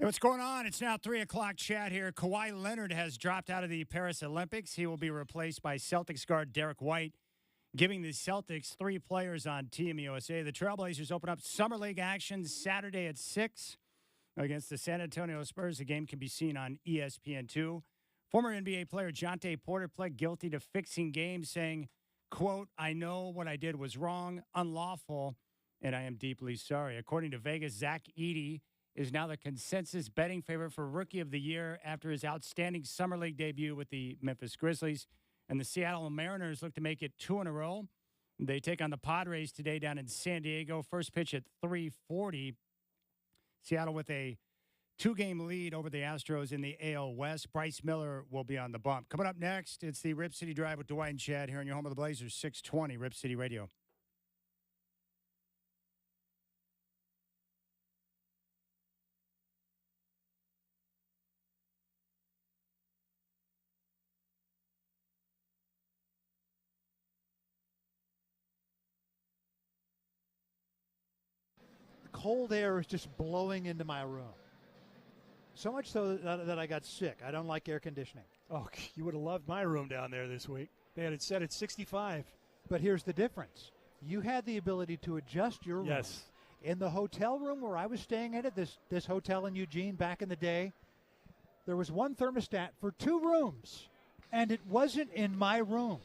Hey, what's going on? It's now 3 o'clock chat here. Kawhi Leonard has dropped out of the Paris Olympics. He will be replaced by Celtics guard Derek White, giving the Celtics three players on Team USA. The Trailblazers open up Summer League action Saturday at 6 against the San Antonio Spurs. The game can be seen on ESPN2. Former NBA player Jonte Porter pled guilty to fixing games, saying, quote, "I know what I did was wrong, unlawful, and I am deeply sorry." According to Vegas, Zach Edey is now the consensus betting favorite for Rookie of the Year after his outstanding Summer League debut with the Memphis Grizzlies. And the Seattle Mariners look to make it two in a row. They take on the Padres today down in San Diego. First pitch at 3:40. Seattle with a two-game lead over the Astros in the AL West. Bryce Miller will be on the bump. Coming up next, it's the Rip City Drive with Dwight and Chad here on your home of the Blazers, 620 Rip City Radio. Cold air is just blowing into my room. So much so that I got sick. I don't like air conditioning. Oh, you would have loved my room down there this week. They had it set at 65. But here's the difference. You had the ability to adjust your room. Yes. In the hotel room where I was staying at this hotel in Eugene back in the day, there was one thermostat for two rooms, and it wasn't in my room.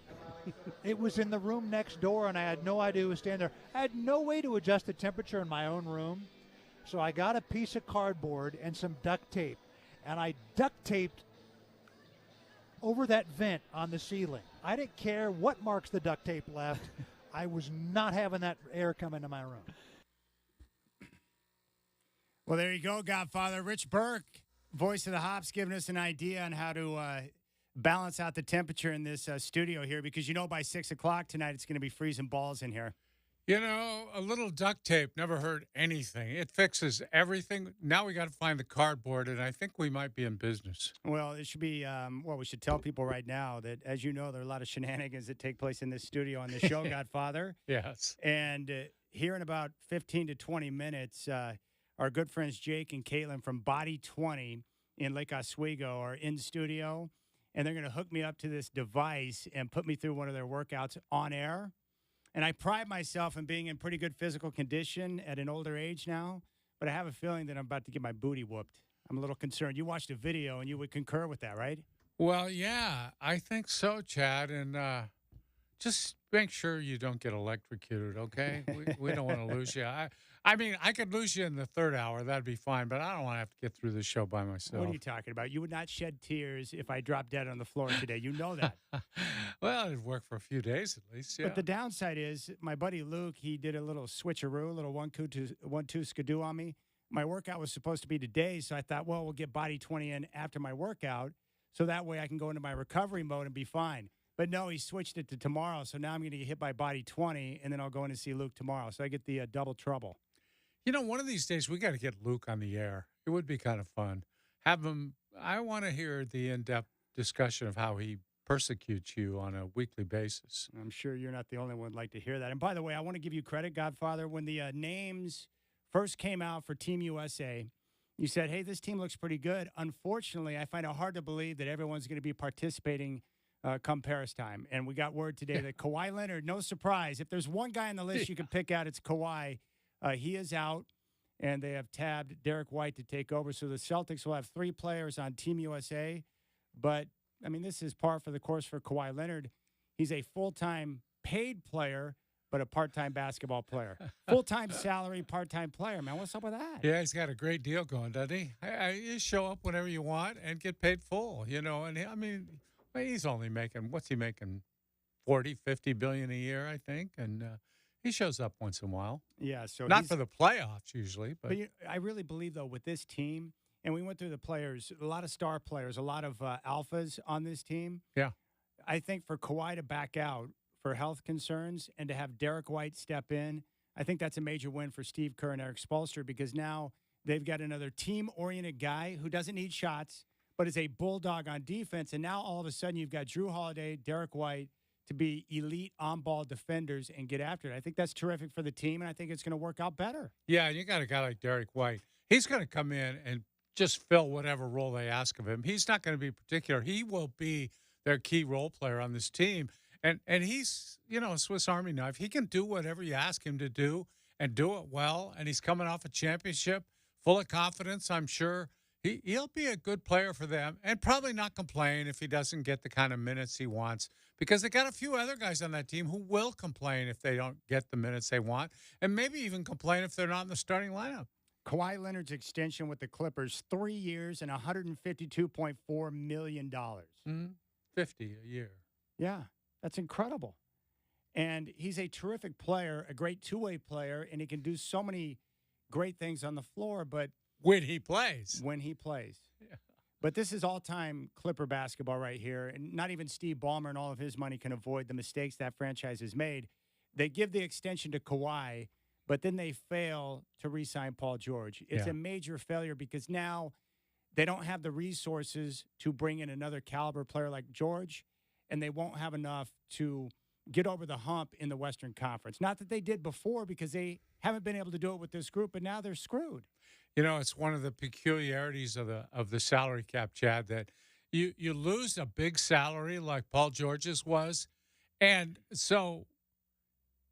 It was in the room next door, and I had no idea who was standing there. I had no way to adjust the temperature in my own room, so I got a piece of cardboard and some duct tape, and I duct taped over that vent on the ceiling. I didn't care what marks the duct tape left. I was not having that air come into my room. Well, there you go, Godfather. Rich Burke, voice of the Hops, giving us an idea on how to balance out the temperature in this studio here, because by 6 o'clock tonight it's going to be freezing balls in here. You know, a little duct tape never hurt anything. It fixes everything. Now we got to find the cardboard, and I think we might be in business. Well, it should be, we should tell people right now that, as you know, there are a lot of shenanigans that take place in this studio on this show, Godfather. Yes. And here in about 15 to 20 minutes, our good friends Jake and Caitlin from Body 20 in Lake Oswego are in studio, and they're going to hook me up to this device and put me through one of their workouts on air. And I pride myself in being in pretty good physical condition at an older age now, but I have a feeling that I'm about to get my booty whooped. I'm a little concerned. You watched the video, and you would concur with that, right? Well, yeah, I think so, Chad. And just make sure you don't get electrocuted, okay? We don't want to lose you. I mean, I could lose you in the third hour. That'd be fine, but I don't want to have to get through the show by myself. What are you talking about? You would not shed tears if I dropped dead on the floor today. You know that. Well, it'd work for a few days at least, yeah. But the downside is my buddy Luke, he did a little switcheroo, a little 1-2 skidoo on me. My workout was supposed to be today, so I thought, well, we'll get Body 20 in after my workout, so that way I can go into my recovery mode and be fine. But no, he switched it to tomorrow, so now I'm going to get hit by Body 20, and then I'll go in and see Luke tomorrow. So I get the double trouble. You know, one of these days we got to get Luke on the air. It would be kind of fun. Have him. I want to hear the in-depth discussion of how he persecutes you on a weekly basis. I'm sure you're not the only one who'd like to hear that. And by the way, I want to give you credit, Godfather. When the names first came out for Team USA, you said, hey, this team looks pretty good. Unfortunately, I find it hard to believe that everyone's going to be participating come Paris time. And we got word today that Kawhi Leonard, no surprise. If there's one guy on the list you can pick out, it's Kawhi. He is out, and they have tabbed Derek White to take over. So the Celtics will have three players on Team USA. But, I mean, this is par for the course for Kawhi Leonard. He's a full-time paid player, but a part-time basketball player. Full-time salary, part-time player, man. What's up with that? Yeah, he's got a great deal going, doesn't he? You show up whenever you want and get paid full, and I mean, he's only making, what's he making, 40, 50 billion a year, I think, and he shows up once in a while. Yeah, so not for the playoffs usually, but I really believe, though, with this team, and we went through the players, a lot of star players, a lot of alphas on this team. Yeah. I think for Kawhi to back out for health concerns and to have Derek White step in, I think that's a major win for Steve Kerr and Eric Spoelstra, because now they've got another team-oriented guy who doesn't need shots but is a bulldog on defense. And now all of a sudden you've got Drew Holiday, Derek White to be elite on-ball defenders and get after it. I think that's terrific for the team, and I think it's going to work out better. Yeah, and you got a guy like Derek White. He's going to come in and just fill whatever role they ask of him. He's not going to be particular. He will be their key role player on this team. And he's, a Swiss Army knife. He can do whatever you ask him to do and do it well. And he's coming off a championship full of confidence, I'm sure. He'll be a good player for them and probably not complain if he doesn't get the kind of minutes he wants, because they got a few other guys on that team who will complain if they don't get the minutes they want, and maybe even complain if they're not in the starting lineup. Kawhi Leonard's extension with the Clippers, 3 years and $152.4 million. Mm-hmm. 50 a year. Yeah, that's incredible. And he's a terrific player, a great two-way player, and he can do so many great things on the floor, but when he plays. Yeah. But this is all-time Clipper basketball right here, and not even Steve Ballmer and all of his money can avoid the mistakes that franchise has made. They give the extension to Kawhi, but then they fail to re-sign Paul George. It's a major failure because now they don't have the resources to bring in another caliber player like George, and they won't have enough to get over the hump in the Western Conference. Not that they did before, because they haven't been able to do it with this group, but now they're screwed. It's one of the peculiarities of the salary cap, Chad, that you lose a big salary like Paul George's was, and so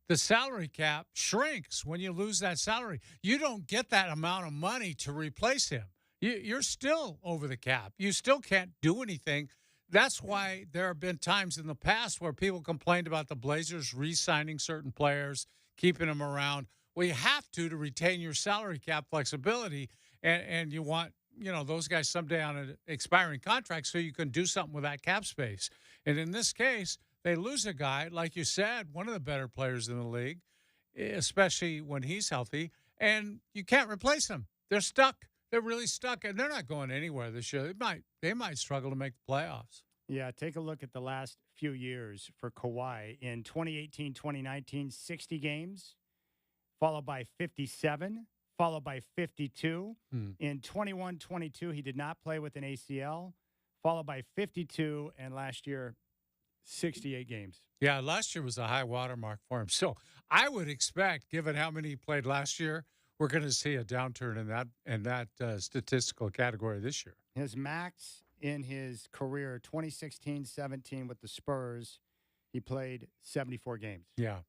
the salary cap shrinks when you lose that salary. You don't get that amount of money to replace him. You're still over the cap. You still can't do anything. That's why there have been times in the past where people complained about the Blazers re-signing certain players, keeping them around. Well, you have to retain your salary cap flexibility, and you want, those guys someday on an expiring contract so you can do something with that cap space. And in this case, they lose a guy, like you said, one of the better players in the league, especially when he's healthy, and you can't replace him. They're stuck. They're really stuck, and they're not going anywhere this year. They might struggle to make the playoffs. Yeah, take a look at the last few years for Kawhi. In 2018, 2019, 60 games, followed by 57, followed by 52. In 21-22, he did not play with an ACL, followed by 52, and last year, 68 games. Yeah, last year was a high watermark for him. So I would expect, given how many he played last year, we're going to see a downturn in that statistical category this year. His max in his career, 2016-17 with the Spurs, he played 74 games. Yeah.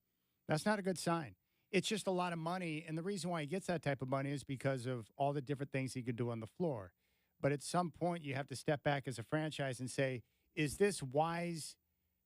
That's not a good sign. It's just a lot of money, and the reason why he gets that type of money is because of all the different things he could do on the floor. But at some point, you have to step back as a franchise and say, is this wise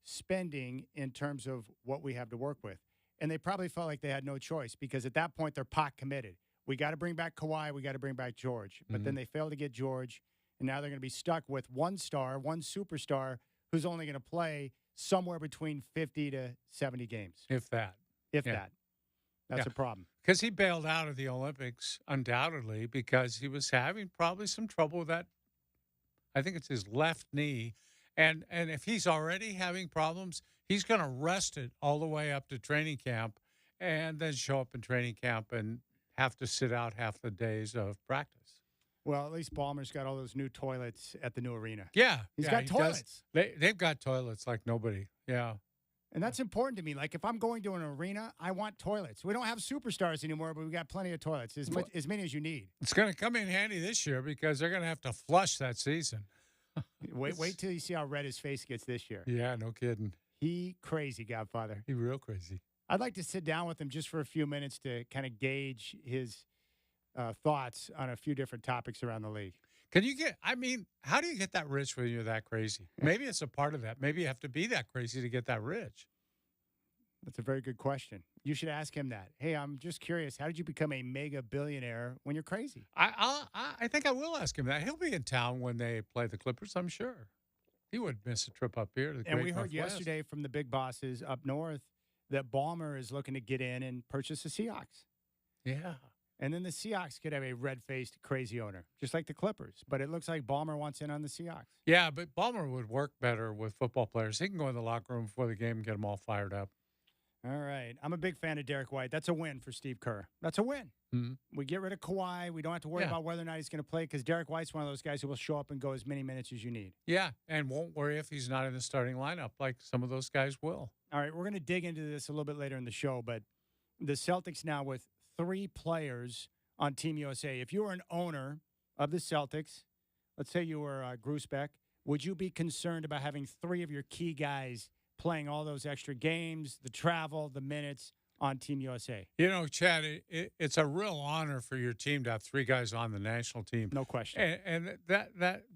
spending in terms of what we have to work with? And they probably felt like they had no choice, because at that point, they're pot committed. We got to bring back Kawhi. We got to bring back George. But then they failed to get George, and now they're going to be stuck with one superstar, who's only going to play somewhere between 50 to 70 games. If that. That's a problem. Because he bailed out of the Olympics, undoubtedly, because he was having probably some trouble with that. I think it's his left knee. And if he's already having problems, he's going to rest it all the way up to training camp and then show up in training camp and have to sit out half the days of practice. Well, at least Ballmer's got all those new toilets at the new arena. Yeah. He's got toilets. They've got toilets like nobody. Yeah. And that's important to me. Like, if I'm going to an arena, I want toilets. We don't have superstars anymore, but we got plenty of toilets, as many as you need. It's going to come in handy this year because they're going to have to flush that season. Wait till you see how red his face gets this year. Yeah, no kidding. He crazy, Godfather. He real crazy. I'd like to sit down with him just for a few minutes to kind of gauge his thoughts on a few different topics around the league. How do you get that rich when you're that crazy? Maybe it's a part of that. Maybe you have to be that crazy to get that rich. That's a very good question. You should ask him that. Hey, I'm just curious. How did you become a mega billionaire when you're crazy? I think I will ask him that. He'll be in town when they play the Clippers, I'm sure. He wouldn't miss a trip up here to the And Great we heard Northwest. yesterday from the big bosses up north that Ballmer is looking to get in and purchase the Seahawks. Yeah. And then the Seahawks could have a red-faced, crazy owner, just like the Clippers. But it looks like Ballmer wants in on the Seahawks. Yeah, but Ballmer would work better with football players. He can go in the locker room before the game and get them all fired up. All right. I'm a big fan of Derek White. That's a win for Steve Kerr. That's a win. Mm-hmm. We get rid of Kawhi. We don't have to worry about whether or not he's going to play, because Derek White's one of those guys who will show up and go as many minutes as you need. Yeah, and won't worry if he's not in the starting lineup like some of those guys will. All right, we're going to dig into this a little bit later in the show, but the Celtics now with 3 players on Team USA. If you were an owner of the Celtics, let's say you were Grusebeck, would you be concerned about having three of your key guys playing all those extra games, the travel, the minutes on Team USA? You know, Chad, it's a real honor for your team to have three guys on the national team. No question. And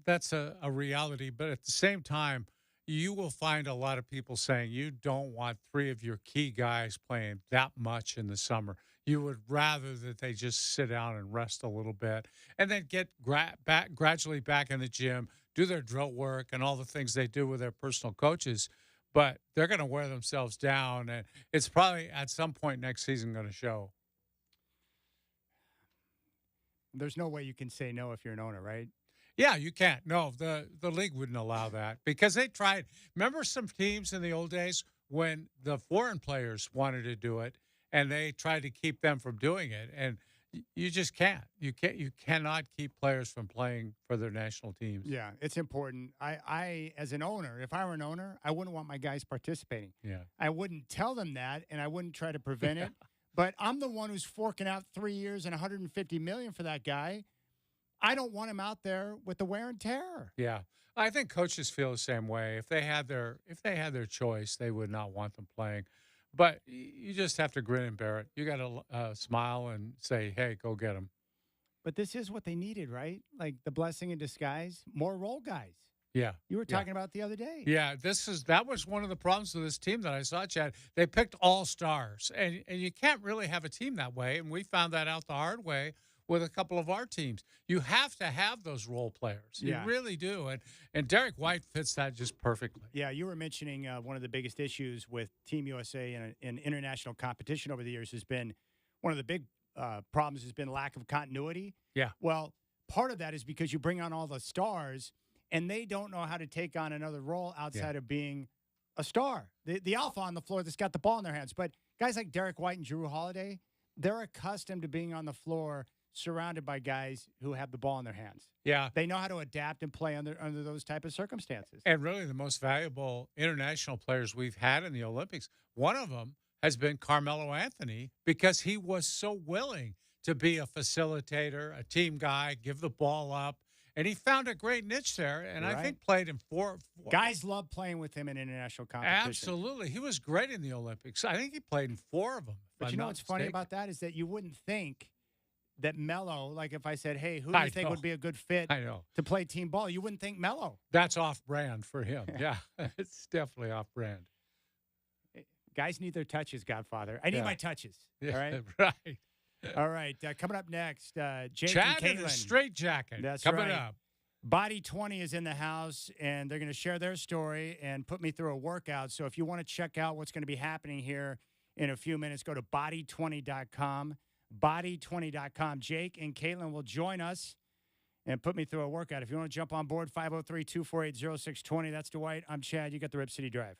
that's a reality. But at the same time, you will find a lot of people saying you don't want three of your key guys playing that much in the summer. You would rather that they just sit down and rest a little bit and then get gradually back in the gym, do their drill work and all the things they do with their personal coaches. But they're going to wear themselves down, and it's probably at some point next season going to show. There's no way you can say no if you're an owner, right? Yeah, you can't. No, the league wouldn't allow that because they tried. Remember some teams in the old days when the foreign players wanted to do it, and they tried to keep them from doing it, and you just can't. You cannot keep players from playing for their national teams. Yeah, it's important. I as an owner, if I were an owner, I wouldn't want my guys participating. Yeah. I wouldn't tell them that, and I wouldn't try to prevent it. But I'm the one who's forking out 3 years and $150 million for that guy. I don't want him out there with the wear and tear. Yeah. I think coaches feel the same way. If they had their choice, they would not want them playing. But you just have to grin and bear it. You got to smile and say, "Hey, go get them." But this is what they needed, right? Like the blessing in disguise, more role guys. Yeah. You were talking about the other day. Yeah, that was one of the problems with this team that I saw, Chad. They picked all stars, and you can't really have a team that way. And we found that out the hard way with a couple of our teams. You have to have those role players. You really do. And Derek White fits that just perfectly. Yeah, you were mentioning one of the biggest issues with Team USA in international competition over the years has been one of the big problems has been lack of continuity. Yeah. Well, part of that is because you bring on all the stars and they don't know how to take on another role outside of being a star. The alpha on the floor that's got the ball in their hands. But guys like Derek White and Jrue Holiday, they're accustomed to being on the floor surrounded by guys who have the ball in their hands. Yeah. They know how to adapt and play under those type of circumstances. And really the most valuable international players we've had in the Olympics, one of them has been Carmelo Anthony because he was so willing to be a facilitator, a team guy, give the ball up. And he found a great niche there, and I think played in four. Guys love playing with him in international competition. Absolutely. He was great in the Olympics. I think he played in 4 of them. But you know what's funny about that is that you wouldn't think that Melo, like if I said, hey, who do you think would be a good fit to play team ball? You wouldn't think Melo. That's off-brand for him. Yeah, it's definitely off-brand. Guys need their touches, Godfather. I need my touches. Yeah, all right? Right. All right. Coming up next, Jake Chad and Caitlin. in a straight jacket. That's coming right. up. Body 20 is in the house, and they're going to share their story and put me through a workout. So if you want to check out what's going to be happening here in a few minutes, go to body20.com. Body20.com. Jake and Caitlin will join us and put me through a workout. If you want to jump on board, 503-248-0620. That's Dwight. I'm Chad. You got the Rip City Drive.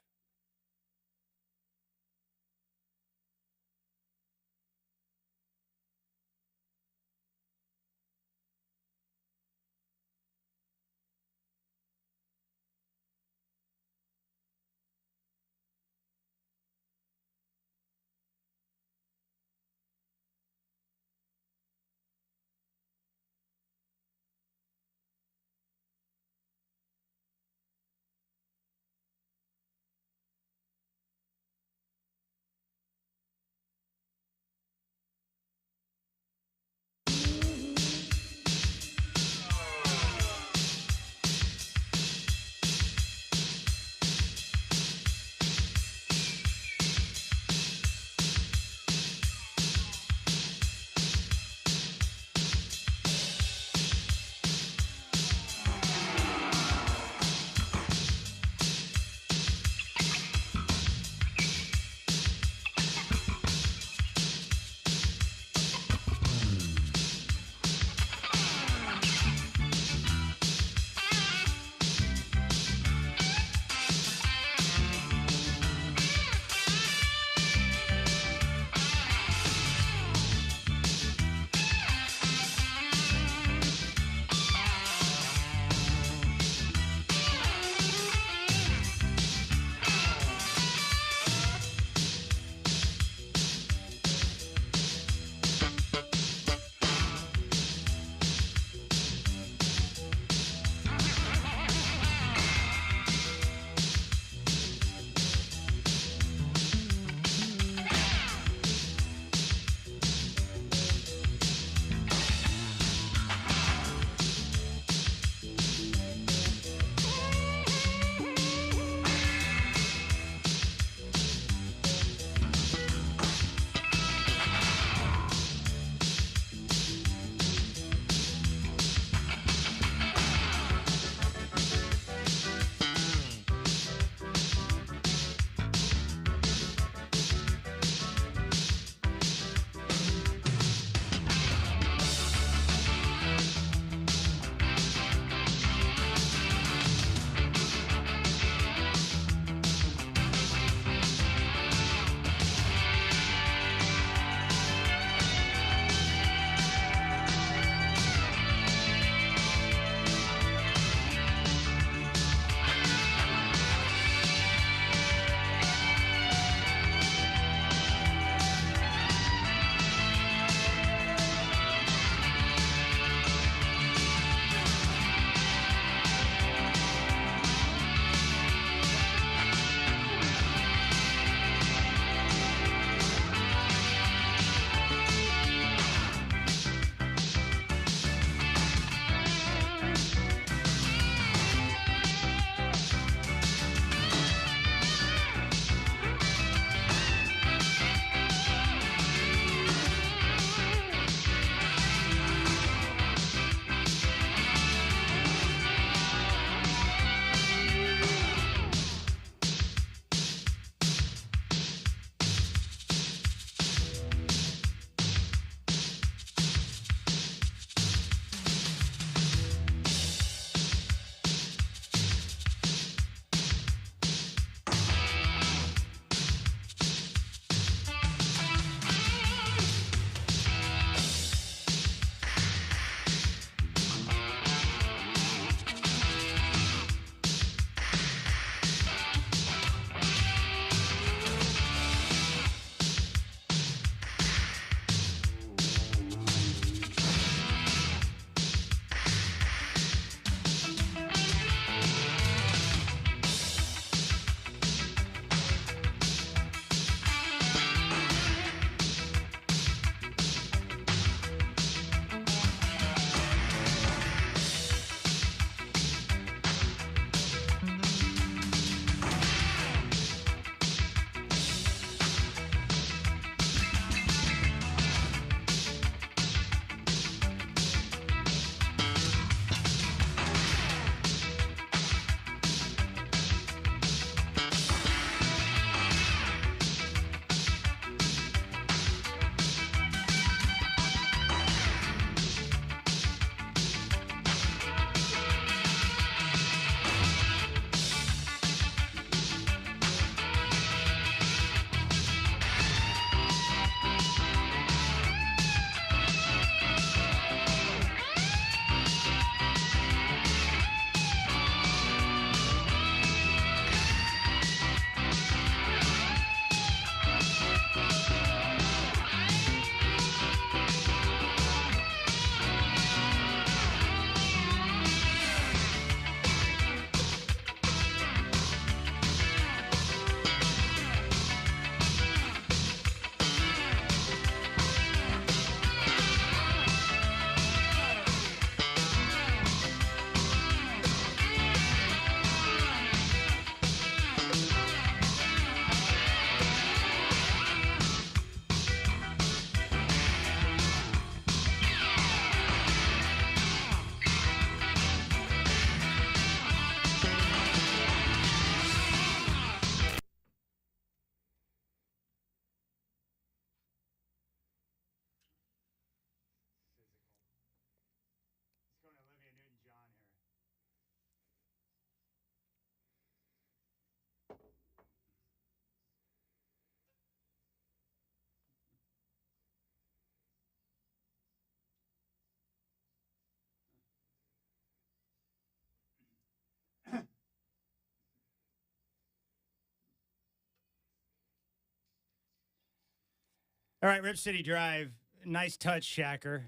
All right, Rip City Drive. Nice touch, Shacker.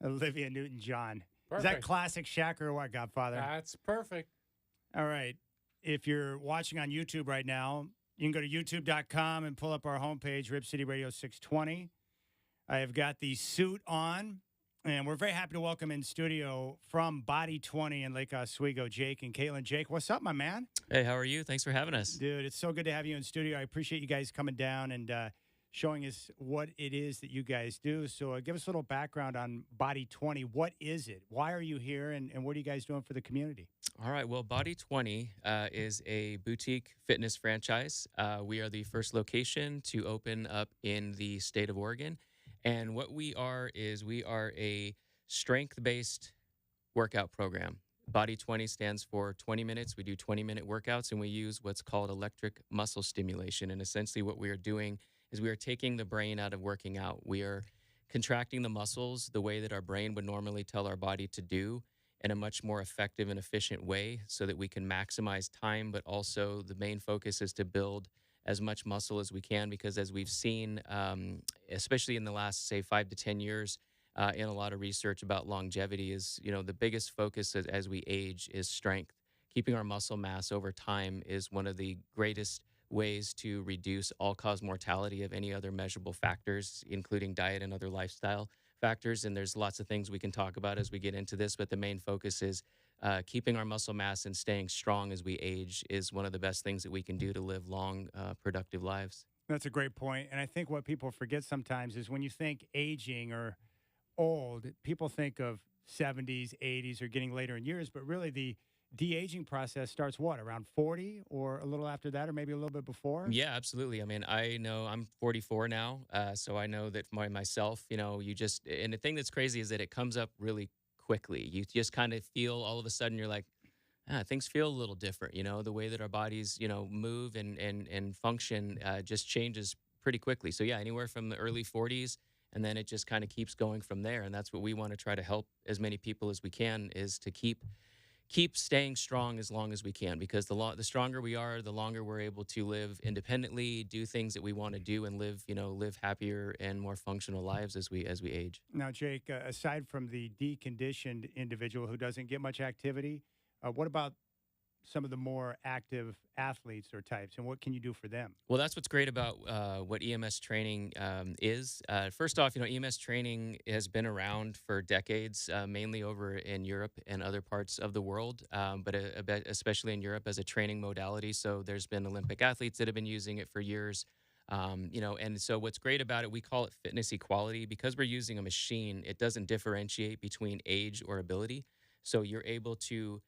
Olivia Newton-John. Is that Perfect. classic Shacker or what, Godfather? That's perfect. All right. If you're watching on YouTube right now, you can go to youtube.com and pull up our homepage, Rip City Radio 620. I have got the suit on, and we're very happy to welcome in studio from Body 20 in Lake Oswego, Jake and Caitlin. Jake, what's up, my man? Hey, how are you? Thanks for having us. Dude, it's so good to have you in studio. I appreciate you guys coming down and showing us what it is that you guys do. So give us a little background on Body 20. What is it? Why are you here, and what are you guys doing for the community? All right. Well, Body 20 is a boutique fitness franchise. We are the first location to open up in the state of Oregon. And what we are is we are a strength-based workout program. Body 20 stands for 20 minutes. We do 20-minute workouts, and we use what's called electric muscle stimulation. And essentially what we are doing is we are taking the brain out of working out. We are contracting the muscles the way that our brain would normally tell our body to do in a much more effective and efficient way so that we can maximize time, but also the main focus is to build as much muscle as we can, because as we've seen, especially in the last, say, 5 to 10 years, in a lot of research about longevity is, the biggest focus as we age is strength. Keeping our muscle mass over time is one of the greatest ways to reduce all-cause mortality of any other measurable factors, including diet and other lifestyle factors. And there's lots of things we can talk about as we get into this, but the main focus is keeping our muscle mass and staying strong as we age is one of the best things that we can do to live long, productive lives. That's a great point. And I think what people forget sometimes is when you think aging or old, people think of 70s, 80s, or getting later in years, but really the de-aging process starts what, around 40 or a little after that, or maybe a little bit before? Yeah, absolutely. I mean, I know I'm 44 now, so I know that for myself, you just, and the thing that's crazy is that it comes up really quickly. You just kind of feel all of a sudden you're like, things feel a little different, the way that our bodies, move and function just changes pretty quickly. So yeah, anywhere from the early 40s, and then it just kind of keeps going from there. And that's what we want to try to help as many people as we can, is to keep staying strong as long as we can, because the stronger we are, the longer we're able to live independently, do things that we want to do, and live happier and more functional lives as we age. Now, Jake, aside from the deconditioned individual who doesn't get much activity, what about some of the more active athletes or types, and what can you do for them? Well, that's what's great about what EMS training is. First off, EMS training has been around for decades, mainly over in Europe and other parts of the world, but especially in Europe as a training modality. So there's been Olympic athletes that have been using it for years. And so what's great about it, we call it fitness equality. Because we're using a machine, it doesn't differentiate between age or ability. So you're able to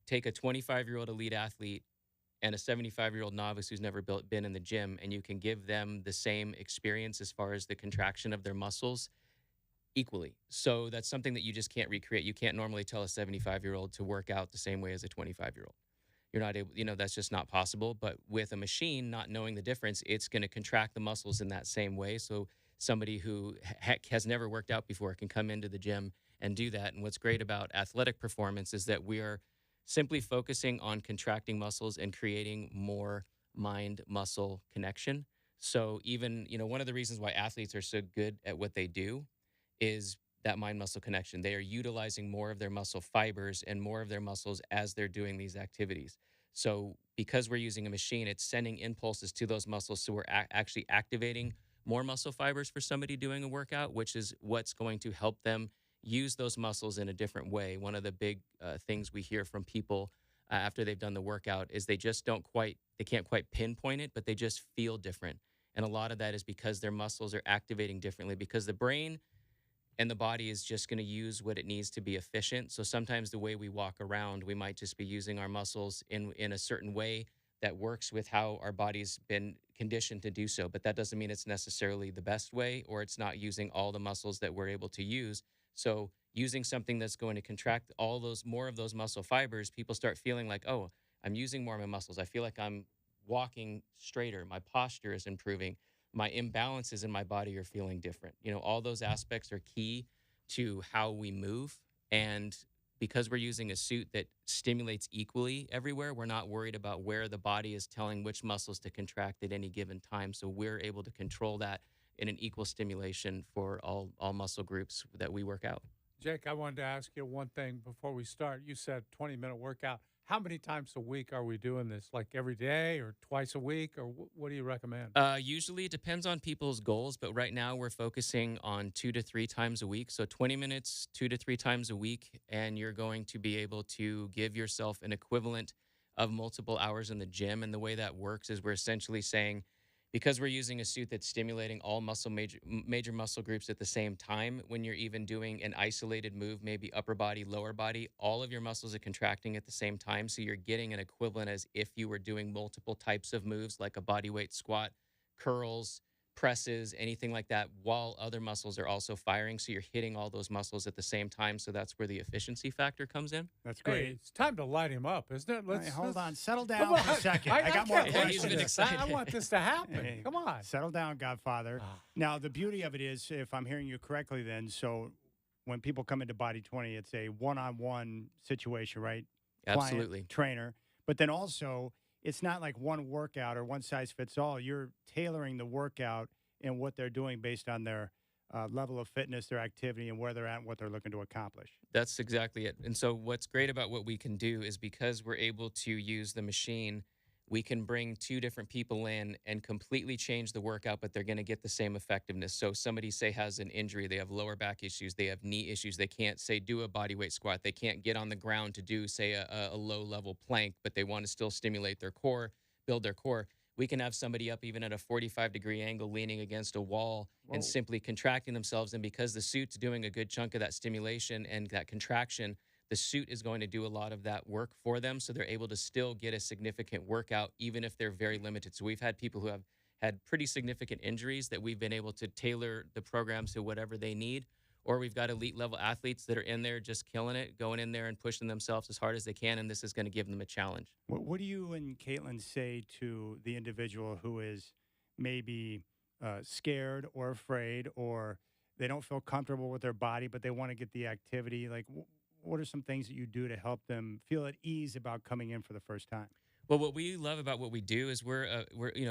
take a 25-year-old elite athlete and a 75-year-old novice who's never been in the gym, and you can give them the same experience as far as the contraction of their muscles equally. So that's something that you just can't recreate. You can't normally tell a 75-year-old to work out the same way as a 25-year-old. You're not able, that's just not possible. But with a machine, not knowing the difference, it's going to contract the muscles in that same way. So somebody who has never worked out before can come into the gym and do that. And what's great about athletic performance is that we are simply focusing on contracting muscles and creating more mind-muscle connection. So even, one of the reasons why athletes are so good at what they do is that mind-muscle connection. They are utilizing more of their muscle fibers and more of their muscles as they're doing these activities. So because we're using a machine, it's sending impulses to those muscles. So we're actually activating more muscle fibers for somebody doing a workout, which is what's going to help them use those muscles in a different way. One of the big things we hear from people after they've done the workout is they can't quite pinpoint it, but they just feel different. And a lot of that is because their muscles are activating differently, because the brain and the body is just going to use what it needs to be efficient. So sometimes the way we walk around, we might just be using our muscles in a certain way that works with how our body's been conditioned to do so. But that doesn't mean it's necessarily the best way, or it's not using all the muscles that we're able to use. So using something that's going to contract more of those muscle fibers, people start feeling like, oh, I'm using more of my muscles. I feel like I'm walking straighter. My posture is improving. My imbalances in my body are feeling different. All those aspects are key to how we move. And because we're using a suit that stimulates equally everywhere, we're not worried about where the body is telling which muscles to contract at any given time. So we're able to control that in an equal stimulation for all muscle groups that we work out. Jake, I wanted to ask you one thing before we start. You said 20-minute workout. How many times a week are we doing this? Like every day or twice a week, or what do you recommend? Usually it depends on people's goals, but right now we're focusing on 2 to 3 times a week. So 20 minutes, 2 to 3 times a week, and you're going to be able to give yourself an equivalent of multiple hours in the gym. And the way that works is we're essentially saying, because we're using a suit that's stimulating all major muscle groups at the same time, when you're even doing an isolated move, maybe upper body, lower body, all of your muscles are contracting at the same time. So you're getting an equivalent as if you were doing multiple types of moves like a body weight squat, curls, presses, anything like that, while other muscles are also firing. So you're hitting all those muscles at the same time. So that's where the efficiency factor comes in. That's great. Hey, it's time to light him up, isn't it? Hey, hold on. Settle Come down for a on. second. I got more can't Yeah, wait he's for been this. excited. I want this to happen. Hey, Come on. Settle down, Godfather. Ah. Now, the beauty of it is, if I'm hearing you correctly, then, so when people come into Body 20, it's a one-on-one situation, right? Absolutely. Client, trainer. But then also, it's not like one workout or one size fits all. You're tailoring the workout and what they're doing based on their level of fitness, their activity, and where they're at and what they're looking to accomplish. That's exactly it. And so what's great about what we can do is because we're able to use the machine, we can bring 2 different people in and completely change the workout, but they're going to get the same effectiveness. So somebody, say, has an injury, they have lower back issues, they have knee issues, they can't, say, do a body weight squat, they can't get on the ground to do, say, a low level plank, but they want to still stimulate their core, build their core. We can have somebody up even at a 45-degree angle leaning against a wall and simply contracting themselves. And because the suit's doing a good chunk of that stimulation and that contraction, the suit is going to do a lot of that work for them. So they're able to still get a significant workout, even if they're very limited. So we've had people who have had pretty significant injuries that we've been able to tailor the programs to whatever they need. Or we've got elite level athletes that are in there just killing it, going in there and pushing themselves as hard as they can. And this is going to give them a challenge. What do you and Caitlin say to the individual who is maybe scared or afraid, or they don't feel comfortable with their body, but they want to get the activity? Like, what are some things that you do to help them feel at ease about coming in for the first time? Well, what we love about what we do is we're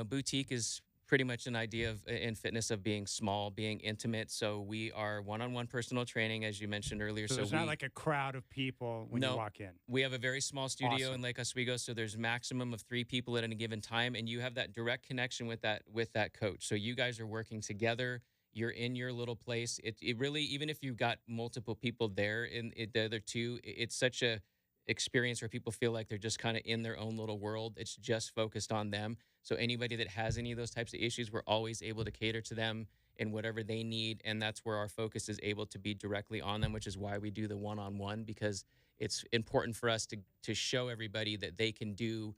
boutique is pretty much an idea of in fitness of being small, being intimate. So we are one-on-one personal training, as you mentioned earlier. So there's not like a crowd of people when you walk in. We have a very small studio Awesome. in Lake Oswego, so there's maximum of 3 people at any given time, and you have that direct connection with that coach. So you guys are working together. You're in your little place. It really, even if you've got multiple people there in the other 2, it's such a experience where people feel like they're just kind of in their own little world. It's just focused on them. So anybody that has any of those types of issues, we're always able to cater to them in whatever they need. And that's where our focus is able to be directly on them, which is why we do the one-on-one, because it's important for us to show everybody that they can do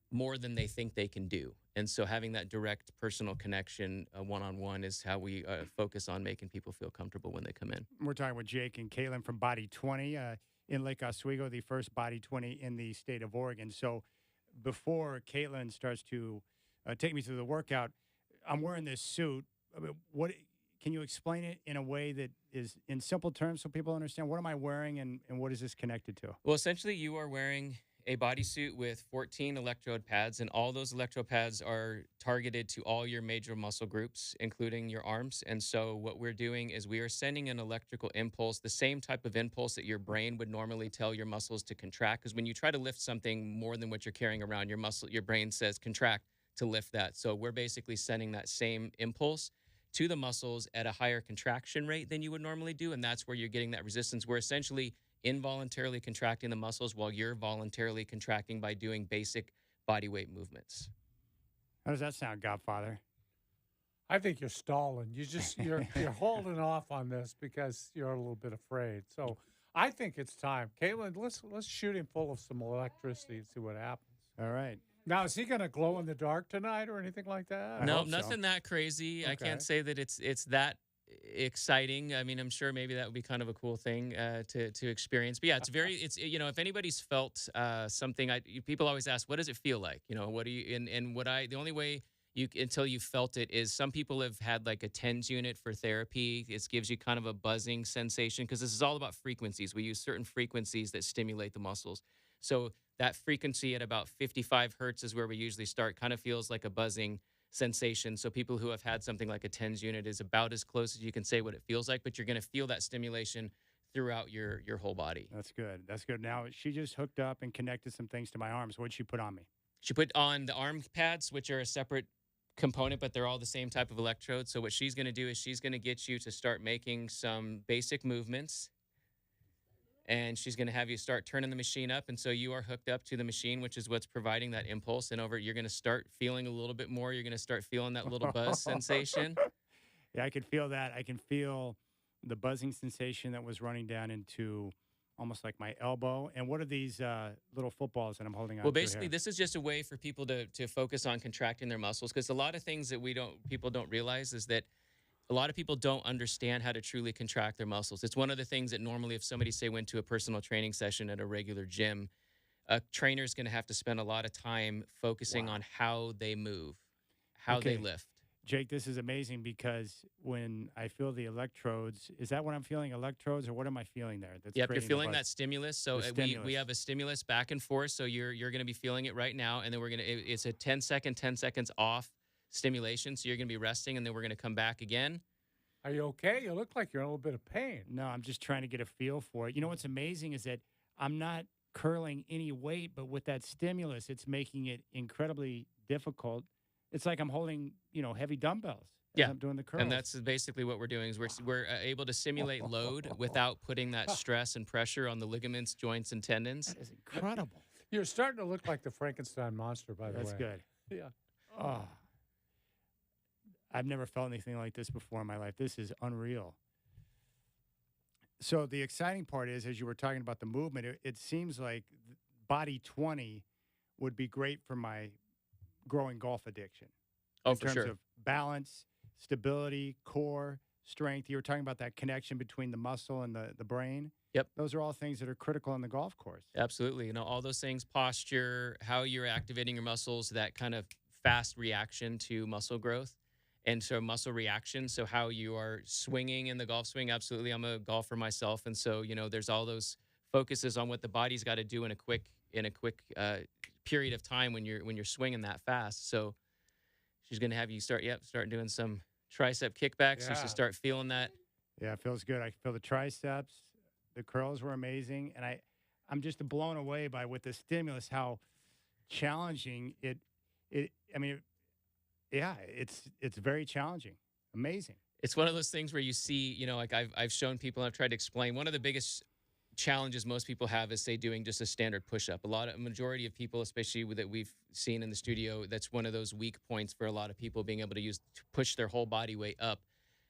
more than they think they can do. And so having that direct personal connection one-on-one is how we focus on making people feel comfortable when they come in. We're talking with Jake and Caitlin from Body 20 in Lake Oswego, the first Body 20 in the state of Oregon. So before Caitlin starts to take me through the workout, I'm wearing this suit. I mean, what can you explain it in a way that is in simple terms so people understand? What am I wearing and what is this connected to? Well, essentially, you are wearing a bodysuit with 14 electrode pads, and all those electrode pads are targeted to all your major muscle groups, including your arms. And so what we're doing is we are sending an electrical impulse, the same type of impulse that your brain would normally tell your muscles to contract. Because when you try to lift something more than what you're carrying around, your brain says contract to lift that. So we're basically sending that same impulse to the muscles at a higher contraction rate than you would normally do. And that's where you're getting that resistance. We're essentially involuntarily contracting the muscles while you're voluntarily contracting by doing basic body weight movements. How does that sound, Godfather? I think you're stalling. You're holding off on this because you're a little bit afraid. So I think it's time. Caitlin, let's shoot him full of some electricity and see what happens. All right. Now, is he going to glow in the dark tonight or anything like that? No, hope so. nothing that crazy. I Okay. can't say that it's that exciting. I mean, I'm sure maybe that would be kind of a cool thing to experience. But yeah, it's if anybody's felt something, people always ask, what does it feel like? What do you the only way until you felt it is some people have had like a TENS unit for therapy. It gives you kind of a buzzing sensation because this is all about frequencies. We use certain frequencies that stimulate the muscles. So that frequency at about 55 hertz is where we usually start. Kind of feels like a buzzing. sensation. So people who have had something like a TENS unit is about as close as you can say what it feels like, but you're going to feel that stimulation throughout your whole body. That's good. That's good. Now, she just hooked up and connected some things to my arms. What'd she put on me? She put on the arm pads, which are a separate component, but they're all the same type of electrode. So what she's going to do is she's going to get you to start making some basic movements, and she's going to have you start turning the machine up. And so you are hooked up to the machine, which is what's providing that impulse. And you're going to start feeling a little bit more. You're going to start feeling that little buzz sensation. Yeah, I could feel that. I can feel the buzzing sensation that was running down into almost like my elbow. And what are these little footballs that I'm holding on Well, to basically, here? this is just a way for people to focus on contracting their muscles, because a lot of things that people don't realize is that a lot of people don't understand how to truly contract their muscles. It's one of the things that normally, if somebody, say, went to a personal training session at a regular gym, a trainer is going to have to spend a lot of time focusing on how they move, how they Okay. lift. Jake, this is amazing because when I feel the electrodes, is that what I'm feeling, electrodes, or what am I feeling there? That's Yep, you're creating the feeling buzz? that stimulus. So The we stimulus. have a stimulus back and forth. So you're going to be feeling it right now, and then it's a 10 seconds off stimulation. So you're going to be resting, and then we're going to come back again. Are you okay? You look like you're in a little bit of pain. No, I'm just trying to get a feel for it. You know what's amazing is that I'm not curling any weight, but with that stimulus, it's making it incredibly difficult. It's like I'm holding, heavy dumbbells as Yeah, I'm doing the curls. And that's basically what we're doing is we're able to simulate load without putting that stress and pressure on the ligaments, joints, and tendons. That is incredible. You're starting to look like the Frankenstein monster, by the That's way. good. Yeah. Oh, I've never felt anything like this before in my life. This is unreal. So the exciting part is, as you were talking about the movement, it seems like Body 20 would be great for my growing golf addiction. Oh, in for terms sure. of balance, stability, core, strength. You were talking about that connection between the muscle and the brain. Yep. Those are all things that are critical on the golf course. Absolutely. All those things, posture, how you're activating your muscles, that kind of fast reaction to muscle growth. And so muscle reaction, so how you are swinging in the golf swing. Absolutely. I'm a golfer myself. And so, there's all those focuses on what the body's got to do in a quick period of time when you're swinging that fast. So she's going to have you start doing some tricep kickbacks. You Yeah. should start feeling that. Yeah, it feels good. I feel the triceps. The curls were amazing. And I'm just blown away by, with the stimulus, how challenging it's very challenging. Amazing. It's one of those things where you see, like I've shown people, I've tried to explain. One of the biggest challenges most people have is, say, doing just a standard push-up. A majority of people, especially that we've seen in the studio, that's one of those weak points for a lot of people, being able to push their whole body weight up.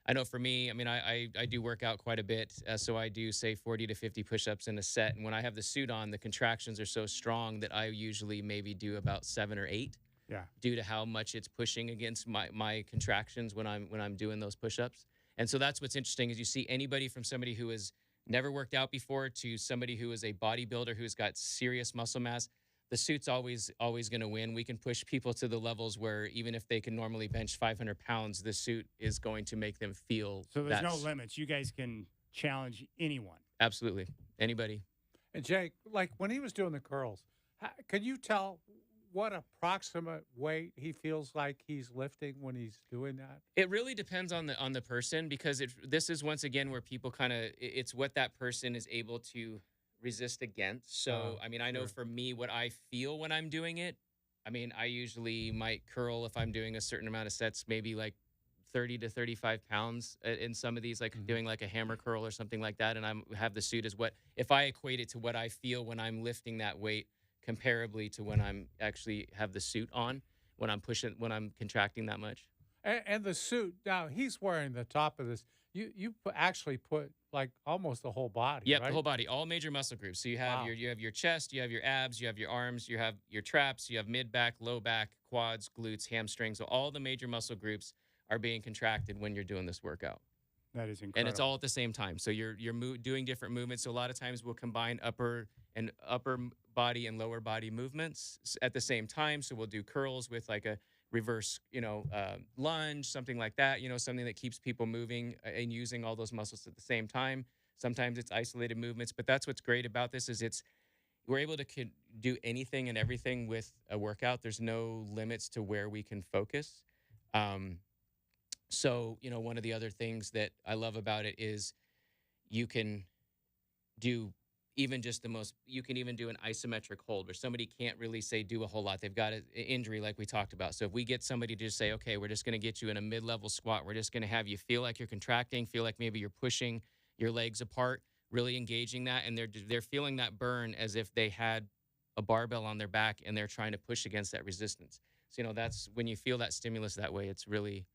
I know for me, I do work out quite a bit, so I do, say, 40 to 50 push-ups in a set. And when I have the suit on, the contractions are so strong that I usually maybe do about 7 or 8. Yeah. Due to how much it's pushing against my contractions when I'm doing those push-ups. And so that's what's interesting is you see anybody from somebody who has never worked out before to somebody who is a bodybuilder who's got serious muscle mass. The suit's always going to win. We can push people to the levels where even if they can normally bench 500 pounds, the suit is going to make them feel. So there's no limits. You guys can challenge anyone. Absolutely. Anybody. And Jake, like when he was doing the curls, can you tell what approximate weight he feels like he's lifting when he's doing that? It really depends on the person, because this is once again where people it's what that person is able to resist against. So, I know for me, what I feel when I'm doing it, I usually might curl if I'm doing a certain amount of sets, maybe like 30 to 35 pounds in some of these, like doing like a hammer curl or something like that. And I have the suit as if I equate it to what I feel when I'm lifting that weight, comparably to when I'm actually have the suit on, when I'm contracting that much. And the suit, now he's wearing the top of this. You actually put like almost the whole body. Yep, right? the whole body, all major muscle groups. So you have your chest, you have your abs, you have your arms, you have your traps, you have mid back, low back, quads, glutes, hamstrings. So all the major muscle groups are being contracted when you're doing this workout. That is incredible. And it's all at the same time. So you're doing different movements. So a lot of times we'll combine upper body and lower body movements at the same time. So we'll do curls with like a reverse, lunge, something like that, something that keeps people moving and using all those muscles at the same time. Sometimes it's isolated movements, but that's what's great about this is we're able to do anything and everything with a workout. There's no limits to where we can focus. Um, so, one of the other things that I love about it is you can do even just you can even do an isometric hold where somebody can't really say do a whole lot. They've got an injury like we talked about. So if we get somebody to just say, okay, we're just going to get you in a mid-level squat. We're just going to have you feel like you're contracting, feel like maybe you're pushing your legs apart, really engaging that. And they're feeling that burn as if they had a barbell on their back and they're trying to push against that resistance. So, that's when you feel that stimulus that way, it's really,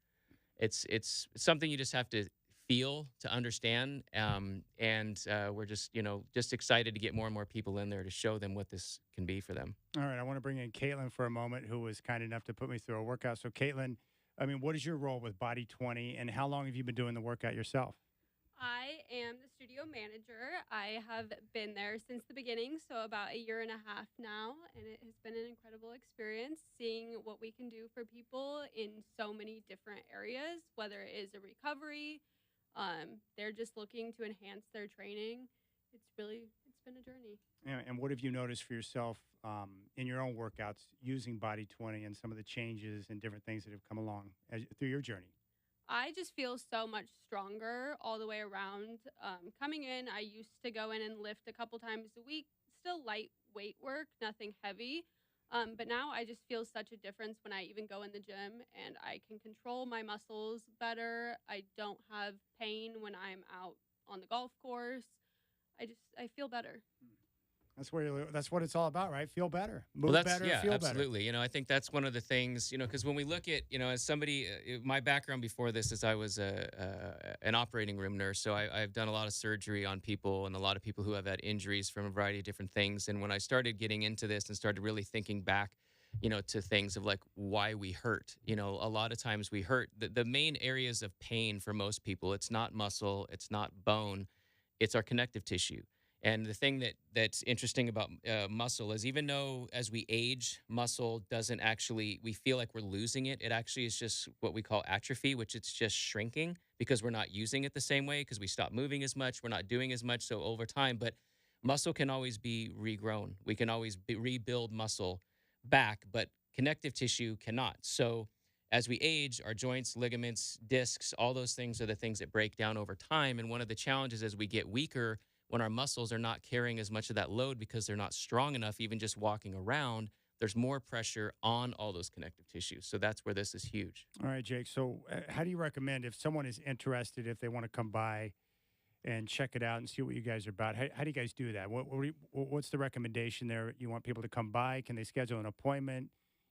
it's something you just have to feel to understand. And we're just excited to get more and more people in there to show them what this can be for them. All right, I want to bring in Caitlin for a moment, who was kind enough to put me through a workout. So, Caitlin, I mean, what is your role with Body 20, and how long have you been doing the workout yourself? I am the studio manager. I have been there since the beginning, so about a year and a half now, and it has been an incredible experience seeing what we can do for people in so many different areas, whether it is a recovery, they're just looking to enhance their training. It's been a journey. And what have you noticed for yourself in your own workouts using Body 20 and some of the changes and different things that have come along through your journey? I just feel so much stronger all the way around. Coming in, I used to go in and lift a couple times a week, still light weight work, nothing heavy. But now I just feel such a difference when I even go in the gym and I can control my muscles better. I don't have pain when I'm out on the golf course. I feel better. That's what it's all about, right? Feel better, Well, move better, yeah, feel absolutely. I think that's one of the things, because when we look at, as somebody, my background before this is I was an operating room nurse. So I've done a lot of surgery on people and a lot of people who have had injuries from a variety of different things. And when I started getting into this and started really thinking back, to things of like why we hurt, a lot of times we hurt. The main areas of pain for most people, it's not muscle, it's not bone, it's our connective tissue. And the thing that's interesting about muscle is even though as we age, muscle doesn't actually, we feel like we're losing it. It actually is just what we call atrophy, which it's just shrinking because we're not using it the same way because we stop moving as much. We're not doing as much. So over time, but muscle can always be regrown. We can always rebuild muscle back, but connective tissue cannot. So as we age, our joints, ligaments, discs, all those things are the things that break down over time. And one of the challenges as we get weaker, when our muscles are not carrying as much of that load because they're not strong enough, even just walking around, there's more pressure on all those connective tissues. So that's where this is huge. All right, Jake. So how do you recommend if someone is interested, if they want to come by and check it out and see what you guys are about? How do you guys do that? What's the recommendation there? You want people to come by? Can they schedule an appointment?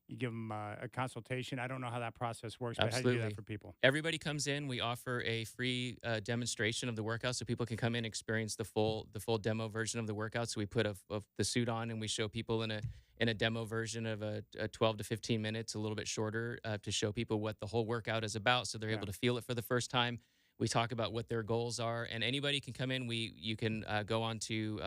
You give them a consultation. I don't know how that process works, but how do you do that for people? Everybody comes in. We offer a free demonstration of the workout, so people can come in and experience the full demo version of the workout. So we put the suit on and we show people in a demo version of a 12 to 15 minutes, a little bit shorter, to show people what the whole workout is about, so they're able to feel it for the first time. We talk about what their goals are, and anybody can come in. You can go on to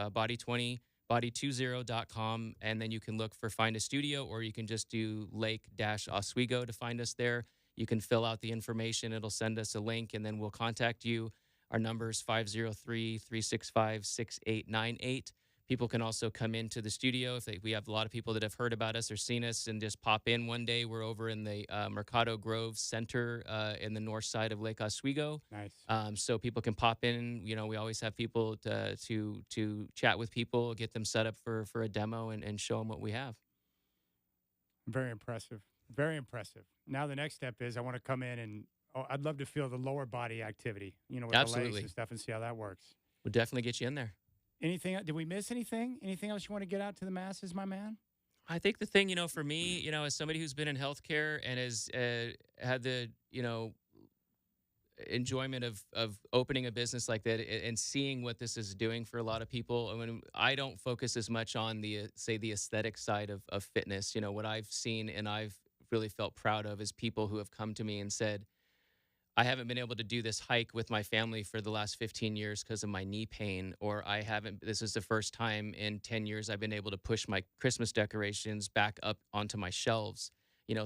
body20.com, and then you can look for Find a Studio, or you can just do Lake-Oswego to find us there. You can fill out the information. It'll send us a link, and then we'll contact you. Our number is 503-365-6898. People can also come into the studio. We have a lot of people that have heard about us or seen us and just pop in one day. We're over in the Mercado Grove Center in the north side of Lake Oswego. Nice. So people can pop in. We always have people to chat with people, get them set up for a demo and show them what we have. Very impressive. Very impressive. Now the next step is I want to come in and I'd love to feel the lower body activity, with Absolutely. the legs and stuff, and see how that works. We'll definitely get you in there. Anything? Did we miss anything? Anything else you want to get out to the masses, my man? I think the thing, for me, as somebody who's been in healthcare and has had the, enjoyment of opening a business like that and seeing what this is doing for a lot of people. I mean, I don't focus as much on the aesthetic side of fitness. What I've seen and I've really felt proud of is people who have come to me and said, I haven't been able to do this hike with my family for the last 15 years because of my knee pain, or this is the first time in 10 years I've been able to push my Christmas decorations back up onto my shelves.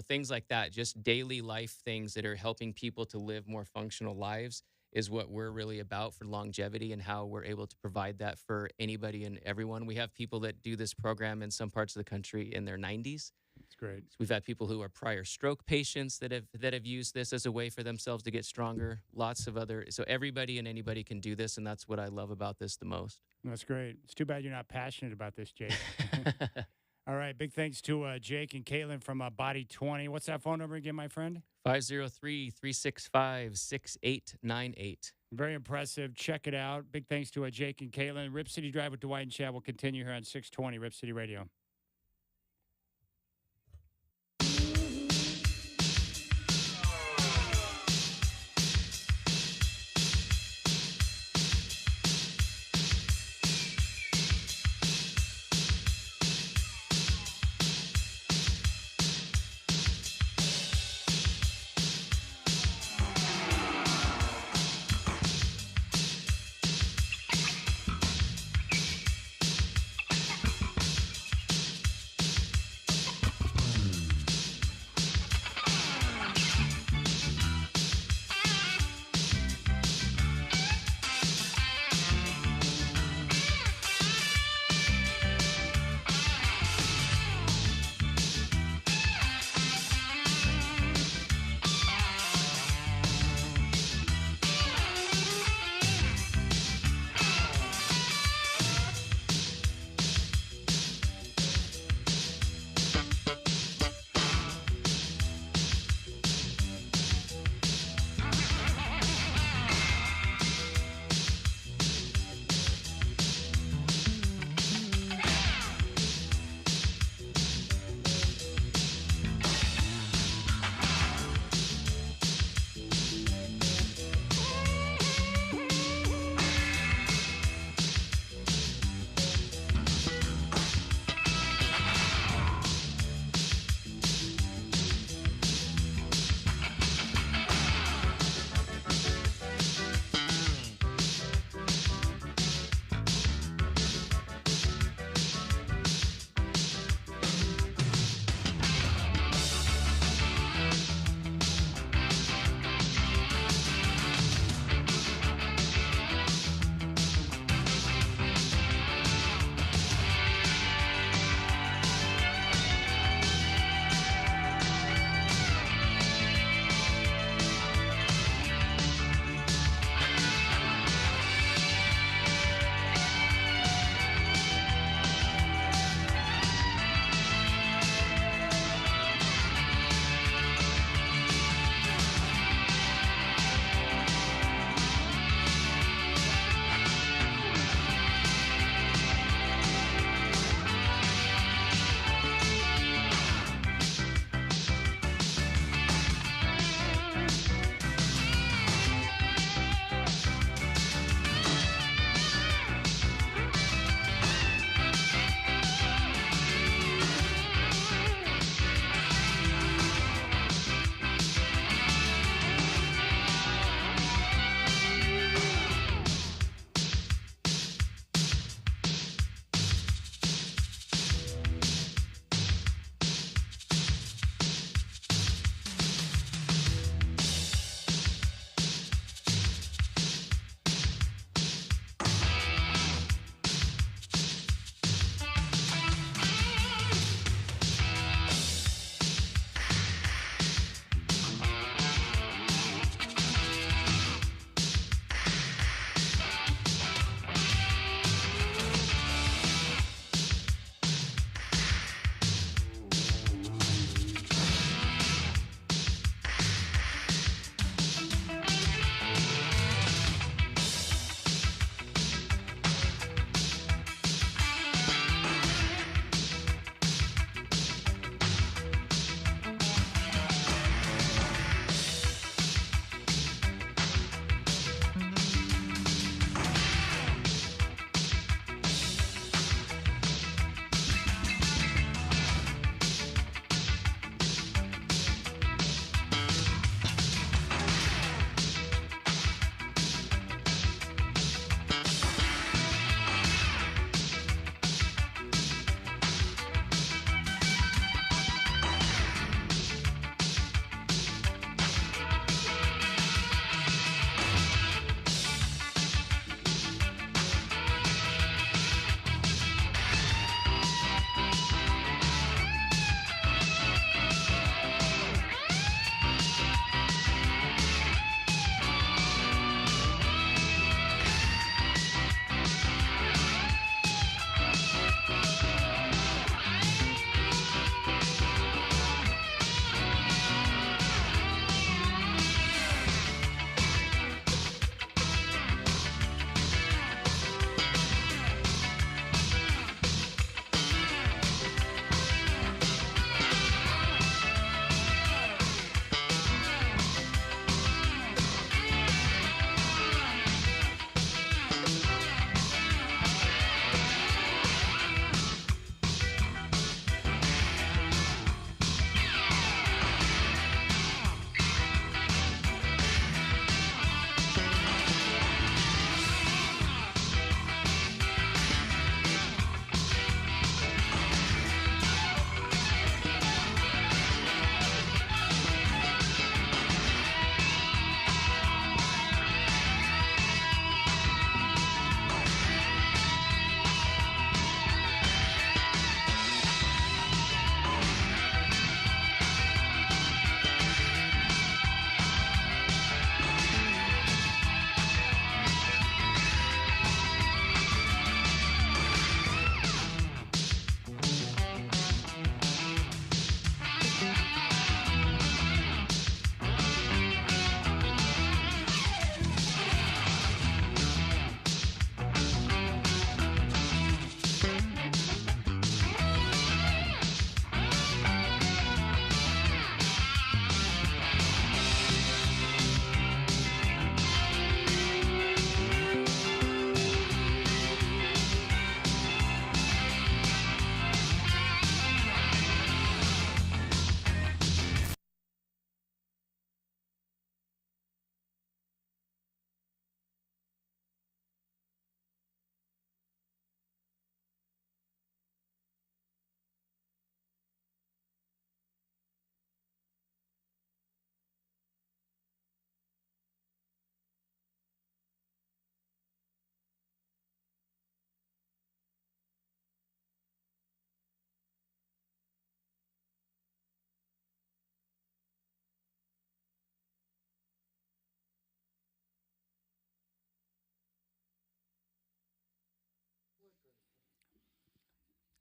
Things like that, just daily life things that are helping people to live more functional lives is what we're really about for longevity, and how we're able to provide that for anybody and everyone. We have people that do this program in some parts of the country in their 90s. It's great. We've had people who are prior stroke patients that have used this as a way for themselves to get stronger. Lots of other. So everybody and anybody can do this, and that's what I love about this the most. That's great. It's too bad you're not passionate about this, Jake. All right. Big thanks to Jake and Caitlin from Body 20. What's that phone number again, my friend? 503-365-6898. Very impressive. Check it out. Big thanks to Jake and Caitlin. Rip City Drive with Dwight and Chad will continue here on 620 Rip City Radio.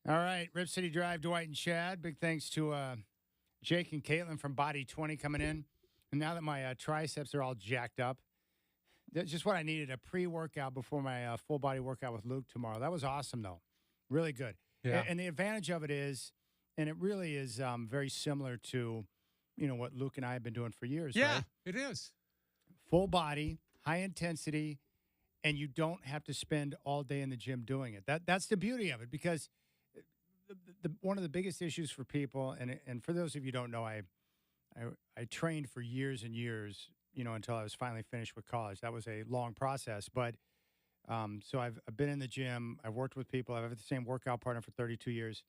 All right, Rip City Drive, Dwight and Chad. Big thanks to Jake and Caitlin from Body 20 coming in. And now that my triceps are all jacked up, that's just what I needed, a pre-workout before my full body workout with Luke tomorrow. That was awesome, though. Really good. Yeah. And the advantage of it is, and it really is very similar to, what Luke and I have been doing for years, Yeah, right? it is. Full body, high intensity, and you don't have to spend all day in the gym doing it. That's the beauty of it, because one of the biggest issues for people, and for those of you who don't know, I trained for years and years, until I was finally finished with college. That was a long process, but so I've been in the gym. I've worked with people. I've had the same workout partner for 32 years.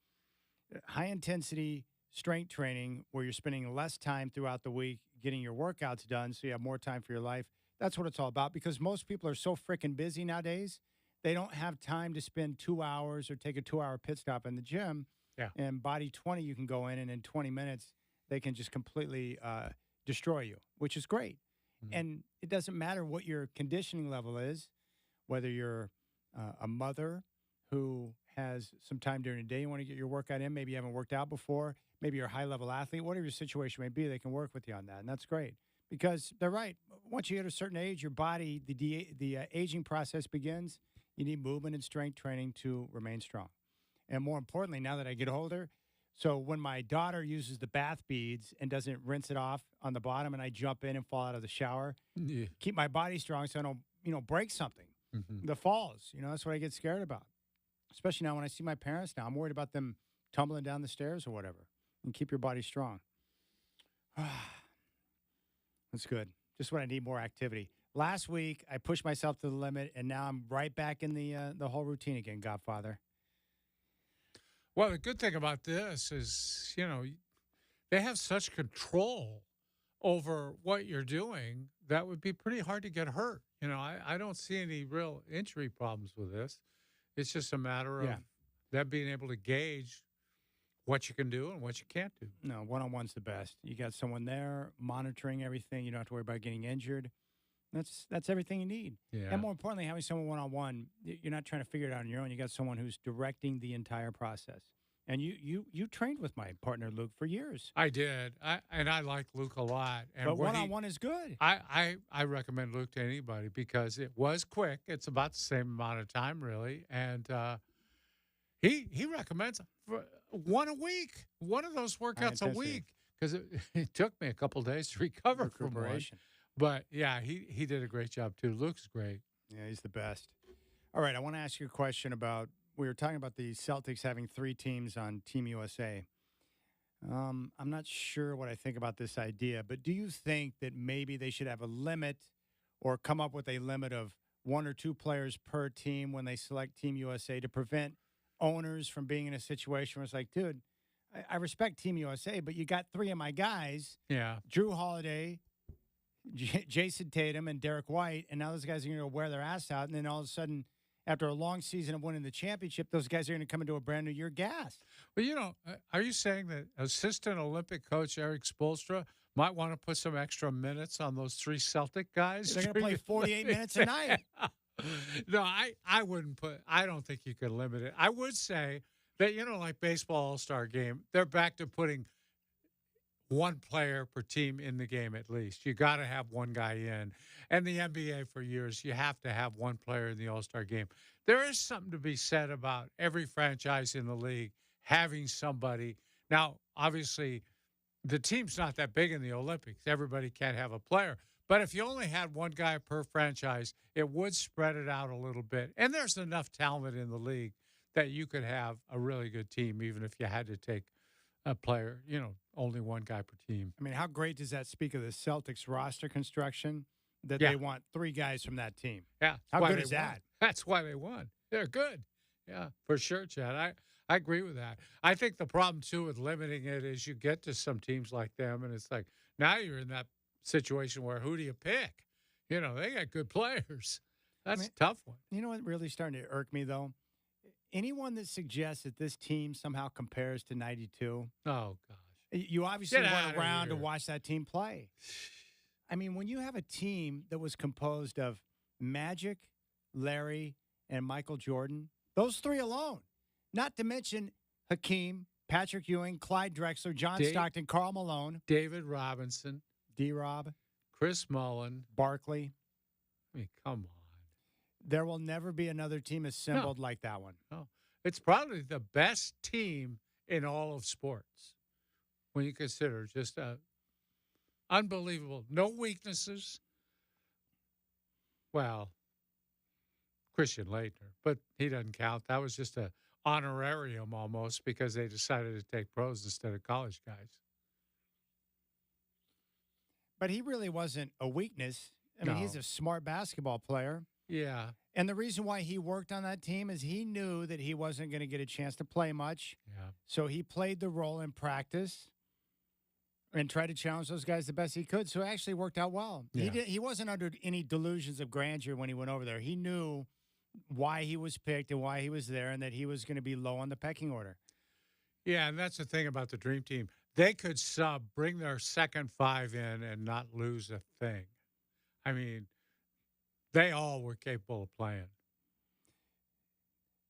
High intensity strength training, where you're spending less time throughout the week getting your workouts done, so you have more time for your life. That's what it's all about, because most people are so freaking busy nowadays. They don't have time to spend 2 hours or take a 2-hour pit stop in the gym. Yeah. And Body 20, you can go in, and in 20 minutes, they can just completely destroy you, which is great. Mhm. And it doesn't matter what your conditioning level is, whether you're a mother who has some time during the day, you want to get your workout in, maybe you haven't worked out before, maybe you're a high-level athlete, whatever your situation may be, they can work with you on that, and that's great. Because they're right. Once you hit a certain age, your body, the aging process begins. You need movement and strength training to remain strong. And more importantly, now that I get older, so when my daughter uses the bath beads and doesn't rinse it off on the bottom, and I jump in and fall out of the shower, Yeah. keep my body strong so I don't, break something. Mhm. The falls, that's what I get scared about. Especially now when I see my parents now, I'm worried about them tumbling down the stairs or whatever. And keep your body strong. That's good. Just when I need more activity. Last week, I pushed myself to the limit, and now I'm right back in the whole routine again, Godfather. Well, the good thing about this is, they have such control over what you're doing that would be pretty hard to get hurt. I don't see any real injury problems with this. It's just a matter of them being able to gauge what you can do and what you can't do. No, one-on-one's the best. You got someone there monitoring everything. You don't have to worry about getting injured. That's everything you need. Yeah. And more importantly, having someone one-on-one, you're not trying to figure it out on your own. You got someone who's directing the entire process. And you trained with my partner Luke for years. I did. I like Luke a lot. And but one-on-one is good. I recommend Luke to anybody because it was quick. It's about the same amount of time, really. And he recommends one a week, one of those workouts a week, because it took me a couple days to recover from one. But, yeah, he did a great job, too. Luke's great. Yeah, he's the best. All right, I want to ask you a question about, we were talking about the Celtics having 3 teams on Team USA. I'm not sure what I think about this idea, but do you think that maybe they should have a limit or come up with a limit of 1 or 2 players per team when they select Team USA to prevent owners from being in a situation where it's like, dude, I respect Team USA, but you got 3 of my guys. Yeah. Drew Holiday, Jason Tatum, and Derek White, and now those guys are going to wear their ass out, and then all of a sudden, after a long season of winning the championship, those guys are going to come into a brand new year gassed. Well, are you saying that assistant Olympic coach Eric Spoelstra might want to put some extra minutes on those 3 Celtic guys? They're going to play 48 minutes a night. No, I wouldn't I don't think you could limit it. I would say that, like baseball all-star game, they're back to putting 1 player per team in the game at least. You got to have 1 guy in. And the NBA for years, you have to have 1 player in the all-star game. There is something to be said about every franchise in the league having somebody. Now, obviously, the team's not that big in the Olympics. Everybody can't have a player. But if you only had 1 guy per franchise, it would spread it out a little bit. And there's enough talent in the league that you could have a really good team, even if you had to take a player, only 1 guy per team. I mean, how great does that speak of the Celtics roster construction that they want 3 guys from that team? Yeah. How good is that? That's why they won. They're good. Yeah, for sure, Chad. I agree with that. I think the problem, too, with limiting it is you get to some teams like them, and it's like now you're in that situation where who do you pick? They got good players. That's a tough one. You know what really starting to irk me, though? Anyone that suggests that this team somehow compares to 92. Oh, gosh. You obviously Get went outta around to here. watch that team play. I mean, when you have a team that was composed of Magic, Larry, and Michael Jordan, those 3 alone, not to mention Hakeem, Patrick Ewing, Clyde Drexler, John Dave- Stockton, Karl Malone, David Robinson, D-Rob, Chris Mullen. Barkley. I mean, come on. There will never be another team assembled like that one. No. It's probably the best team in all of sports when you consider just unbelievable. No weaknesses. Well, Christian Leitner, but he doesn't count. That was just a honorarium almost because they decided to take pros instead of college guys. But he really wasn't a weakness. I mean, he's No. a smart basketball player. Yeah. And the reason why he worked on that team is he knew that he wasn't going to get a chance to play much. Yeah. So he played the role in practice and tried to challenge those guys the best he could. So it actually worked out well. Yeah. He wasn't under any delusions of grandeur when he went over there. He knew why he was picked and why he was there and that he was going to be low on the pecking order. Yeah, and that's the thing about the Dream Team. They could bring their second five in and not lose a thing. I mean, they all were capable of playing.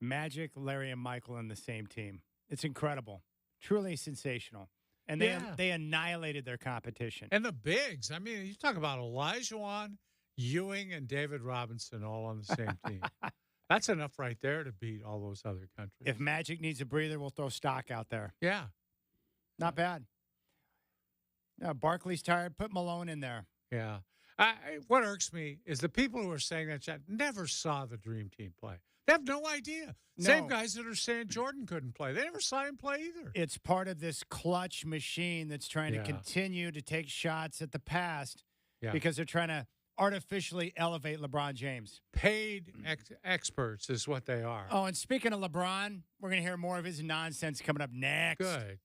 Magic, Larry, and Michael in the same team. It's incredible. Truly sensational. And Yeah. they annihilated their competition. And the bigs. I mean, you talk about Olajuwon, Ewing, and David Robinson all on the same team. That's enough right there to beat all those other countries. If Magic needs a breather, we'll throw Stock out there. Yeah. Not bad. No, Barkley's tired. Put Malone in there. Yeah. What irks me is the people who are saying that Chad, never saw the Dream Team play. They have no idea. Same No. guys that are saying Jordan couldn't play. They never saw him play either. It's part of this clutch machine that's trying Yeah. to continue to take shots at the past Yeah. because they're trying to artificially elevate LeBron James. Paid experts is what they are. Oh, and speaking of LeBron, we're going to hear more of his nonsense coming up next. Good.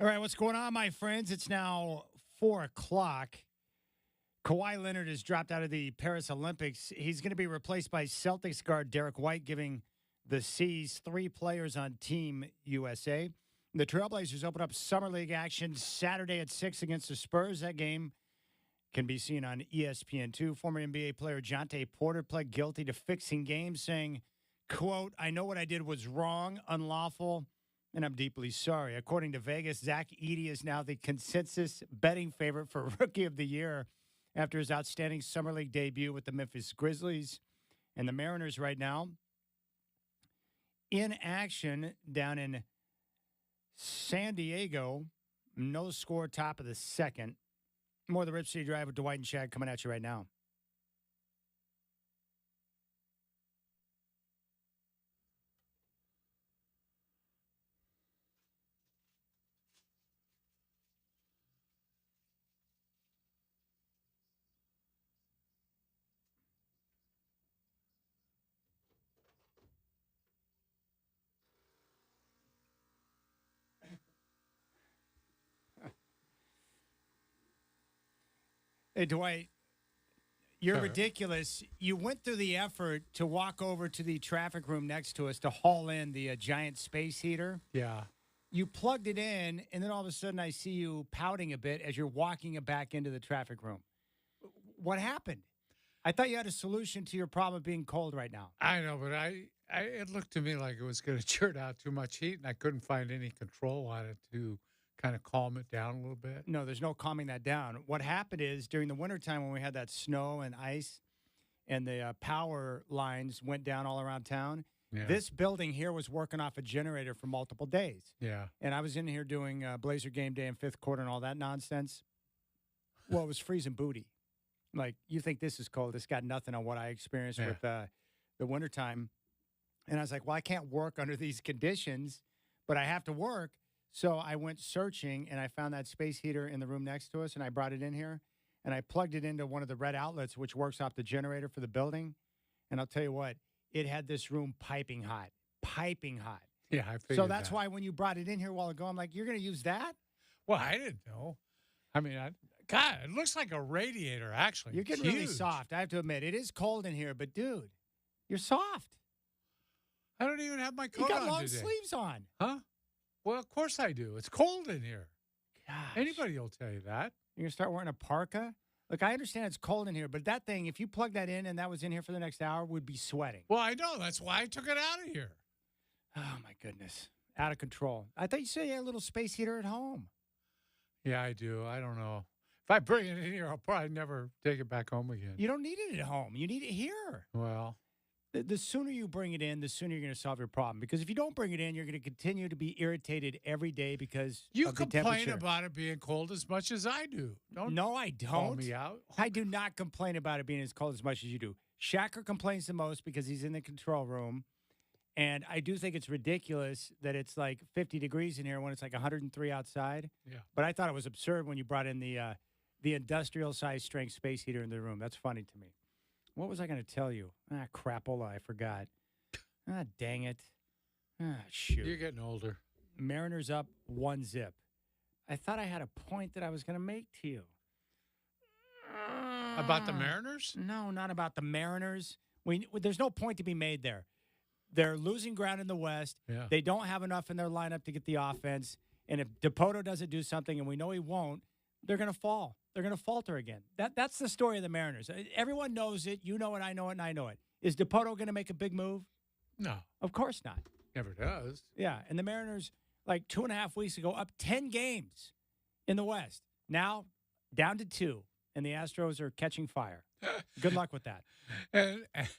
All right, what's going on, my friends? It's now 4 o'clock. Kawhi Leonard has dropped out of the Paris Olympics. He's going to be replaced by Celtics guard Derek White, giving the C's 3 players on Team USA. The Trailblazers open up Summer League action Saturday at 6 against the Spurs. That game can be seen on ESPN2. Former NBA player Jonte Porter pled guilty to fixing games, saying, quote, "I know what I did was wrong, unlawful, and I'm deeply sorry." According to Vegas, Zach Edey is now the consensus betting favorite for Rookie of the Year after his outstanding Summer League debut with the Memphis Grizzlies. And the Mariners right now in action down in San Diego. No score, top of the second. More of the Rip City Drive with Dwight and Chad coming at you right now. Hey, Dwight, you're Sure. ridiculous. You went through the effort to walk over to the traffic room next to us to haul in the giant space heater. Yeah. You plugged it in, and then all of a sudden I see you pouting a bit as you're walking it back into the traffic room. What happened? I thought you had a solution to your problem of being cold right now. I know, but it looked to me like it was going to churn out too much heat, and I couldn't find any control on it to kind of calm it down a little bit. No, there's no calming that down. What happened is during the wintertime when we had that snow and ice and the power lines went down all around town, Yeah. this building here was working off a generator for multiple days. Yeah. And I was in here doing Blazer game day in fifth quarter and all that nonsense. Well, it was freezing booty. Like, you think this is cold. It's got nothing on what I experienced Yeah. with the wintertime. And I was like, well, I can't work under these conditions, but I have to work. So I went searching, and I found that space heater in the room next to us, and I brought it in here, and I plugged it into one of the red outlets, which works off the generator for the building. And I'll tell you what, it had this room piping hot. Yeah, I figured So that's that. why when you brought it in here a while ago, I'm like, you're going to use that? Well, I didn't know. I mean, God, it looks like a radiator, actually. You're It's getting really huge. soft. I have to admit, it is cold in here, but dude, you're soft. I don't even have my You coat got on long today. sleeves on. Huh? Well, of course I do. It's cold in here. Gosh. Anybody will tell you that. You're going to start wearing a parka? Look, I understand it's cold in here, but that thing, if you plug that in and that was in here for the next hour, would be sweating. Well, I know. That's why I took it out of here. Oh, my goodness. Out of control. I thought you said you had a little space heater at home. Yeah, I do. I don't know. If I bring it in here, I'll probably never take it back home again. You don't need it at home. You need it here. Well, The sooner you bring it in, the sooner you're going to solve your problem. Because if you don't bring it in, you're going to continue to be irritated every day because you of the complain temperature. about it being cold as much as I do. Don't No, I call don't. me out. I do not complain about it being as cold as much as you do. Shacker complains the most because he's in the control room. And I do think it's ridiculous that it's like 50 degrees in here when it's like 103 outside. Yeah. But I thought it was absurd when you brought in the industrial size strength space heater in the room. That's funny to me. What was I going to tell you? Ah, crapola, I forgot. Ah, dang it. Ah, shoot. You're getting older. Mariners up 1-0. I thought I had a point that I was going to make to you. About the Mariners? No, not about the Mariners. There's no point to be made there. They're losing ground in the West. Yeah. They don't have enough in their lineup to get the offense. And if DePoto doesn't do something, and we know he won't, they're going to fall. They're going to falter again. That's the story of the Mariners. Everyone knows it. You know it. I know it. And I know it. Is DePoto going to make a big move? No, Of course not. never does. Yeah. And the Mariners, like 2.5 weeks ago, up 10 games in the West. Now down to 2. And the Astros are catching fire. Good luck with that.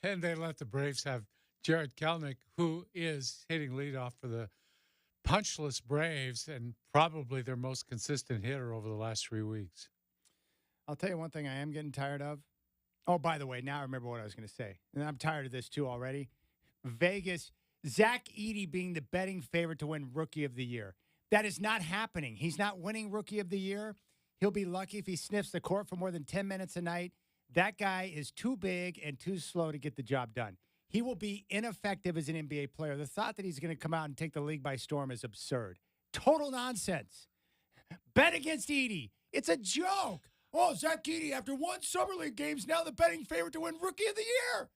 And they let the Braves have Jared Kelnick, who is hitting leadoff for the punchless Braves and probably their most consistent hitter over the last 3 weeks. I'll tell you one thing I am getting tired of. Oh, by the way, now I remember what I was going to say. And I'm tired of this too already. Vegas, Zach Edey being the betting favorite to win Rookie of the Year. That is not happening. He's not winning Rookie of the Year. He'll be lucky if he sniffs the court for more than 10 minutes a night. That guy is too big and too slow to get the job done. He will be ineffective as an NBA player. The thought that he's going to come out and take the league by storm is absurd. Total nonsense. Bet against Edie. It's a joke. Oh, Zach Edie, after one Summer League game's now the betting favorite to win Rookie of the Year.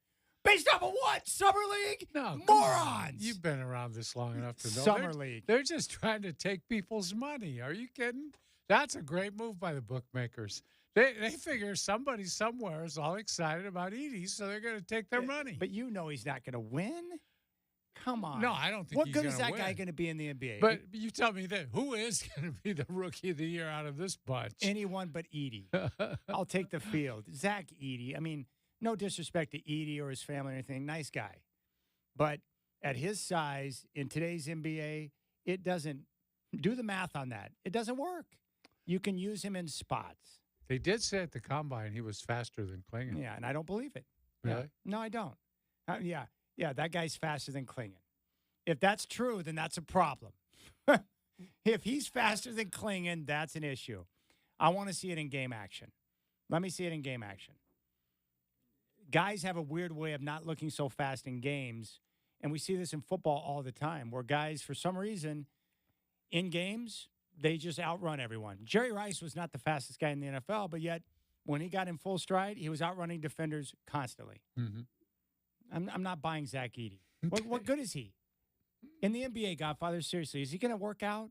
Based off of what? Summer League? No, Morons. You've been around this long enough to know. Summer League. They're just trying to take people's money. Are you kidding? That's a great move by the bookmakers. They figure somebody somewhere is all excited about Edie, so they're going to take their money. But you know he's not going to win. Come on. No, I don't think what he's good gonna is that win. guy going to be in the NBA? But you tell me that who is going to be the Rookie of the Year out of this bunch? Anyone but Edie. I'll take the field. Zach Edie. I mean, no disrespect to Edie or his family or anything. Nice guy. But at his size in today's NBA, it doesn't do the math on that. It doesn't work. You can use him in spots. They did say at the combine he was faster than Klingon. Yeah, and I don't believe it. Really? Yeah. No, I don't. Yeah, that guy's faster than Klingon. If that's true, then that's a problem. If he's faster than Klingon, that's an issue. I want to see it in game action. Let me see it in game action. Guys have a weird way of not looking so fast in games, and we see this in football all the time, where guys, for some reason, in games, they just outrun everyone. Jerry Rice was not the fastest guy in the NFL, but yet when he got in full stride, he was outrunning defenders constantly. Mm-hmm. I'm not buying Zach Edey. What good is he? In the NBA, Godfather, seriously, is he going to work out?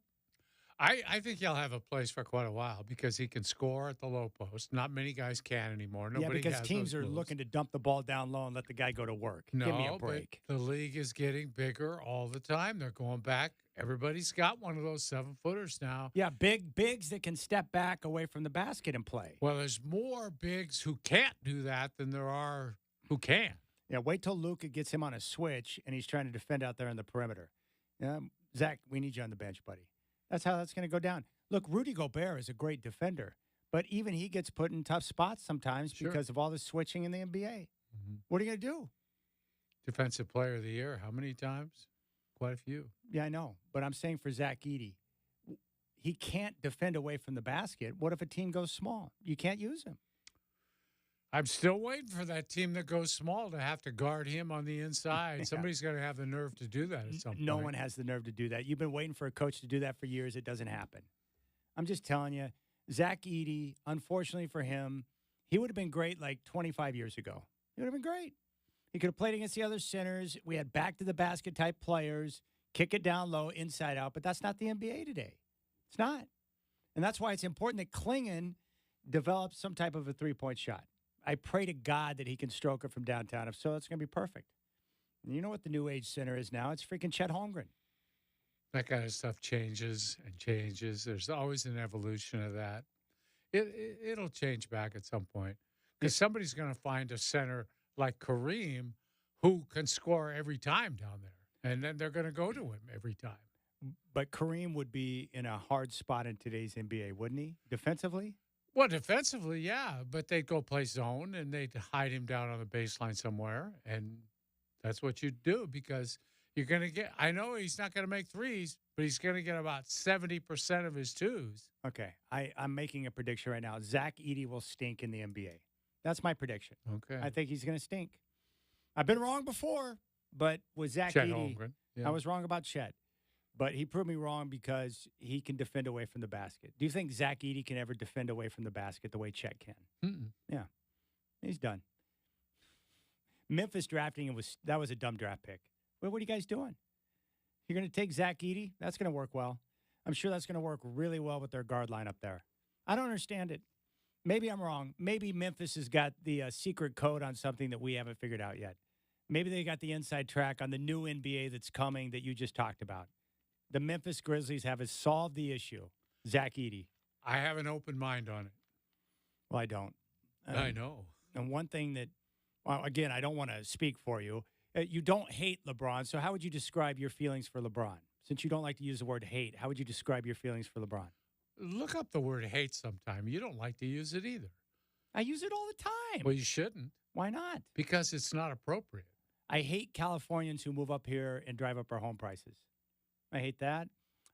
I think he'll have a place for quite a while because he can score at the low post. Not many guys can anymore. Nobody because has teams those are moves. looking to dump the ball down low and let the guy go to work. No, Give me a break. But the league is getting bigger all the time. They're going back. Everybody's got one of those 7-footers now. Yeah, big bigs that can step back away from the basket and play. Well, there's more bigs who can't do that than there are who can. Yeah, wait till Luka gets him on a switch and he's trying to defend out there on the perimeter. Zach, we need you on the bench, buddy. That's how that's going to go down. Look, Rudy Gobert is a great defender, but even he gets put in tough spots sometimes because of all the switching in the NBA. Mm-hmm. What are you going to do? Defensive Player of the Year, how many times? Quite a few. Yeah, I know, but I'm saying for Zach Edey, he can't defend away from the basket. What if a team goes small? You can't use him. I'm still waiting for that team that goes small to have to guard him on the inside. Yeah. Somebody's got to have the nerve to do that at some point. No one has the nerve to do that. You've been waiting for a coach to do that for years. It doesn't happen. I'm just telling you, Zach Edey, unfortunately for him, he would have been great like 25 years ago. He would have been great. He could have played against the other centers. We had back-to-the-basket type players, kick it down low, inside out, but that's not the NBA today. It's not. And that's why it's important that Klingon develops some type of a three-point shot. I pray to God that he can stroke it from downtown. If so, it's going to be perfect. And you know what the new age center is now? It's freaking Chet Holmgren. That kind of stuff changes and changes. There's always an evolution of that. It'll change back at some point because somebody's going to find a center like Kareem who can score every time down there, and then they're going to go to him every time. But Kareem would be in a hard spot in today's NBA, wouldn't he? Defensively? Well, defensively, yeah, but they'd go play zone and they'd hide him down on the baseline somewhere, and that's what you do because you're going to get – I know he's not going to make threes, but he's going to get about 70% of his twos. Okay, I'm making a prediction right now. Zach Edey will stink in the NBA. That's my prediction. Okay. I think he's going to stink. I've been wrong before, but with Zach Chet Edey, Holmgren, yeah. I was wrong about Chet. But he proved me wrong because he can defend away from the basket. Do you think Zach Edey can ever defend away from the basket the way Chet can? Mm-mm. Yeah, he's done. Memphis drafting was a dumb draft pick. Well, what are you guys doing? You're going to take Zach Edey? That's going to work well. I'm sure that's going to work really well with their guard line up there. I don't understand it. Maybe I'm wrong. Maybe Memphis has got the secret code on something that we haven't figured out yet. Maybe they got the inside track on the new NBA that's coming that you just talked about. The Memphis Grizzlies have solved the issue. Zach Edey. I have an open mind on it. Well, I don't. I know. And one thing that, well, again, I don't want to speak for you. You don't hate LeBron, so how would you describe your feelings for LeBron? Since you don't like to use the word hate, how would you describe your feelings for LeBron? Look up the word hate sometime. You don't like to use it either. I use it all the time. Well, you shouldn't. Why not? Because it's not appropriate. I hate Californians who move up here and drive up our home prices. I hate that.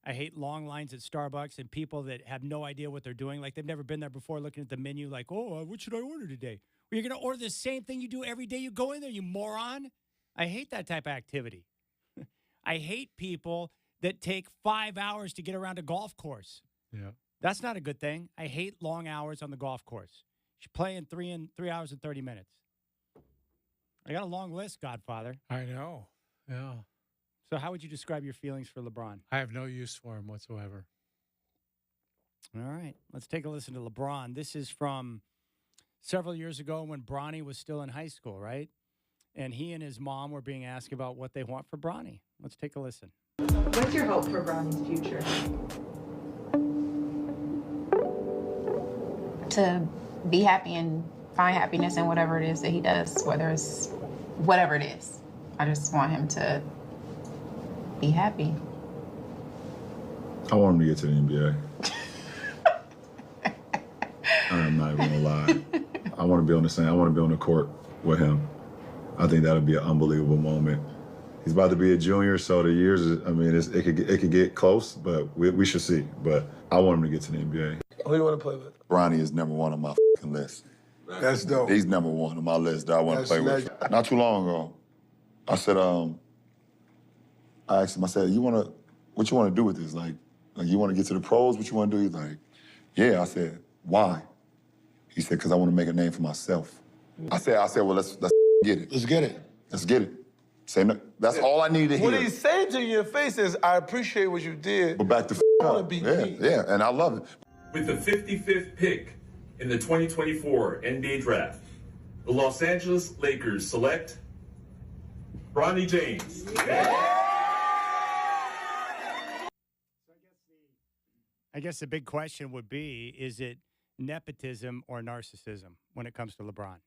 I hate long lines at Starbucks and people that have no idea what they're doing. Like they've never been there before looking at the menu like, oh, what should I order today? Well, you're going to order the same thing you do every day you go in there, you moron. I hate that type of activity. I hate people that take 5 hours to get around a golf course. Yeah. That's not a good thing. I hate long hours on the golf course. You should play in 3 hours and 30 minutes. I got a long list, Godfather. I know. Yeah. So how would you describe your feelings for LeBron? I have no use for him whatsoever. All right. Let's take a listen to LeBron. This is from several years ago when Bronny was still in high school, right? And he and his mom were being asked about what they want for Bronny. Let's take a listen. What's your hope for Bronny's future? To be happy and find happiness in whatever it is that he does, whether it's whatever it is. I just want him to be happy. I want him to get to the NBA. I'm not even gonna lie. I want to be on the court with him. I think that'll be an unbelievable moment. He's about to be a junior, so the years, it could get close, but we should see. But I want him to get to the NBA. Who do you want to play with? Bronny is number one on my list. That's dope. He's number one on my list that I want to play with. Not too long ago, I said, I asked him, I said, what you want to do with this? Like you want to get to the pros? What you want to do? He's like, yeah. I said, why? He said, because I want to make a name for myself. I said, well, let's get it. Let's get it. Let's get it. Say no, that's all I need to hear. What he's saying to you in your face is, I appreciate what you did. But back to I want up. to be Yeah, me. yeah, and I love it. With the 55th pick in the 2024 NBA Draft, the Los Angeles Lakers select Bronny James. I guess the big question would be, is it nepotism or narcissism when it comes to LeBron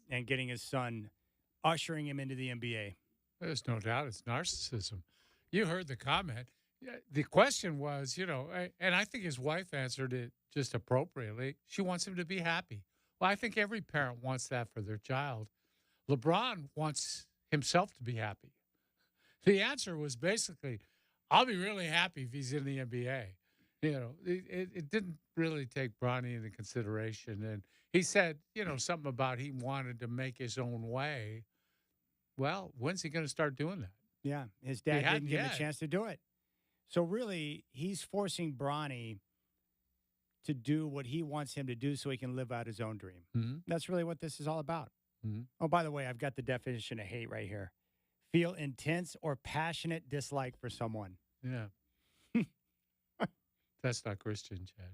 and getting his son, ushering him into the NBA? There's no doubt it's narcissism. You heard the comment. The question was, and I think his wife answered it just appropriately. She wants him to be happy. Well, I think every parent wants that for their child. LeBron wants himself to be happy. The answer was basically, I'll be really happy if he's in the NBA. It didn't really take Bronny into consideration. And he said, something about he wanted to make his own way. Well, when's he going to start doing that? Yeah, his dad didn't give him a chance to do it. So really, he's forcing Bronny to do what he wants him to do so he can live out his own dream. Mm-hmm. That's really what this is all about. Mm-hmm. Oh, by the way, I've got the definition of hate right here. Feel intense or passionate dislike for someone. Yeah. That's not Christian, Chad.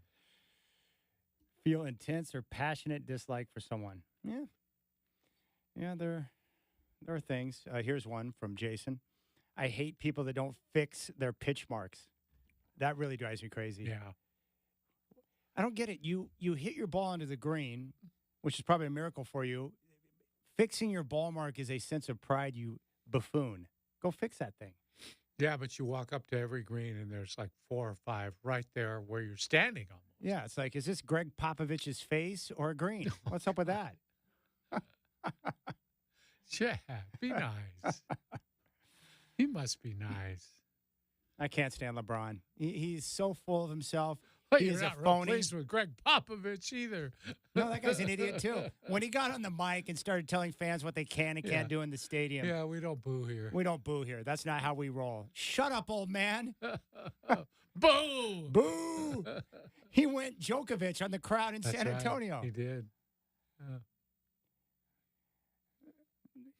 Feel intense or passionate dislike for someone. Yeah. Yeah, there are things. Here's one from Jason. I hate people that don't fix their pitch marks. That really drives me crazy. Yeah. I don't get it. You hit your ball into the green, which is probably a miracle for you. Fixing your ball mark is a sense of pride, you buffoon. Go fix that thing. Yeah, but you walk up to every green and there's like 4 or 5 right there where you're standing on. Yeah, it's like, is this Greg Popovich's face or a green? What's up with that? Yeah, be nice. He must be nice. I can't stand LeBron. He's so full of himself. But He you're is a not real phony. pleased with Greg Popovich either. No, that guy's an idiot too. When he got on the mic and started telling fans what they can and can't do in the stadium. Yeah, we don't boo here. We don't boo here. That's not how we roll. Shut up, old man. Boo! Boo! He went Djokovic on the crowd in That's San right. Antonio. He did.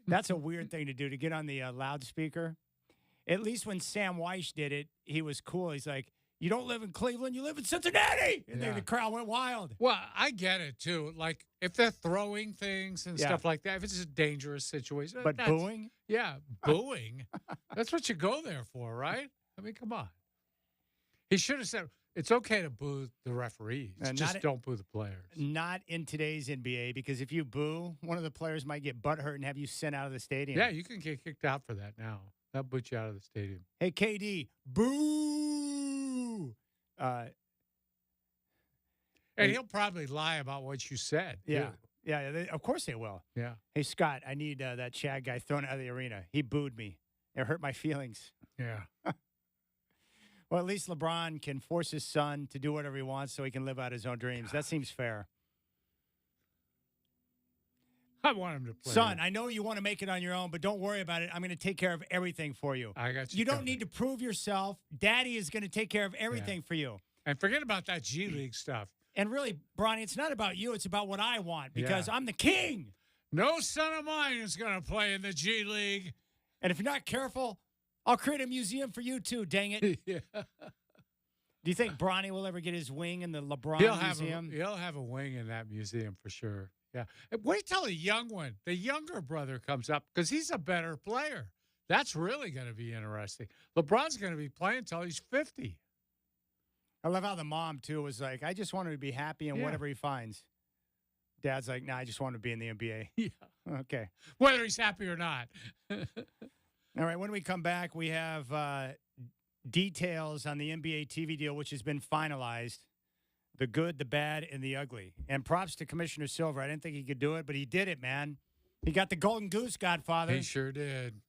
That's a weird thing to do, to get on the loudspeaker. At least when Sam Weiss did it, he was cool. He's like, you don't live in Cleveland, you live in Cincinnati. And then the crowd went wild. Well, I get it, too. Like, if they're throwing things and stuff like that, if it's a dangerous situation. But booing? Yeah, booing. That's what you go there for, right? I mean, come on. He should have said, it's okay to boo the referees. Just don't boo the players. Not in today's NBA, because if you boo, one of the players might get butthurt and have you sent out of the stadium. Yeah, you can get kicked out for that now. That'll put you out of the stadium. Hey, KD, boo! And he'll probably lie about what you said. Yeah. Too. Yeah, of course they will. Yeah. Hey, Scott, I need that Chad guy thrown out of the arena. He booed me. It hurt my feelings. Yeah. Well, at least LeBron can force his son to do whatever he wants so he can live out his own dreams. That seems fair. I want him to play. Son, I know you want to make it on your own, but don't worry about it. I'm going to take care of everything for you. I got you. You don't need to prove yourself. Daddy is going to take care of everything for you. And forget about that G League stuff. And really, Bronny, it's not about you. It's about what I want because Yeah. I'm the king. No son of mine is going to play in the G League. And if you're not careful, I'll create a museum for you too, dang it. Yeah. Do you think Bronny will ever get his wing in the LeBron Museum? He'll have a wing in that museum for sure. Yeah. Wait till the young one, the younger brother comes up because he's a better player. That's really going to be interesting. LeBron's going to be playing until he's 50. I love how the mom, too, was like, I just want him to be happy in whatever he finds. Dad's like, nah, I just want him to be in the NBA. Yeah. Okay. Whether he's happy or not. All right. When we come back, we have details on the NBA TV deal, which has been finalized. The good, the bad, and the ugly. And props to Commissioner Silver. I didn't think he could do it, but he did it, man. He got the golden goose, Godfather. He sure did.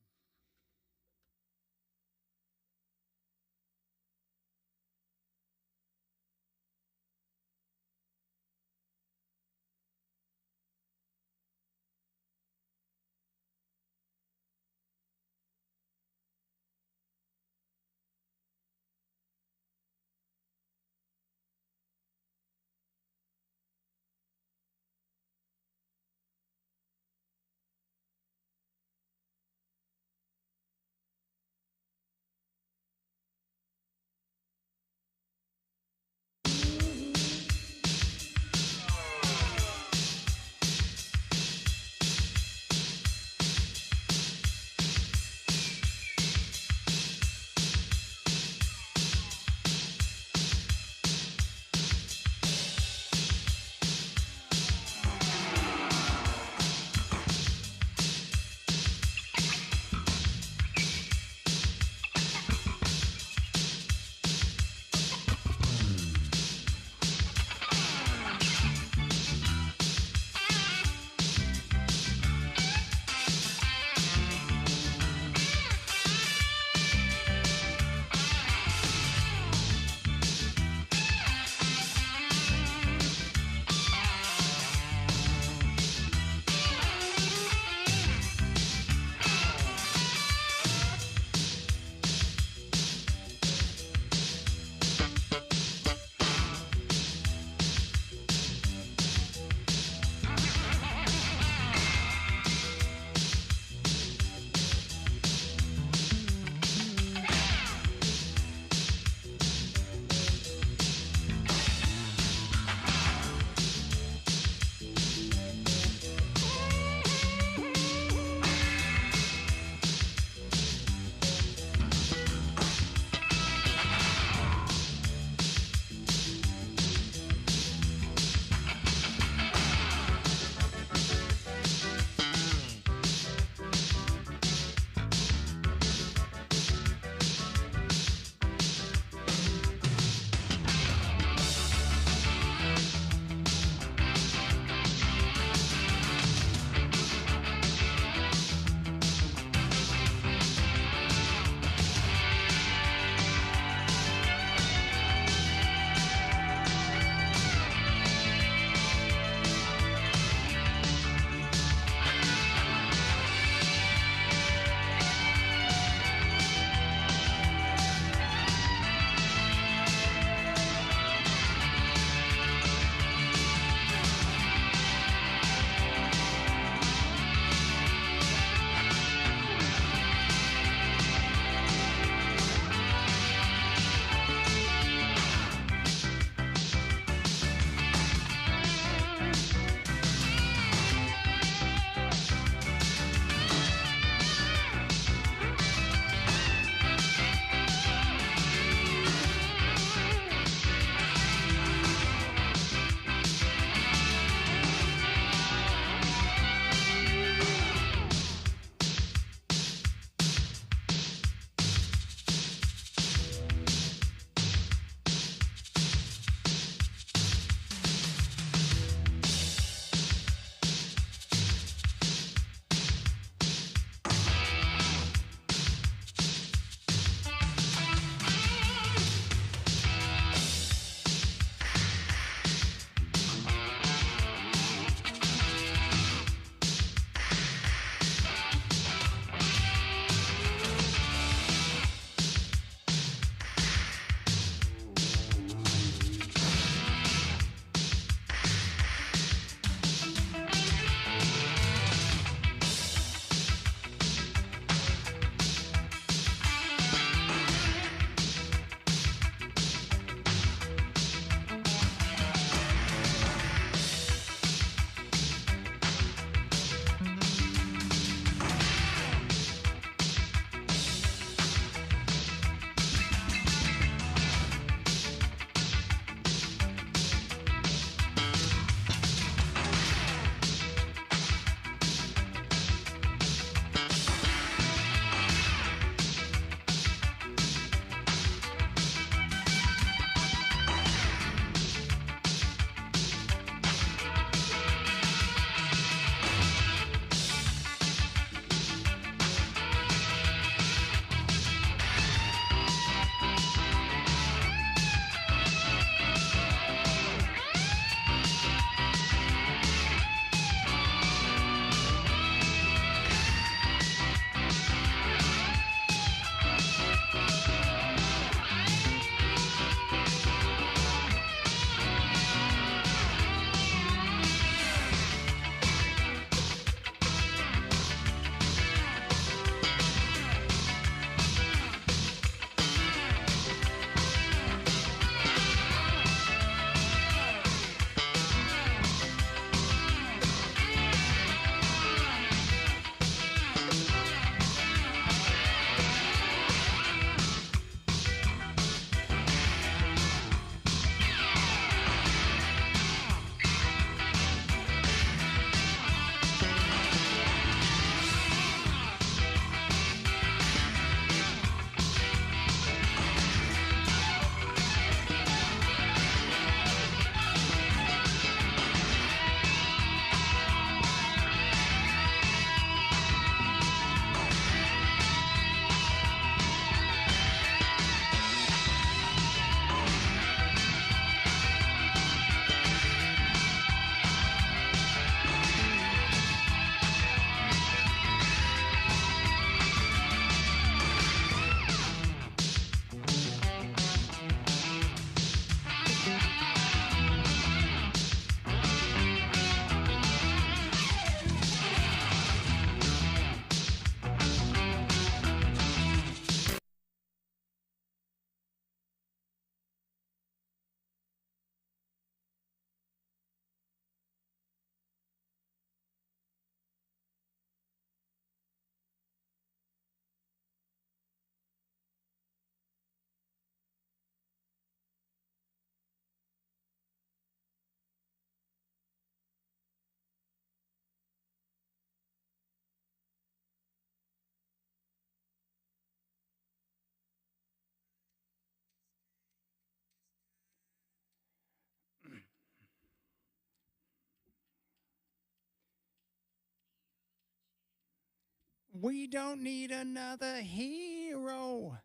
We don't need another hero.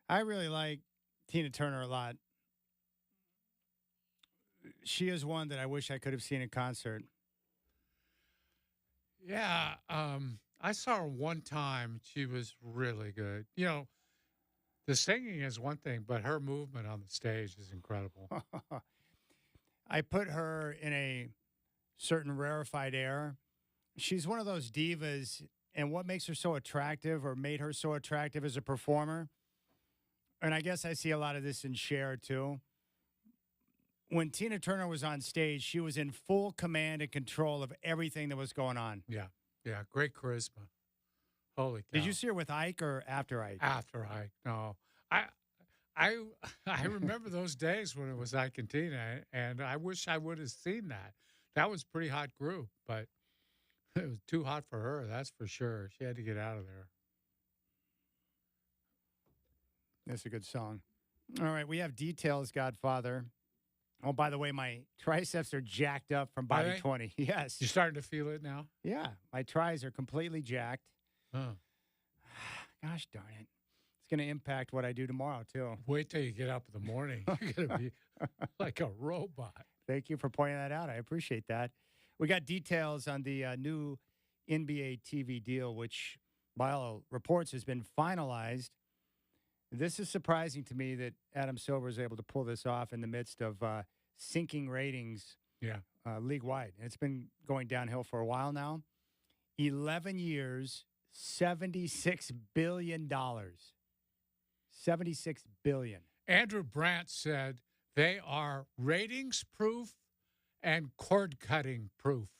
I really like Tina Turner a lot. She is one that I wish I could have seen in concert. Yeah, I saw her one time. She was really good. You know, the singing is one thing, but her movement on the stage is incredible. I put her in a certain rarefied air. She's one of those divas, and what makes her so attractive or made her so attractive as a performer, and I guess I see a lot of this in Cher too. When Tina Turner was on stage, she was in full command and control of everything that was going on. Yeah, great charisma. Holy cow. Did you see her with Ike or after Ike? After Ike? No, I I remember those days when it was Ike and Tina, and I wish I would have seen that. That was a pretty hot group, but it was too hot for her. That's for sure. She had to get out of there. That's a good song. All right, we have details, Godfather. Oh, by the way, my triceps are jacked up from Are Body they? 20. Yes. You're starting to feel it now? Yeah, my tries are completely jacked. Oh. Gosh darn it. It's going to impact what I do tomorrow, too. Wait till you get up in the morning. You're going to be like a robot. Thank you for pointing that out. I appreciate that. We got details on the new NBA TV deal, which, by all reports, has been finalized. This is surprising to me that Adam Silver is able to pull this off in the midst of sinking ratings league-wide. And it's been going downhill for a while now. 11 years, $76 billion. $76 billion. Andrew Brandt said they are ratings proof and cord cutting proof.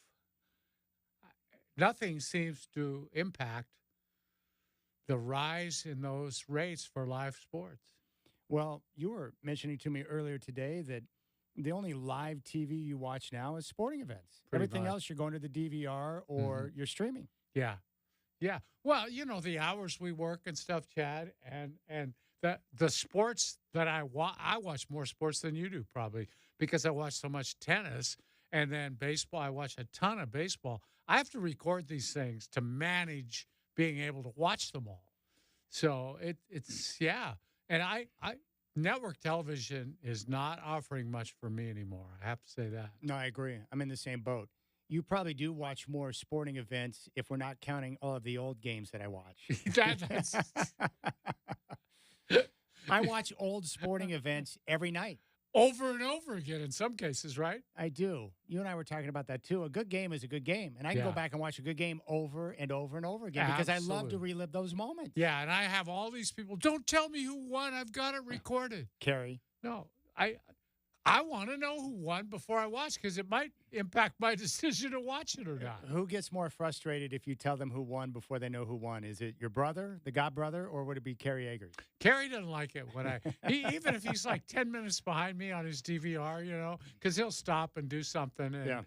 Nothing seems to impact the rise in those rates for live sports. Well, you were mentioning to me earlier today that the only live TV you watch now is sporting events. Pretty Everything much. else, you're going to the DVR or you're streaming. Yeah. Yeah. Well, you know, the hours we work and stuff, Chad, and the sports that I watch more sports than you do probably because I watch so much tennis and then baseball. I watch a ton of baseball. I have to record these things to manage being able to watch them all. So it's and I network television is not offering much for me anymore. I have to say that. No, I agree. I'm in the same boat. You probably do watch more sporting events if we're not counting all of the old games that I watch. That's I watch old sporting events every night. over and over again in some cases, right? I do. You and I were talking about that too. A good game is a good game. And I can go Yeah. back and watch a good game over and over and over again because I love to Absolutely. relive those moments. Yeah, and I have all these people. Don't tell me who won. I've got it recorded. Carrie. No, I want to know who won before I watch because it might impact my decision to watch it or not. Who gets more frustrated if you tell them who won before they know who won? Is it your brother, the God brother, or would it be Carrie Eggers? Kerry doesn't like it when even if he's like 10 minutes behind me on his DVR, you know, because he'll stop and do something. And,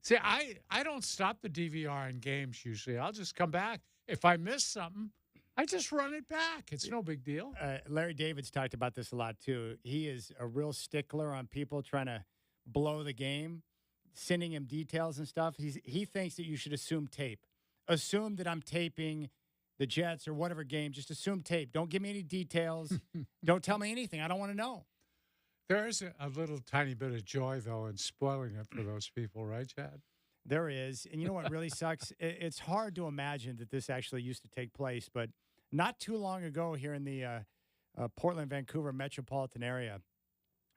see, I don't stop the DVR in games usually. I'll just come back. If I miss something, I just run it back. It's no big deal. Larry David's talked about this a lot too. He is a real stickler on people trying to blow the game, sending him details and stuff. He thinks that you should assume tape. Assume that I'm taping the Jets or whatever game. Just assume tape. Don't give me any details. Don't tell me anything. I don't want to know. There is a little tiny bit of joy, though, in spoiling it for those people, right, Chad? There is. And you know what really sucks? It's hard to imagine that this actually used to take place, but not too long ago here in the Portland, Vancouver metropolitan area,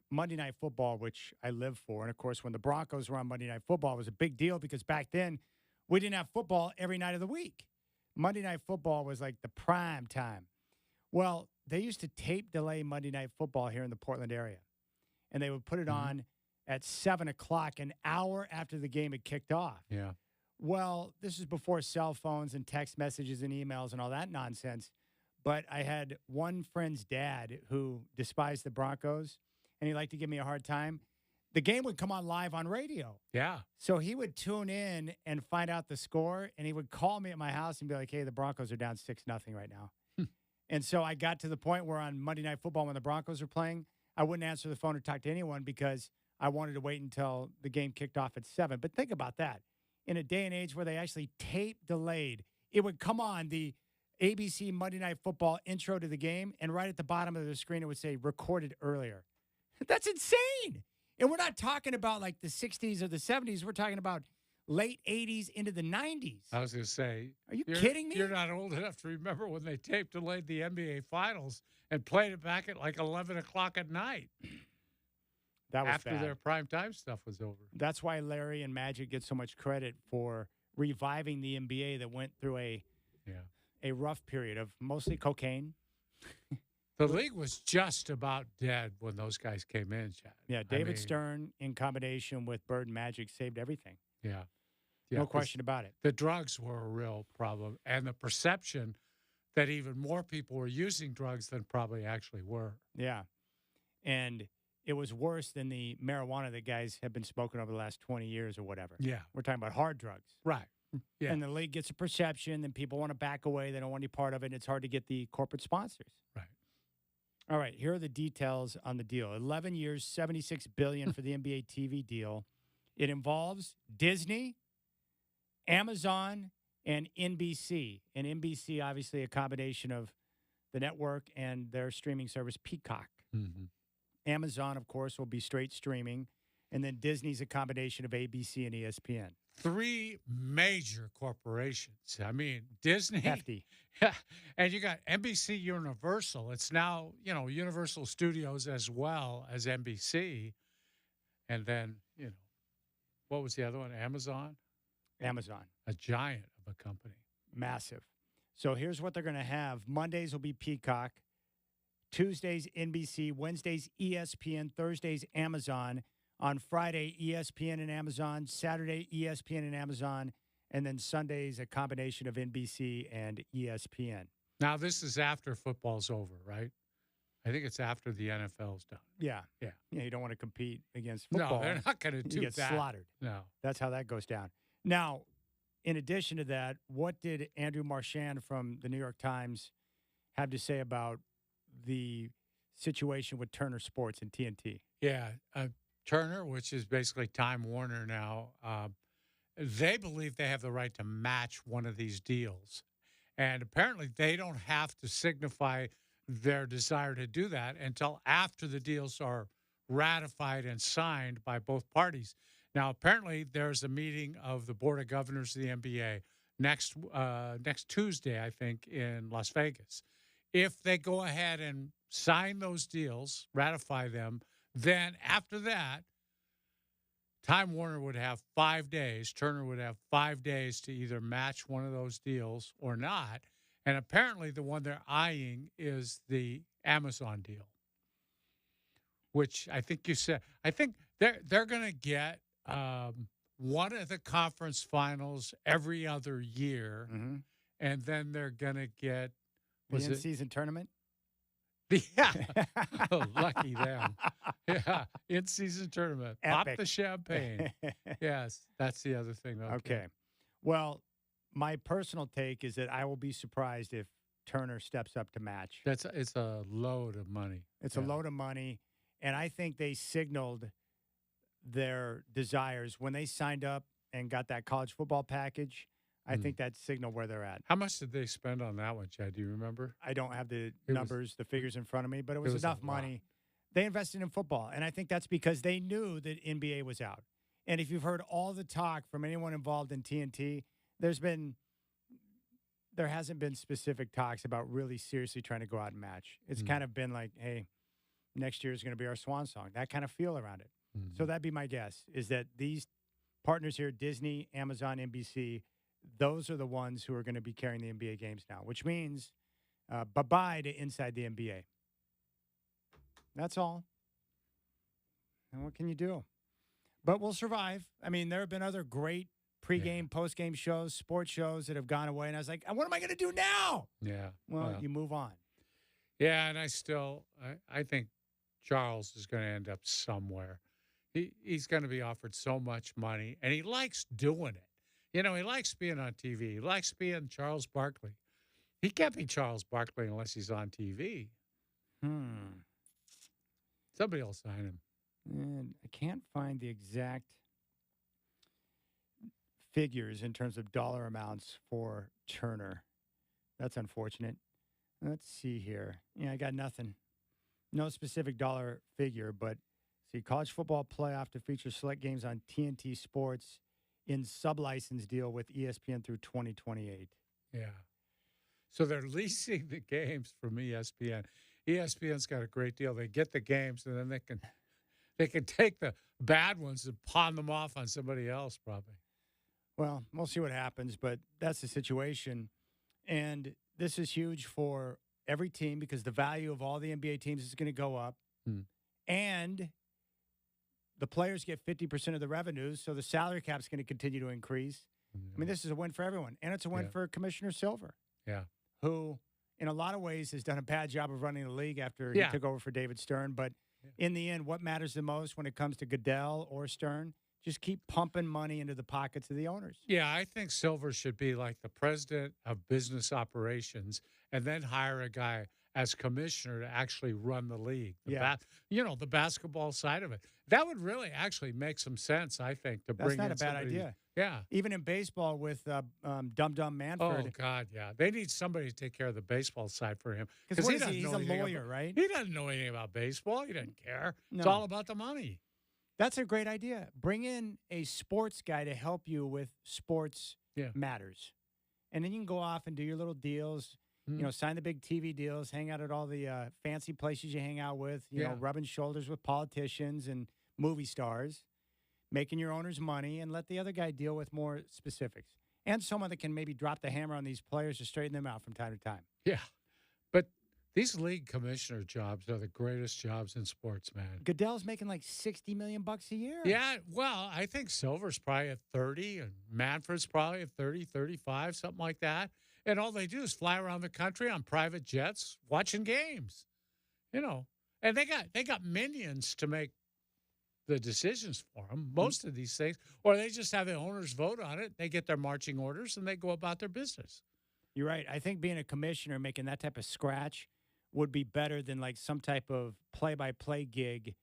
Monday Night Football, which I live for. And, of course, when the Broncos were on Monday Night Football, it was a big deal because back then we didn't have football every night of the week. Monday Night Football was like the prime time. Well, they used to tape delay Monday Night Football here in the Portland area. And they would put it on at 7 o'clock, an hour after the game had kicked off. Yeah. Well, this is before cell phones and text messages and emails and all that nonsense. But I had one friend's dad who despised the Broncos, and he liked to give me a hard time. The game would come on live on radio. Yeah. So he would tune in and find out the score, and he would call me at my house and be like, hey, the Broncos are down 6-0 right now. And so I got to the point where on Monday Night Football when the Broncos were playing, I wouldn't answer the phone or talk to anyone because I wanted to wait until the game kicked off at 7. But think about that. In a day and age where they actually tape delayed it would come on the ABC Monday Night Football intro to the game, and right at the bottom of the screen, it would say recorded earlier. That's insane. And we're not talking about like the 60s or the 70s. We're talking about late 80s into the 90s. I was going to say, are you kidding me? You're not old enough to remember when they taped delayed the NBA Finals and played it back at like 11 o'clock at night. That was after bad. their primetime stuff was over. That's why Larry and Magic get so much credit for reviving the NBA that went through a rough period of mostly cocaine. The league was just about dead when those guys came in, Chad. Yeah, David Stern in combination with Bird and Magic saved everything. Yeah. No question about it. The drugs were a real problem, and the perception that even more people were using drugs than probably actually were. Yeah. And it was worse than the marijuana that guys have been smoking over the last 20 years or whatever. Yeah. We're talking about hard drugs. Right. Yeah. And the league gets a perception, and people want to back away. They don't want any part of it, and it's hard to get the corporate sponsors. Right. All right, here are the details on the deal. 11 years, $76 billion for the NBA TV deal. It involves Disney, Amazon, and NBC. And NBC, obviously, a combination of the network and their streaming service, Peacock. Mm-hmm. Amazon, of course, will be straight streaming. And then Disney's a combination of ABC and ESPN. 3 major corporations. I mean, Disney. Hefty. Yeah. And you got NBC Universal. It's now, Universal Studios as well as NBC. And then, what was the other one? Amazon? Amazon. A giant of a company. Massive. So here's what they're going to have. Mondays will be Peacock. Tuesdays, NBC. Wednesdays, ESPN. Thursdays, Amazon. On Friday, ESPN and Amazon. Saturday, ESPN and Amazon. And then Sundays, a combination of NBC and ESPN. Now, this is after football's over, right? I think it's after the NFL's done. Yeah. Yeah. Yeah, you don't want to compete against football. No, they're not going to do you get that. slaughtered. No. That's how that goes down. Now, in addition to that, what did Andrew Marchand from the New York Times have to say about the situation with Turner Sports and TNT? Yeah. Turner, which is basically Time Warner now, they believe they have the right to match one of these deals. And apparently they don't have to signify their desire to do that until after the deals are ratified and signed by both parties. Now, apparently there's a meeting of the Board of Governors of the NBA next Tuesday, I think, in Las Vegas. If they go ahead and sign those deals, ratify them, then after that, Time Warner would have 5 days. Turner would have 5 days to either match one of those deals or not. And apparently the one they're eyeing is the Amazon deal, which I think you said. I think they're going to get one of the conference finals every other year, and then they're going to get the in-season tournament. Yeah, oh, lucky them. Yeah, in-season tournament. Epic. Pop the champagne. Yes, that's the other thing. Okay. Well, my personal take is that I will be surprised if Turner steps up to match. It's a load of money. It's a load of money, and I think they signaled their desires when they signed up and got that college football package. I think that signaled where they're at. How much did they spend on that one, Chad? Do you remember? I don't have the the figures in front of me, but it was enough money. They invested in football, and I think that's because they knew that NBA was out. And if you've heard all the talk from anyone involved in TNT, there hasn't been specific talks about really seriously trying to go out and match. It's kind of been like, hey, next year is going to be our swan song. That kind of feel around it. So that'd be my guess, is that these partners here, Disney, Amazon, NBC, those are the ones who are going to be carrying the NBA games now, which means bye-bye to inside the NBA. That's all. And what can you do? But we'll survive. I mean, there have been other great pregame, postgame shows, sports shows that have gone away, and I was like, what am I going to do now? Yeah. Well, you move on. Yeah, and I think Charles is going to end up somewhere. He's going to be offered so much money, and he likes doing it. He likes being on TV. He likes being Charles Barkley. He can't be Charles Barkley unless he's on TV. Somebody will sign him. And I can't find the exact figures in terms of dollar amounts for Turner. That's unfortunate. Let's see here. Yeah, I got nothing. No specific dollar figure, but see, college football playoff to feature select games on TNT Sports in sublicense deal with ESPN through 2028. Yeah. So they're leasing the games from ESPN. ESPN's got a great deal. They get the games, and then they can take the bad ones and pawn them off on somebody else, probably. Well, we'll see what happens, but that's the situation. And this is huge for every team because the value of all the NBA teams is going to go up. And the players get 50% of the revenues, so the salary cap is going to continue to increase. I mean, this is a win for everyone. And it's a win for Commissioner Silver. Yeah. Who, in a lot of ways, has done a bad job of running the league after he took over for David Stern. But in the end, what matters the most when it comes to Goodell or Stern? Just keep pumping money into the pockets of the owners. Yeah, I think Silver should be like the president of business operations and then hire a guy as commissioner to actually run the league. The basketball side of it. That would really actually make some sense, I think, to bring in That's not a bad idea. Yeah. Even in baseball with Dum Manford. Oh, God, yeah. They need somebody to take care of the baseball side for him. Because he's a lawyer, right? He doesn't know anything about baseball. He doesn't care. No. It's all about the money. That's a great idea. Bring in a sports guy to help you with sports matters. And then you can go off and do your little deals, sign the big TV deals, hang out at all the fancy places you hang out with, you know, rubbing shoulders with politicians and movie stars, making your owners money, and let the other guy deal with more specifics. And someone that can maybe drop the hammer on these players to straighten them out from time to time. Yeah. But these league commissioner jobs are the greatest jobs in sports, man. Goodell's making like $60 million a year. Yeah, well, I think Silver's probably at 30 and Manfred's probably at 30, 35, something like that. And all they do is fly around the country on private jets watching games. And they got minions to make the decisions for them, most of these things, or they just have the owners vote on it. They get their marching orders and they go about their business. You're right. I think being a commissioner, making that type of scratch would be better than like some type of play-by-play gig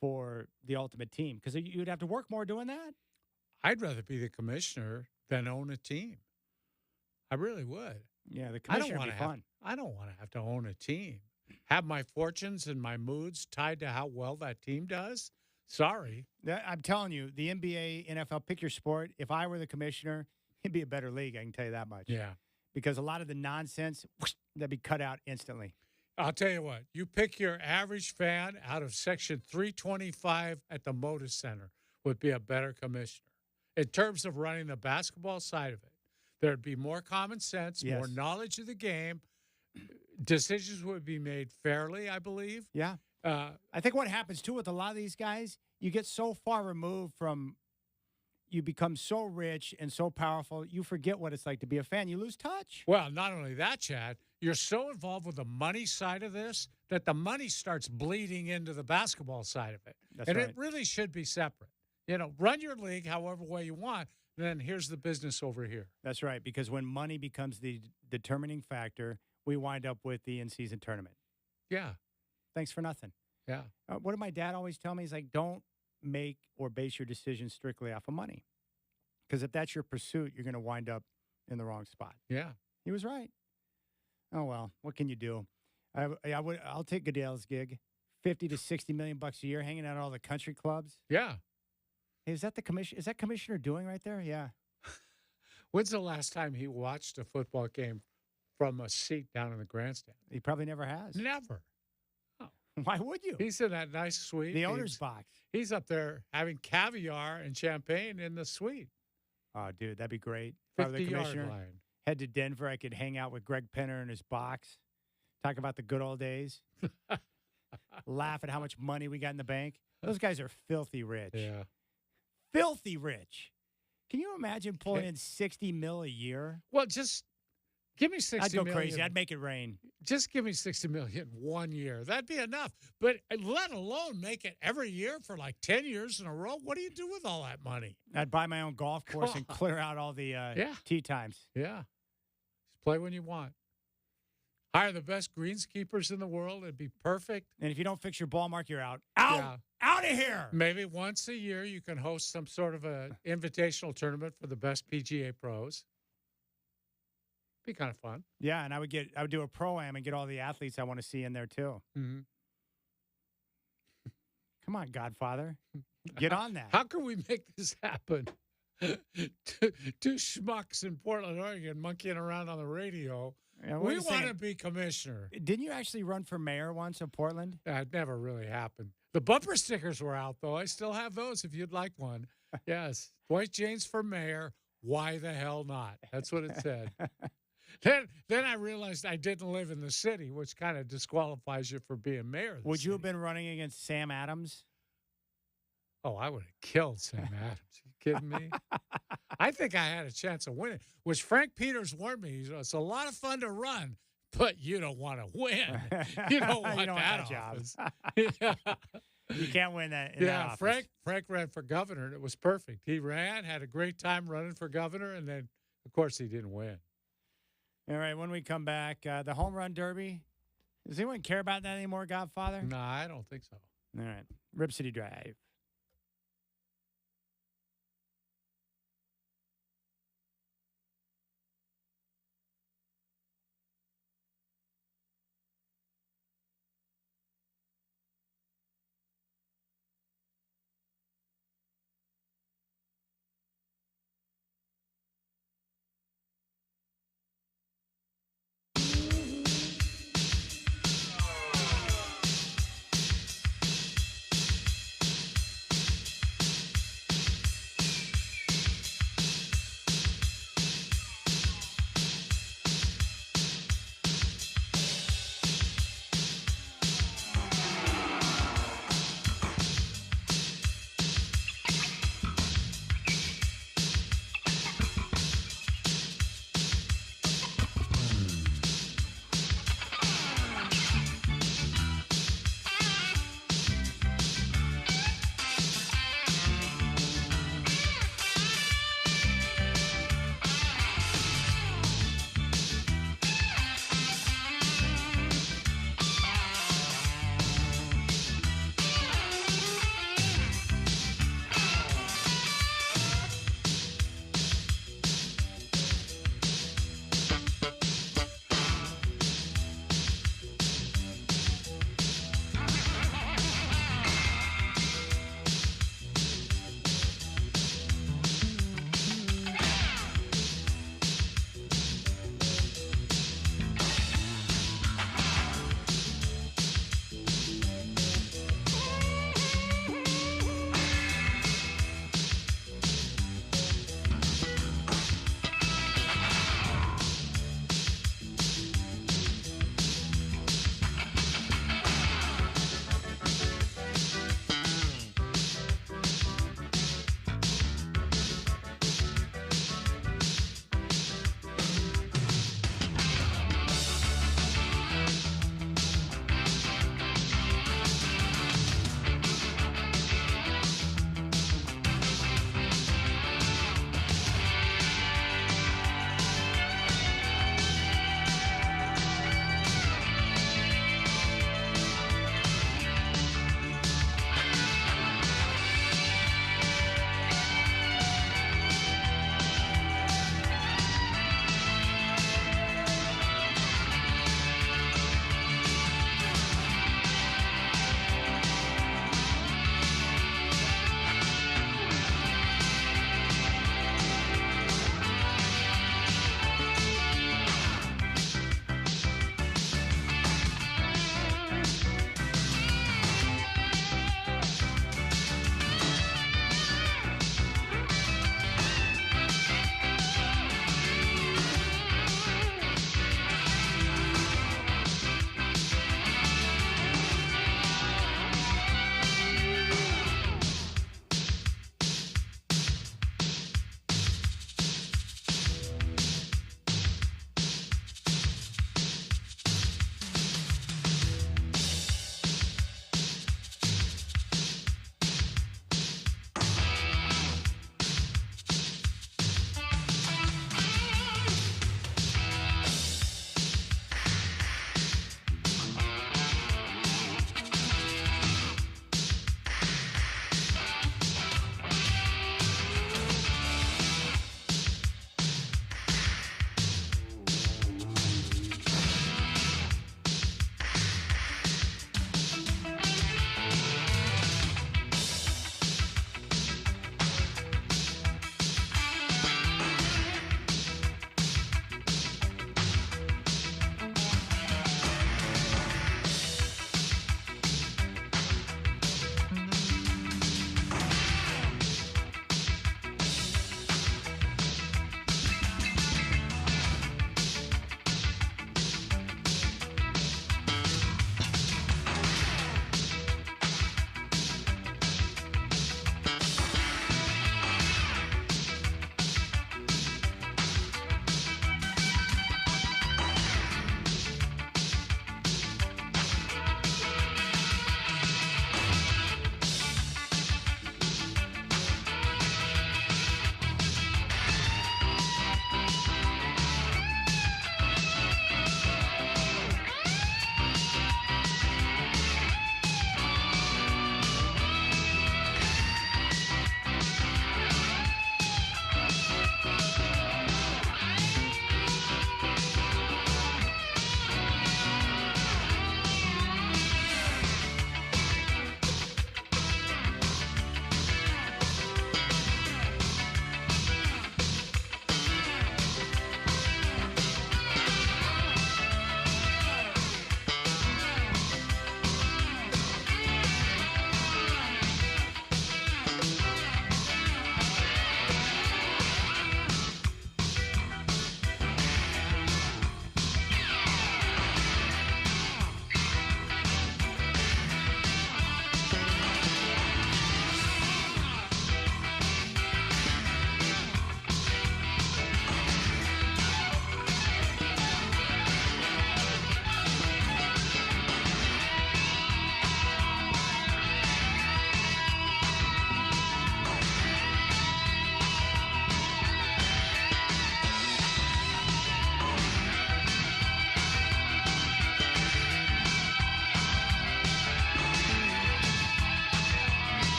for the ultimate team because you'd have to work more doing that. I'd rather be the commissioner than own a team. I really would. Yeah, the commissioner would be fun. I don't want to have to own a team. Have my fortunes and my moods tied to how well that team does? Sorry. I'm telling you, the NBA, NFL, pick your sport. If I were the commissioner, it'd be a better league, I can tell you that much. Yeah. Because a lot of the nonsense, that'd be cut out instantly. I'll tell you what, you pick your average fan out of Section 325 at the Moda Center would be a better commissioner. In terms of running the basketball side of it, there'd be more common sense, more knowledge of the game. Decisions would be made fairly, I believe. Yeah. I think what happens, too, with a lot of these guys, you get so far removed from you become so rich and so powerful, you forget what it's like to be a fan. You lose touch. Well, not only that, Chad, you're so involved with the money side of this that the money starts bleeding into the basketball side of it. That's and right. it really should be separate. Run your league however way you want, then here's the business over here. That's right, because when money becomes the determining factor, we wind up with the in-season tournament. Yeah. Thanks for nothing. Yeah. What did my dad always tell me? He's like, don't make or base your decisions strictly off of money. Because if that's your pursuit, you're going to wind up in the wrong spot. Yeah. He was right. Oh, well, what can you do? I'll take Goodell's gig. 50 to 60 million bucks a year hanging out at all the country clubs. Yeah. Hey, is that commissioner doing right there? Yeah. When's the last time he watched a football game from a seat down in the grandstand? He probably never has. Never. Why would you? He's in that nice suite. The owner's box. He's up there having caviar and champagne in the suite. Oh, dude, that'd be great. If I were the commissioner, head to Denver, I could hang out with Greg Penner in his box, talk about the good old days, laugh at how much money we got in the bank. Those guys are filthy rich. Yeah. Filthy rich. Can you imagine pulling in $60 million a year? Well, just give me 60 I'd go million. crazy. I'd make it rain. Just give me 60 million 1 year. That'd be enough. But let alone make it every year for like 10 years in a row. What do you do with all that money? I'd buy my own golf course and clear out all the tee times. Yeah. Just play when you want. Hire the best greenskeepers in the world. It'd be perfect. And if you don't fix your ball mark, you're out. Out of here. Maybe once a year you can host some sort of a invitational tournament for the best PGA pros. Be kind of fun. Yeah, and I would do a pro-am and get all the athletes I want to see in there too. Mm-hmm. Come on, Godfather. Get on that. How can we make this happen? Two schmucks in Portland, Oregon, monkeying around on the radio. Yeah, we want to be commissioner. Didn't you actually run for mayor once of Portland? That never really happened. The bumper stickers were out, though. I still have those if you'd like one. Yes. Dwight James for mayor. Why the hell not? That's what it said. Then I realized I didn't live in the city, which kind of disqualifies you for being mayor of the Would city. you have been running against Sam Adams? Oh, I would have killed Sam Adams. You kidding me? I think I had a chance of winning, which Frank Peters warned me. It's a lot of fun to run, but you don't want to win. You don't want that office. Yeah. You can't win that in that office. Frank ran for governor, and it was perfect. He ran, had a great time running for governor, and then, of course, he didn't win. All right, when we come back, the home run derby. Does anyone care about that anymore, Godfather? No, I don't think so. All right. Rip City Drive.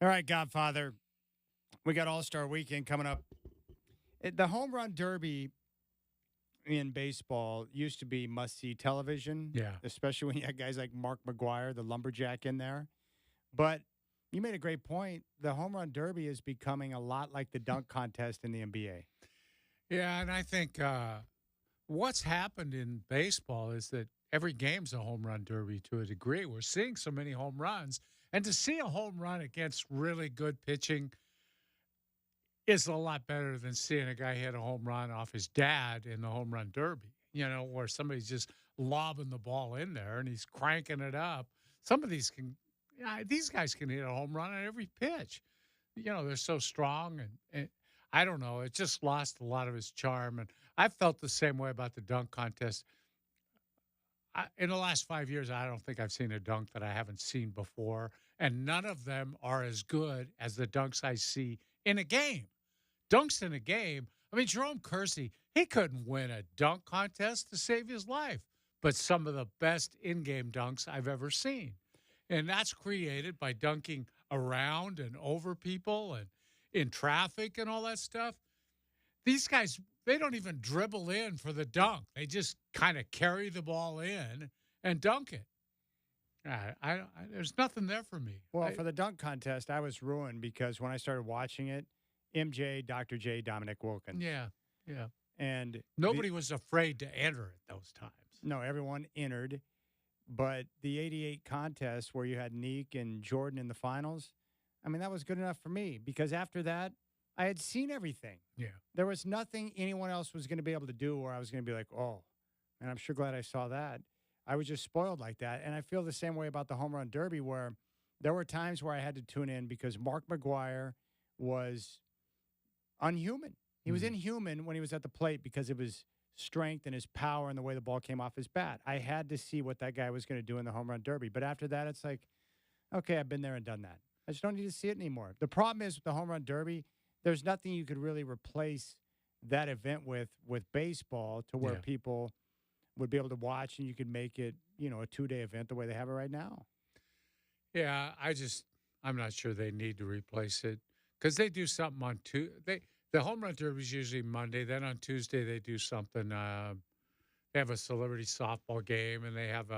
All right, Godfather. We got All-Star Weekend coming up. The Home Run Derby in baseball used to be must-see television. Yeah. Especially when you had guys like Mark McGuire, the lumberjack, in there. But you made a great point. The Home Run Derby is becoming a lot like the dunk contest in the NBA. Yeah, and I think what's happened in baseball is that every game's a home run derby to a degree. We're seeing so many home runs. And to see a home run against really good pitching is a lot better than seeing a guy hit a home run off his dad in the home run derby, where somebody's just lobbing the ball in there and he's cranking it up. Some of these guys can hit a home run on every pitch. They're so strong and I don't know. It just lost a lot of its charm. And I felt the same way about the dunk contest. In the last 5 years, I don't think I've seen a dunk that I haven't seen before. And none of them are as good as the dunks I see in a game. Dunks in a game. I mean, Jerome Kersey, he couldn't win a dunk contest to save his life. But some of the best in-game dunks I've ever seen. And that's created by dunking around and over people and in traffic and all that stuff. These guys, they don't even dribble in for the dunk. They just kind of carry the ball in and dunk it. There's nothing there for me. Well, for the dunk contest, I was ruined because when I started watching it, MJ, Dr. J, Dominic Wilkins. Yeah. And nobody was afraid to enter at those times. No, everyone entered. But the 88 contest where you had Neek and Jordan in the finals, I mean, that was good enough for me because after that, I had seen everything. Yeah. There was nothing anyone else was going to be able to do where I was going to be like, oh, and I'm sure glad I saw that. I was just spoiled like that. And I feel the same way about the Home Run Derby where there were times where I had to tune in because Mark McGuire was unhuman. He was inhuman when he was at the plate because of his strength and his power and the way the ball came off his bat. I had to see what that guy was going to do in the Home Run Derby. But after that, it's like, okay, I've been there and done that. I just don't need to see it anymore. The problem is with the Home Run Derby, there's nothing you could really replace that event with baseball to where people would be able to watch and you could make it, a 2-day event the way they have it right now. Yeah, I'm not sure they need to replace it because they do something on Tuesday. The Home Run Derby is usually Monday. Then on Tuesday, they do something. They have a celebrity softball game, and they have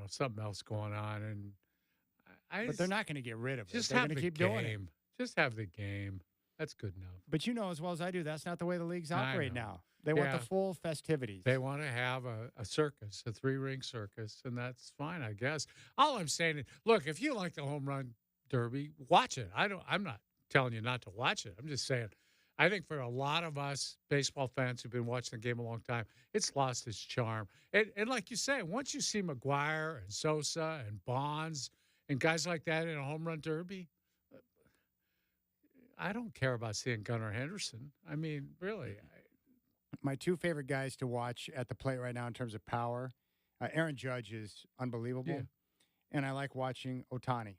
something else going on. And but they're not going to get rid of it. Just They're have going to the keep game. doing it. Just have the game. That's good enough. But you know as well as I do, that's not the way the leagues operate now. They want the full festivities. They want to have a circus, a 3-ring circus, and that's fine, I guess. All I'm saying is, look, if you like the Home Run Derby, watch it. I'm not telling you not to watch it. I'm just saying, I think for a lot of us baseball fans who've been watching the game a long time, it's lost its charm. And like you say, once you see McGuire and Sosa and Bonds and guys like that in a Home Run Derby, I don't care about seeing Gunnar Henderson. I mean, really. My two favorite guys to watch at the plate right now in terms of power, Aaron Judge is unbelievable. Yeah. And I like watching Ohtani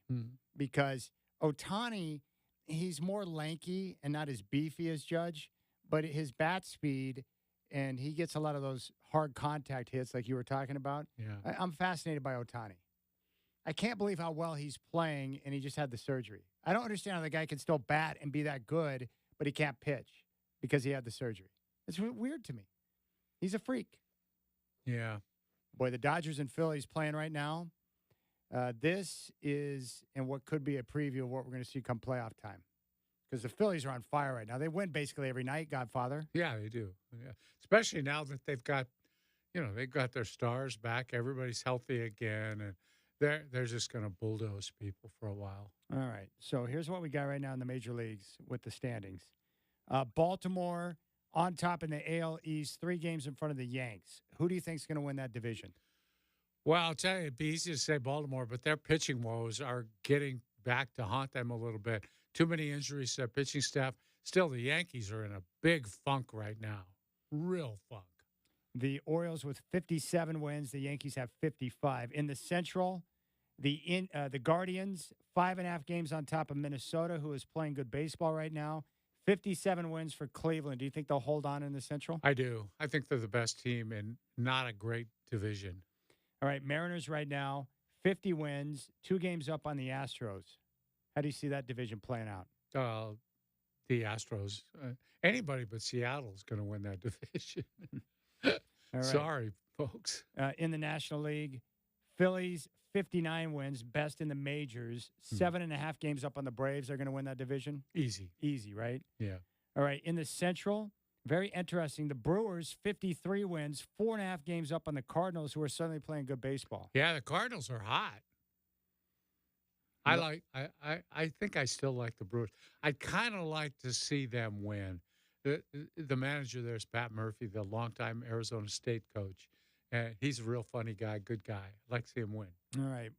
because Ohtani, he's more lanky and not as beefy as Judge, but his bat speed, and he gets a lot of those hard contact hits like you were talking about. Yeah. I'm fascinated by Ohtani. I can't believe how well he's playing, and he just had the surgery. I don't understand how the guy can still bat and be that good, but he can't pitch because he had the surgery. It's weird to me. He's a freak. Yeah. Boy, the Dodgers and Phillies playing right now. This is and what could be a preview of what we're going to see come playoff time. Because the Phillies are on fire right now. They win basically every night, Godfather. Yeah, they do. Yeah. Especially now that they've got their stars back. Everybody's healthy again, and they're just going to bulldoze people for a while. All right. So here's what we got right now in the major leagues with the standings. Baltimore on top in the AL East, 3 games in front of the Yanks. Who do you think is going to win that division? Well, I'll tell you, it'd be easy to say Baltimore, but their pitching woes are getting back to haunt them a little bit. Too many injuries to their pitching staff. Still, the Yankees are in a big funk right now. Real funk. The Orioles with 57 wins. The Yankees have 55. In the Central, the Guardians, 5.5 games on top of Minnesota, who is playing good baseball right now. 57 wins for Cleveland. Do you think they'll hold on in the Central? I do. I think they're the best team and not a great division. All right, Mariners right now, 50 wins, 2 games up on the Astros. How do you see that division playing out? The Astros. Anybody but Seattle is going to win that division. All right. Sorry, folks. In the National League, Phillies 59 wins, best in the majors. 7.5 games up on the Braves. They're going to win that division. Easy, right? Yeah. All right. In the Central, very interesting. The Brewers 53 wins, 4.5 games up on the Cardinals, who are suddenly playing good baseball. Yeah, the Cardinals are hot. I think I still like the Brewers. I'd kind of like to see them win. The manager there is Pat Murphy, the longtime Arizona State coach. He's a real funny guy, good guy. I'd like to see him win. All right.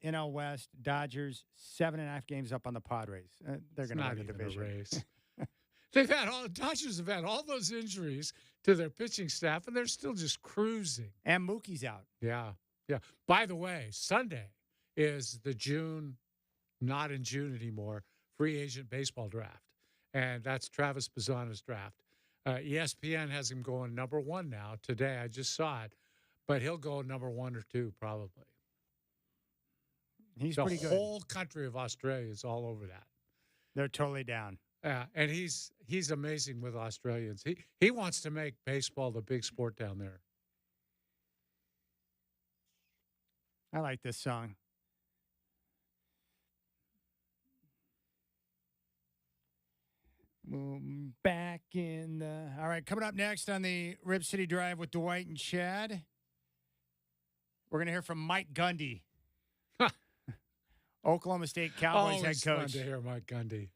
NL West, Dodgers, 7.5 games up on the Padres. They're going to win the division. A race. Dodgers have had all those injuries to their pitching staff, and they're still just cruising. And Mookie's out. Yeah. By the way, Sunday is the not in June anymore, free agent baseball draft. And that's Travis Bazzana's draft. ESPN has him going number 1 now. Today, I just saw it. But he'll go number 1 or 2 probably. He's pretty good. The whole country of Australia is all over that. They're totally down. And he's amazing with Australians. He wants to make baseball the big sport down there. I like this song. Back in the... All right, coming up next on the Rib City Drive with Dwight and Chad, we're going to hear from Mike Gundy, Oklahoma State Cowboys head coach. Fun to hear Mike Gundy.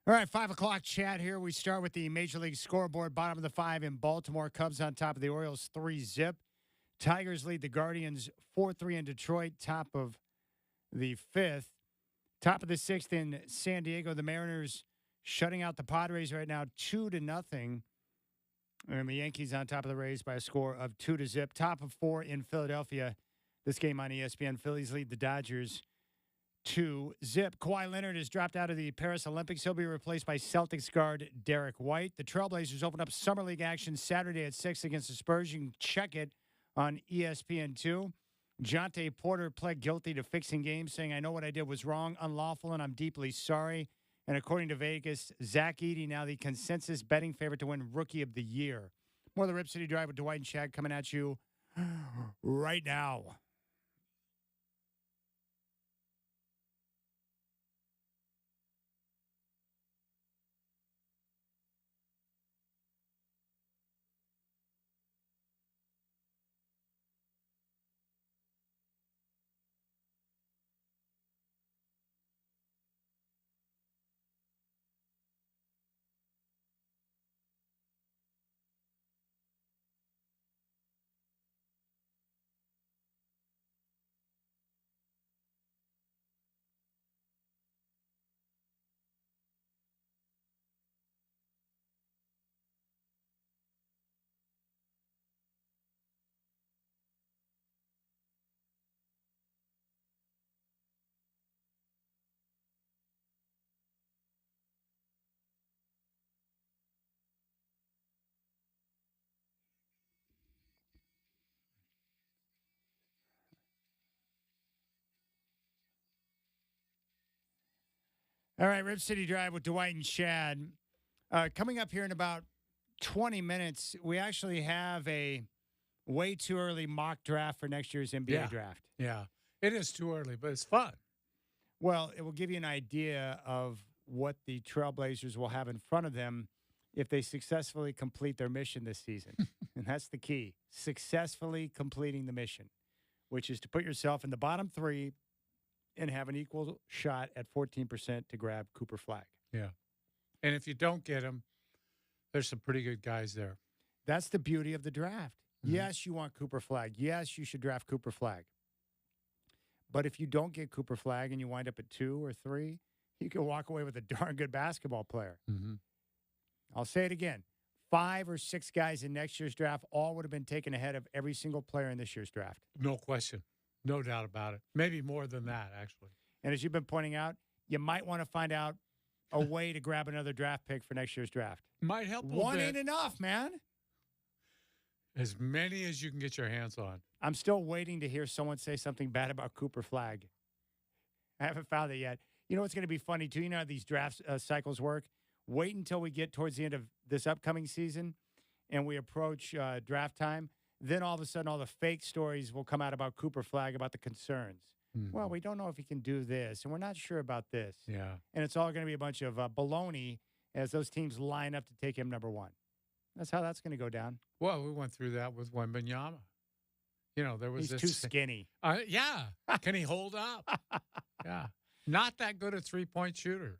All right, 5 o'clock chat here. We start with the Major League scoreboard. Bottom of the 5 in Baltimore. Cubs on top of the Orioles 3-zip. Tigers lead the Guardians 4-3 in Detroit. Top of the 5th. Top of the 6th in San Diego. The Mariners shutting out the Padres right now 2-0. And the Yankees on top of the Rays by a score of 2-zip. Top of 4 in Philadelphia. This game on ESPN. Phillies lead the Dodgers 2-zip. Kawhi Leonard has dropped out of the Paris Olympics. He'll be replaced by Celtics guard Derek White. The Trailblazers open up Summer League action Saturday at 6 against the Spurs. You can check it on ESPN2. Jonte Porter pled guilty to fixing games, saying, "I know what I did was wrong, unlawful, and I'm deeply sorry." And according to Vegas, Zach Edey now the consensus betting favorite to win Rookie of the Year. More of the Rip City Drive with Dwight and Chad coming at you right now. All right, Rip City Drive with Dwight and Chad. Coming up here in about 20 minutes, we actually have a way too early mock draft for next year's NBA draft. Yeah, it is too early, but it's fun. Well, it will give you an idea of what the Trailblazers will have in front of them if they successfully complete their mission this season. And that's the key, successfully completing the mission, which is to put yourself in the bottom 3 and have an equal shot at 14% to grab Cooper Flagg. Yeah. And if you don't get him, there's some pretty good guys there. That's the beauty of the draft. Mm-hmm. Yes, you want Cooper Flagg. Yes, you should draft Cooper Flagg. But if you don't get Cooper Flagg and you wind up at 2 or 3, you can walk away with a darn good basketball player. Mm-hmm. I'll say it again. 5 or 6 guys in next year's draft all would have been taken ahead of every single player in this year's draft. No question. No doubt about it. Maybe more than that, actually. And as you've been pointing out, you might want to find out a way to grab another draft pick for next year's draft. Might help a One bit. ain't enough, man. As many as you can get your hands on. I'm still waiting to hear someone say something bad about Cooper Flagg. I haven't found it yet. You know what's going to be funny, too? You know how these draft cycles work? Wait until we get towards the end of this upcoming season and we approach draft time. Then all of a sudden, all the fake stories will come out about Cooper Flagg, about the concerns. Mm-hmm. Well, we don't know if he can do this, and we're not sure about this. Yeah. And it's all going to be a bunch of baloney as those teams line up to take him number 1. That's how that's going to go down. Well, we went through that with Wembanyama. You know, there was He's this. too skinny. Yeah. Can he hold up? Yeah. Not that good a three-point shooter.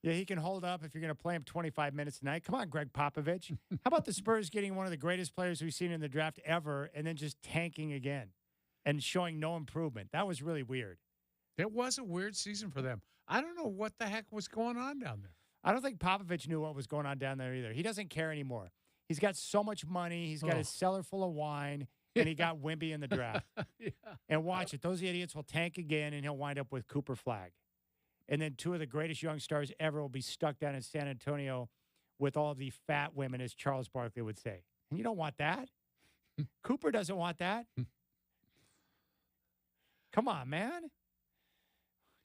Yeah, he can hold up if you're going to play him 25 minutes a night. Come on, Greg Popovich. How about the Spurs getting one of the greatest players we've seen in the draft ever and then just tanking again and showing no improvement? That was really weird. It was a weird season for them. I don't know what the heck was going on down there. I don't think Popovich knew what was going on down there either. He doesn't care anymore. He's got so much money. He's got his cellar full of wine, and he got Wemby in the draft. Yeah. And watch it. Those idiots will tank again, and he'll wind up with Cooper Flagg. And then 2 of the greatest young stars ever will be stuck down in San Antonio with all the fat women, as Charles Barkley would say. And you don't want that. Cooper doesn't want that. Come on, man.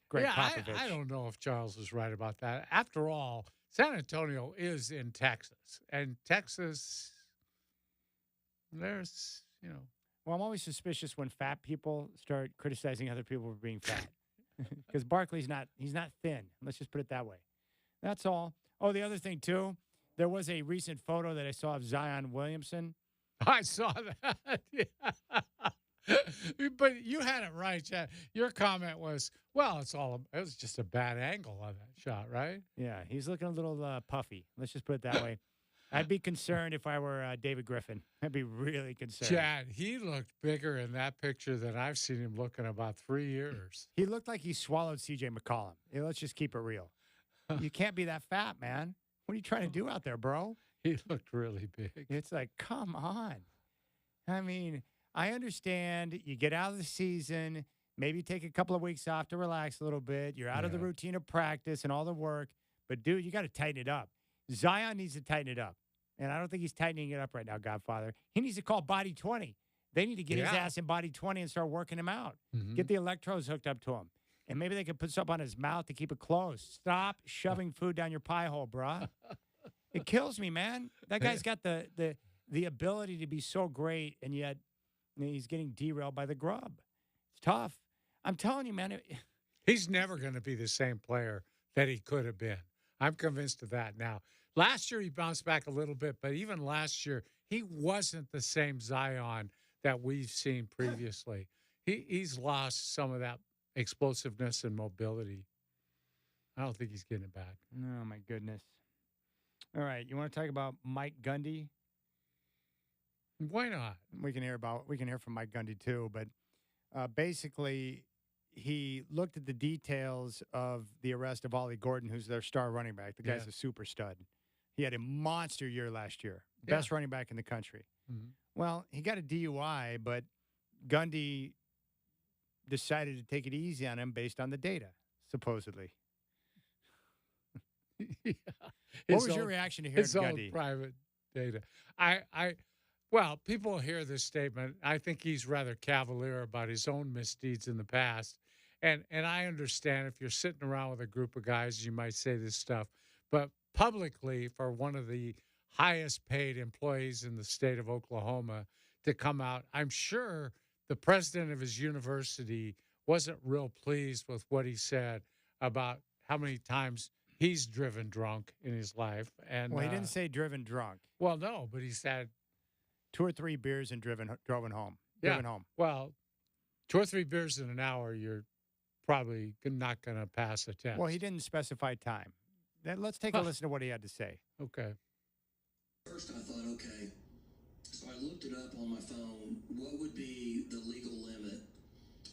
Greg Popovich. I don't know if Charles is right about that. After all, San Antonio is in Texas. And Texas, there's, Well, I'm always suspicious when fat people start criticizing other people for being fat. Because Barkley's he's not thin. Let's just put it that way. That's all. Oh, the other thing, too, there was a recent photo that I saw of Zion Williamson. I saw that. Yeah. But you had it right, Chad. Your comment was, well, it was just a bad angle on that shot, right? Yeah, he's looking a little puffy. Let's just put it that way. I'd be concerned if I were David Griffin. I'd be really concerned. Chad, he looked bigger in that picture than I've seen him look in about 3 years. He looked like he swallowed C.J. McCollum. Let's just keep it real. You can't be that fat, man. What are you trying to do out there, bro? He looked really big. It's like, come on. I mean, I understand you get out of the season, maybe take a couple of weeks off to relax a little bit. You're out of the routine of practice and all the work. But, dude, you got to tighten it up. Zion needs to tighten it up. And I don't think he's tightening it up right now, Godfather. He needs to call Body 20. They need to get his ass in Body 20 and start working him out. Get the electrodes hooked up to him. And maybe they could put something on his mouth to keep it closed. Stop shoving food down your pie hole, bruh. It kills me, man. That guy's got the ability to be so great, and yet he's getting derailed by the grub. It's tough. I'm telling you, man. He's never going to be the same player that he could have been. I'm convinced of that now. Last year, he bounced back a little bit, but even last year, he wasn't the same Zion that we've seen previously. He's lost some of that explosiveness and mobility. I don't think he's getting it back. Oh, my goodness. All right. You want to talk about Mike Gundy? Why not? We can hear from Mike Gundy too, but basically he looked at the details of the arrest of Ollie Gordon, who's their star running back. The guy's a super stud. He had a monster year last year. Best running back in the country. Well, he got a DUI, but Gundy decided to take it easy on him based on the data, supposedly. What was your reaction to hearing Gundy? Private data. Well, people hear this statement. I think he's rather cavalier about his own misdeeds in the past. And I understand if you're sitting around with a group of guys, you might say this stuff. But publicly, for one of the highest paid employees in the state of Oklahoma to come out, I'm sure the president of his university wasn't real pleased with what he said about how many times he's driven drunk in his life. And well, he didn't say driven drunk. Well, no, but he said 2 or 3 beers and driven home. Well, 2 or 3 beers in an hour, you're probably not going to pass a test. Well, he didn't specify time. Then let's take a listen to what he had to say. Okay. First, I thought, okay. So I looked it up on my phone. What would be the legal limit?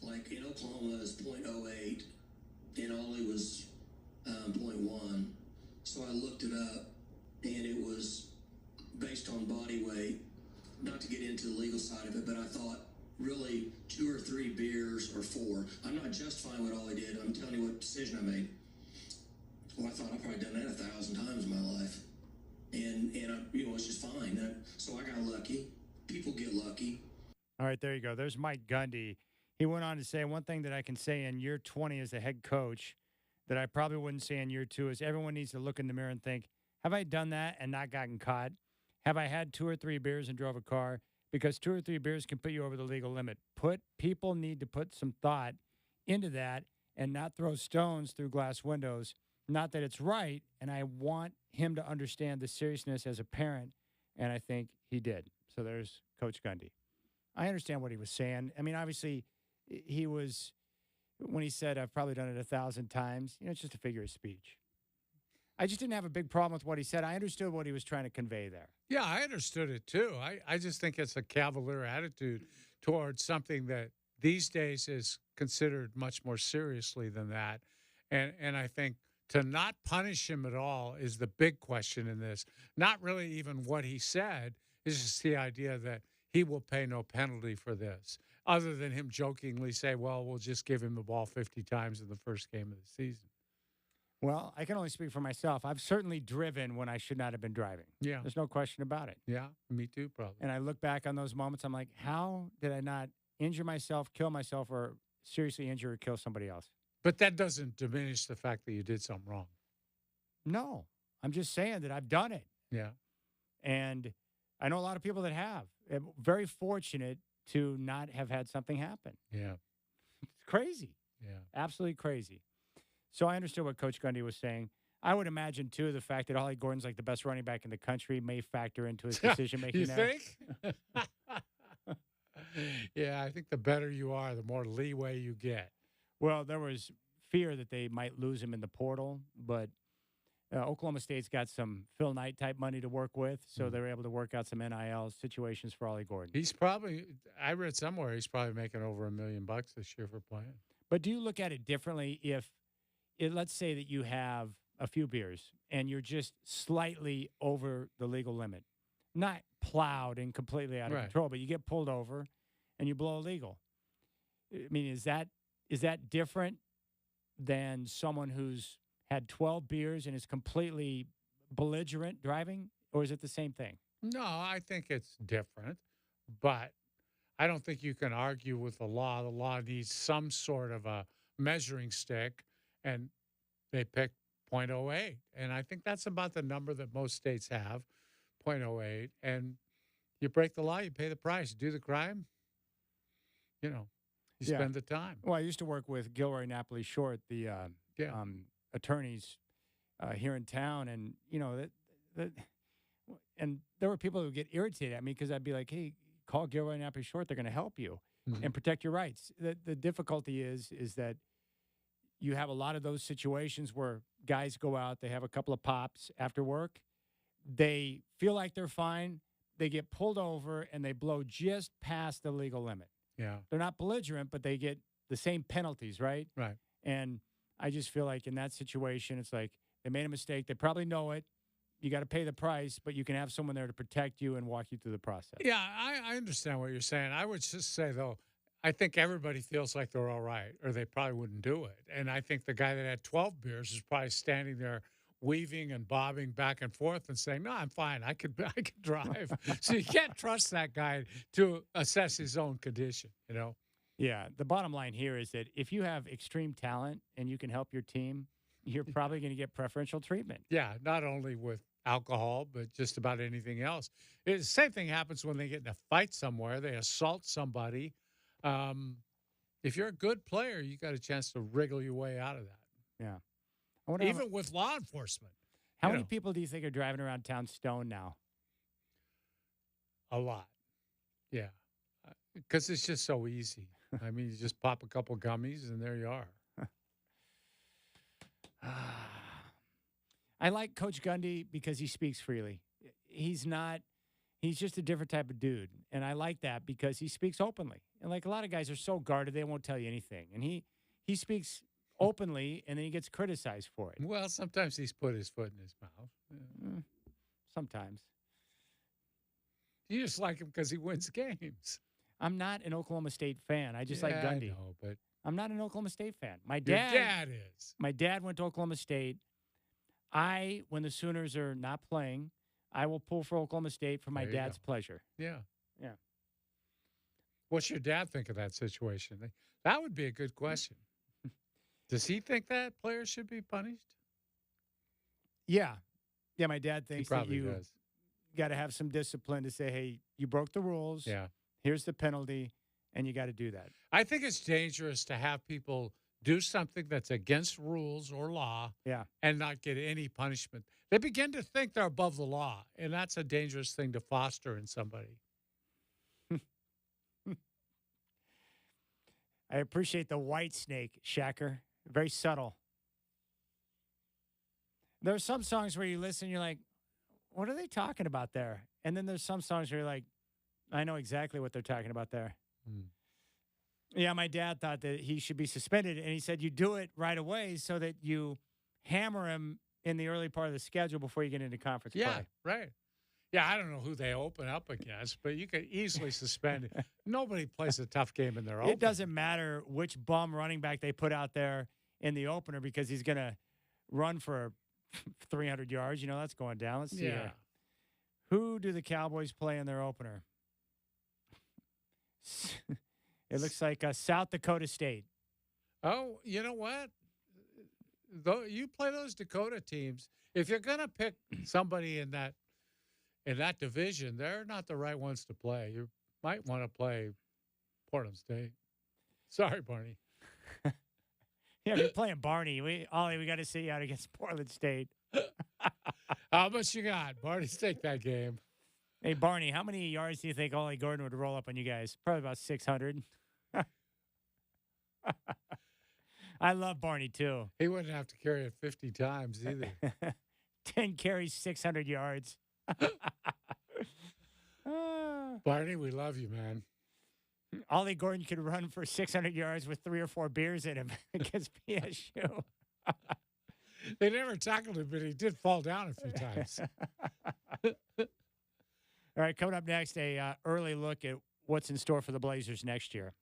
Like in Oklahoma, is .08. In Ollie was 0.1. So I looked it up, and it was based on body weight. Not to get into the legal side of it, but I thought really 2 or 3 beers or 4. I'm not justifying what Ollie did. I'm telling you what decision I made. Well, I thought I've probably done that 1,000 times in my life, and it's just fine. So I got lucky. People get lucky. All right, there you go. There's Mike Gundy. He went on to say one thing that I can say in year 20 as a head coach that I probably wouldn't say in year 2 is everyone needs to look in the mirror and think, have I done that and not gotten caught? Have I had 2 or 3 beers and drove a car? Because 2 or 3 beers can put you over the legal limit. People need to put some thought into that and not throw stones through glass windows. Not that it's right, and I want him to understand the seriousness as a parent, and I think he did. So there's Coach Gundy. I understand what he was saying. I mean, obviously, he was, when he said, I've probably done it 1,000 times, it's just a figure of speech. I just didn't have a big problem with what he said. I understood what he was trying to convey there. Yeah, I understood it too. I just think it's a cavalier attitude towards something that these days is considered much more seriously than that. And I think to not punish him at all is the big question in this. Not really even what he said. It's just the idea that he will pay no penalty for this, other than him jokingly say, well, we'll just give him the ball 50 times in the first game of the season. Well, I can only speak for myself. I've certainly driven when I should not have been driving. Yeah. There's no question about it. Yeah, me too, probably. And I look back on those moments, I'm like, how did I not injure myself, kill myself, or seriously injure or kill somebody else? But that doesn't diminish the fact that you did something wrong. No. I'm just saying that I've done it. Yeah. And I know a lot of people that have. I'm very fortunate to not have had something happen. Yeah. It's crazy. Yeah. Absolutely crazy. So I understood what Coach Gundy was saying. I would imagine, too, the fact that Ollie Gordon's like the best running back in the country may factor into his decision-making You there. think? Yeah, I think the better you are, the more leeway you get. Well, there was fear that they might lose him in the portal, but Oklahoma State's got some Phil Knight type money to work with, so they're able to work out some NIL situations for Ollie Gordon. He's probably, I read somewhere, he's probably making over $1 million this year for playing. But do you look at it differently if, let's say that you have a few beers and you're just slightly over the legal limit, not plowed and completely out of control, but you get pulled over and you blow illegal. I mean, is that different than someone who's had 12 beers and is completely belligerent driving, or is it the same thing? No, I think it's different, but I don't think you can argue with the law. The law needs some sort of a measuring stick, and they pick 0.08. And I think that's about the number that most states have, 0.08. And you break the law, you pay the price. You do the crime, you spend the time. Well, I used to work with Gilroy Napoli Short, the attorneys here in town, and and there were people who would get irritated at me because I'd be like, "Hey, call Gilroy Napoli Short; they're going to help you and protect your rights." The difficulty is that you have a lot of those situations where guys go out, they have a couple of pops after work, they feel like they're fine, they get pulled over, and they blow just past the legal limit. Yeah, they're not belligerent, but they get the same penalties, right? Right. And I just feel like in that situation, it's like they made a mistake. They probably know it. You got to pay the price, but you can have someone there to protect you and walk you through the process. Yeah, I understand what you're saying. I would just say, though, I think everybody feels like they're all right, or they probably wouldn't do it. And I think the guy that had 12 beers is probably standing there weaving and bobbing back and forth and saying, "No, I'm fine. I could drive." So you can't trust that guy to assess his own condition, Yeah, the bottom line here is that if you have extreme talent and you can help your team, you're probably going to get preferential treatment. Yeah, not only with alcohol, but just about anything else. The same thing happens when they get in a fight somewhere. They assault somebody. If you're a good player, you got a chance to wriggle your way out of that. Yeah. Even with law enforcement. How many people do you think are driving around town stoned now? A lot. Yeah. Because it's just so easy. I mean, you just pop a couple gummies and there you are. I like Coach Gundy because he speaks freely. He's just a different type of dude. And I like that because he speaks openly. And like a lot of guys are so guarded, they won't tell you anything. And he speaks openly and then he gets criticized for it. Well, sometimes he's put his foot in his mouth. Sometimes. You just like him because he wins games. I'm not an Oklahoma State fan. I just like Gundy. I know, but I'm not an Oklahoma State fan. Your dad is. My dad went to Oklahoma State. When the Sooners are not playing, I will pull for Oklahoma State for my dad's pleasure. Yeah. Yeah. What's your dad think of that situation? That would be a good question. Does he think that players should be punished? Yeah. Yeah, my dad thinks that you does. got to have some discipline to say, hey, you broke the rules. Yeah. Here's the penalty, and you got to do that. I think it's dangerous to have people do something that's against rules or law and not get any punishment. They begin to think they're above the law, and that's a dangerous thing to foster in somebody. I appreciate the white snake, Shacker. Very subtle. There are some songs where you listen, you're like, what are they talking about there? And then there's some songs where you're like, I know exactly what they're talking about there. Yeah, my dad thought that he should be suspended, and he said you do it right away so that you hammer him in the early part of the schedule before you get into conference play. Right. Yeah, I don't know who they open up against, but you could easily suspend it. Nobody plays a tough game in their opener. It doesn't matter which bum running back they put out there in the opener because he's going to run for 300 yards. That's going down. Let's see here. Who do the Cowboys play in their opener? It looks like South Dakota State. Oh, you know what? Though you play those Dakota teams, if you're going to pick somebody in that division, they're not the right ones to play. You might want to play Portland State. Sorry, Barney. Yeah, if you're playing Barney, we got to see you out against Portland State. How much you got? Barney's take that game. Hey, Barney, how many yards do you think Ollie Gordon would roll up on you guys? Probably about 600. I love Barney, too. He wouldn't have to carry it 50 times either. 10 carries, 600 yards. Barney, we love you, man. Ollie Gordon could run for 600 yards with 3 or 4 beers in him against PSU. They never tackled him, but he did fall down a few times. All right, coming up next, a early look at what's in store for the Blazers next year.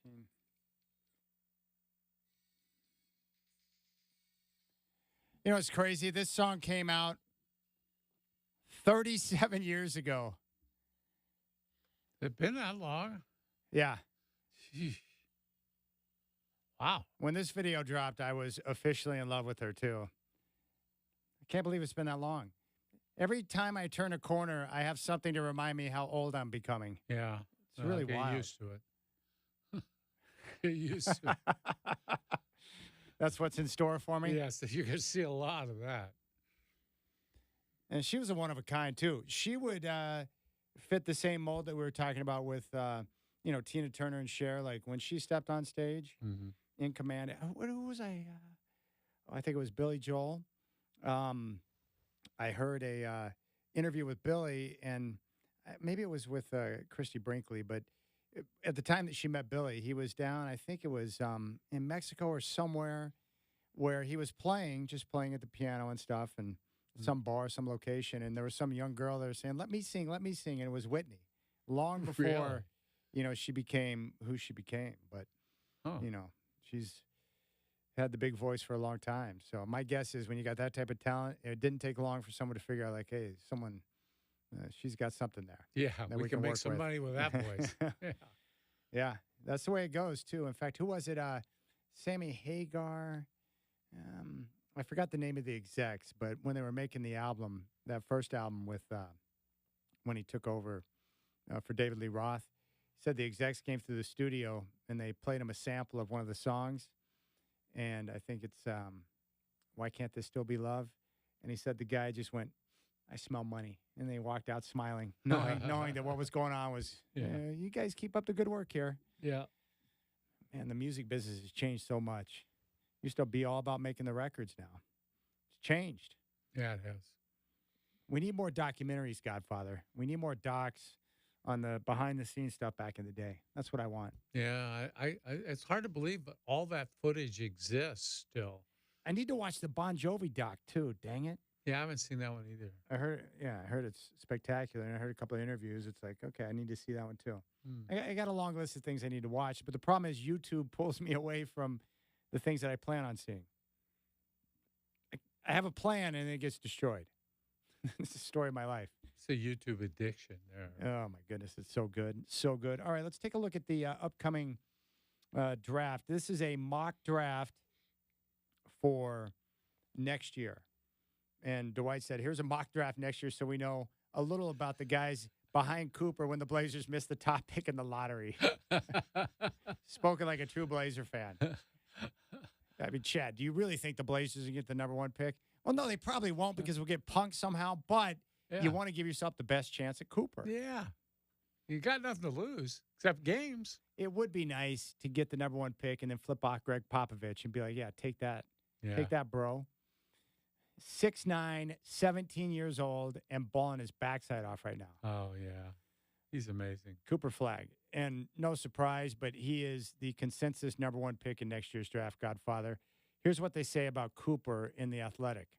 14. You know, it's crazy. This song came out 37 years ago. It's been that long? Yeah. Sheesh. Wow. When this video dropped, I was officially in love with her, too. I can't believe it's been that long. Every time I turn a corner, I have something to remind me how old I'm becoming. Yeah. It's really get wild. used to it. Get used to it. That's what's in store for me? Yes, you're going to see a lot of that. And she was a one of a kind, too. She would fit the same mold that we were talking about with, Tina Turner and Cher. Like, when she stepped on stage in command. Who was I? I think it was Billy Joel. I heard a interview with Billy, and maybe it was with Christy Brinkley, but at the time that she met Billy, he was down, I think it was in Mexico or somewhere where he was just playing at the piano and stuff, and some bar, some location, and there was some young girl there saying, let me sing, and it was Whitney, long before, she became who she became. But, she's had the big voice for a long time. So my guess is when you got that type of talent, it didn't take long for someone to figure out, like, hey, she's got something there. Yeah, that we can make work some with. money with that voice. Yeah, that's the way it goes, too. In fact, who was it? Sammy Hagar. I forgot the name of the execs, but when they were making the album, that first album with when he took over for David Lee Roth, he said the execs came through the studio and they played him a sample of one of the songs. And I think it's Why Can't This Still Be Love? And he said the guy just went, I smell money. And they walked out smiling, knowing that what was going on was, you guys keep up the good work here. Yeah. Man, the music business has changed so much. Used to be all about making the records now. It's changed. Yeah, it has. We need more documentaries, Godfather. We need more docs on the behind-the-scenes stuff back in the day. That's what I want. Yeah, I it's hard to believe, but all that footage exists still. I need to watch the Bon Jovi doc, too. Dang it. Yeah, I haven't seen that one either. I heard it's spectacular, and I heard a couple of interviews. It's like, okay, I need to see that one, too. I got a long list of things I need to watch, but the problem is YouTube pulls me away from the things that I plan on seeing. I have a plan, and it gets destroyed. It's the story of my life. It's a YouTube addiction there. Oh, my goodness. It's so good. So good. All right, let's take a look at the upcoming draft. This is a mock draft for next year. And Dwight said, here's a mock draft next year so we know a little about the guys behind Cooper when the Blazers missed the top pick in the lottery. Spoken like a true Blazer fan. I mean, Chad, do you really think the Blazers will get the number one pick? Well, no, they probably won't because we'll get punked somehow, but you want to give yourself the best chance at Cooper. Yeah. You got nothing to lose except games. It would be nice to get the number one pick and then flip off Greg Popovich and be like, yeah, take that. Yeah. Take that, bro. 6'9", 17 years old, and balling his backside off right now. Oh, yeah. He's amazing. Cooper Flagg. And no surprise, but he is the consensus number one pick in next year's draft, Godfather. Here's what they say about Cooper in The Athletic.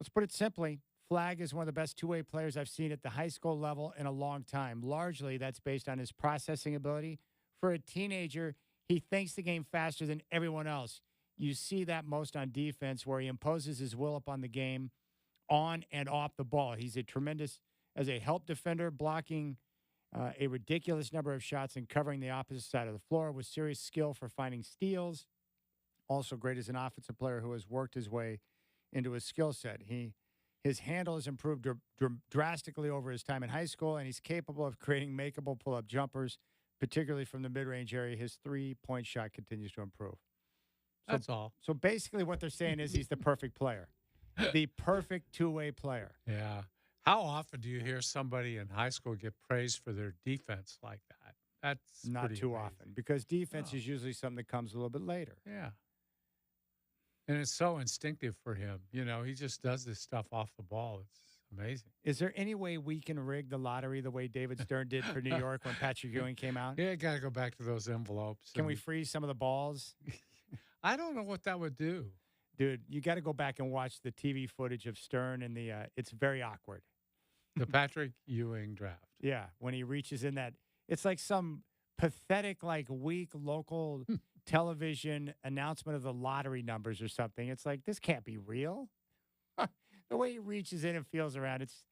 Let's put it simply. Flagg is one of the best two-way players I've seen at the high school level in a long time. Largely, that's based on his processing ability. For a teenager, he thinks the game faster than everyone else. You see that most on defense, where he imposes his will upon the game on and off the ball. He's a tremendous as a help defender, blocking a ridiculous number of shots and covering the opposite side of the floor with serious skill for finding steals. Also great as an offensive player who has worked his way into his skill set. His handle has improved drastically over his time in high school, and he's capable of creating makeable pull-up jumpers, particularly from the mid-range area. His three-point shot continues to improve. That's all. So basically what they're saying is he's the perfect player, the perfect two-way player. Yeah. How often do you hear somebody in high school get praised for their defense like that? That's not pretty too amazing. often, because defense is usually something that comes a little bit later. Yeah. And it's so instinctive for him. You know, he just does this stuff off the ball. It's amazing. Is there any way we can rig the lottery the way David Stern did for New York when Patrick Ewing came out? Yeah, got to go back to those envelopes. Can we freeze some of the balls? I don't know what that would do. Dude, you got to go back and watch the TV footage of Stern and it's very awkward. The Patrick Ewing draft. Yeah, when he reaches in that, it's like some pathetic, like weak local television announcement of the lottery numbers or something. It's like, this can't be real. The way he reaches in and feels around, it's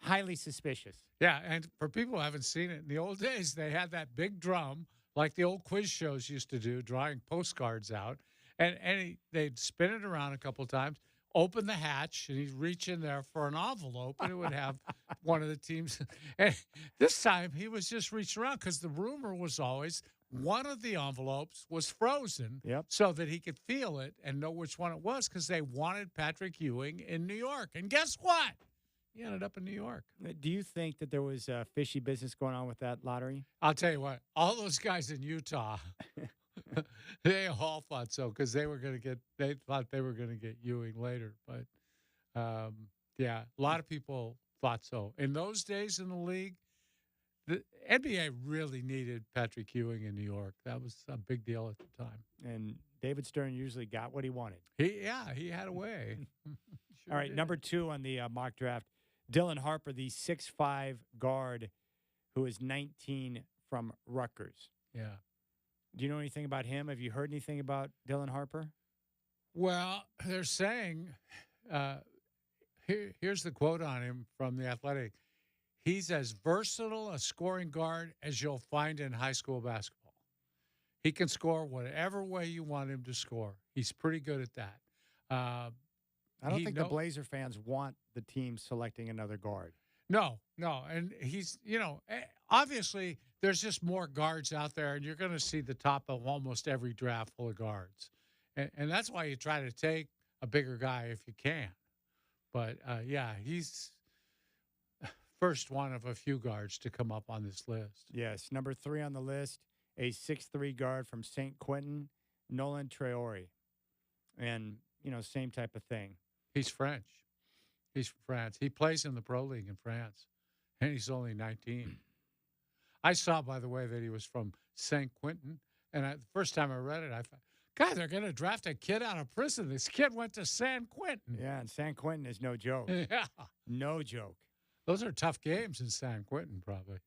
highly suspicious. Yeah, and for people who haven't seen it, in the old days, they had that big drum, like the old quiz shows used to do, drawing postcards out. And they'd spin it around a couple of times, open the hatch, and he'd reach in there for an envelope, and it would have one of the teams. And this time, he was just reaching around because the rumor was always one of the envelopes was frozen so that he could feel it and know which one it was because they wanted Patrick Ewing in New York. And guess what? He ended up in New York. Do you think that there was fishy business going on with that lottery? I'll tell you what, all those guys in Utah, they all thought so because they thought they were going to get Ewing later. But yeah, a lot of people thought so. In those days in the league, the NBA really needed Patrick Ewing in New York. That was a big deal at the time. And David Stern usually got what he wanted. He had a way. All right, number 2 on the mock draft, Dylan Harper, the 6'5" guard who is 19 from Rutgers. Yeah. Do you know anything about him? Have you heard anything about Dylan Harper? Well, they're saying, here's the quote on him from The Athletic. He's as versatile a scoring guard as you'll find in high school basketball. He can score whatever way you want him to score. He's pretty good at that. I don't think the Blazer fans want the team selecting another guard. No. And he's, obviously there's just more guards out there, and you're going to see the top of almost every draft full of guards. And that's why you try to take a bigger guy if you can. But, yeah, he's first one of a few guards to come up on this list. Yes, number 3 on the list, a 6'3" guard from St. Quentin, Nolan Traore. And, same type of thing. He's French. He's from France. He plays in the Pro League in France, and he's only 19. I saw, by the way, that he was from St. Quentin, and the first time I read it, I thought, God, they're going to draft a kid out of prison. This kid went to San Quentin. Yeah, and San Quentin is no joke. Yeah. No joke. Those are tough games in San Quentin, probably.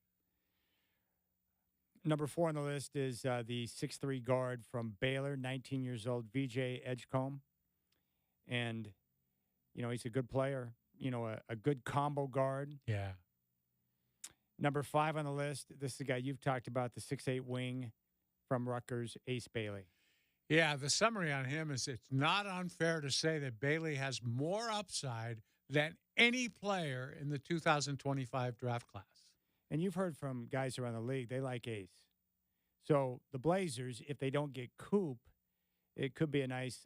Number 4 on the list is the 6'3" guard from Baylor, 19 years old, VJ Edgecombe. And, he's a good player, a good combo guard. Yeah. Number 5 on the list, this is a guy you've talked about, the 6'8" wing from Rutgers, Ace Bailey. Yeah, the summary on him is it's not unfair to say that Bailey has more upside than any player in the 2025 draft class. And you've heard from guys around the league, they like Ace. So the Blazers, if they don't get Coop, it could be a nice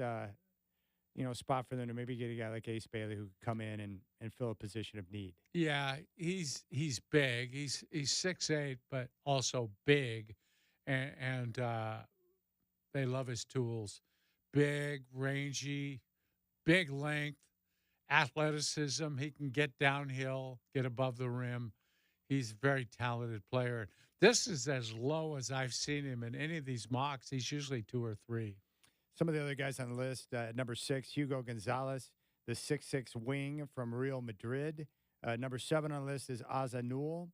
spot for them to maybe get a guy like Ace Bailey who could come in and fill a position of need. Yeah, he's big. He's 6'8", but also big, and they love his tools. Big, rangy, big length, athleticism. He can get downhill, get above the rim. He's a very talented player. This is as low as I've seen him in any of these mocks. He's usually 2 or 3. Some of the other guys on the list, number 6, Hugo Gonzalez, the 6'6" wing from Real Madrid. Number 7 on the list is Azanul,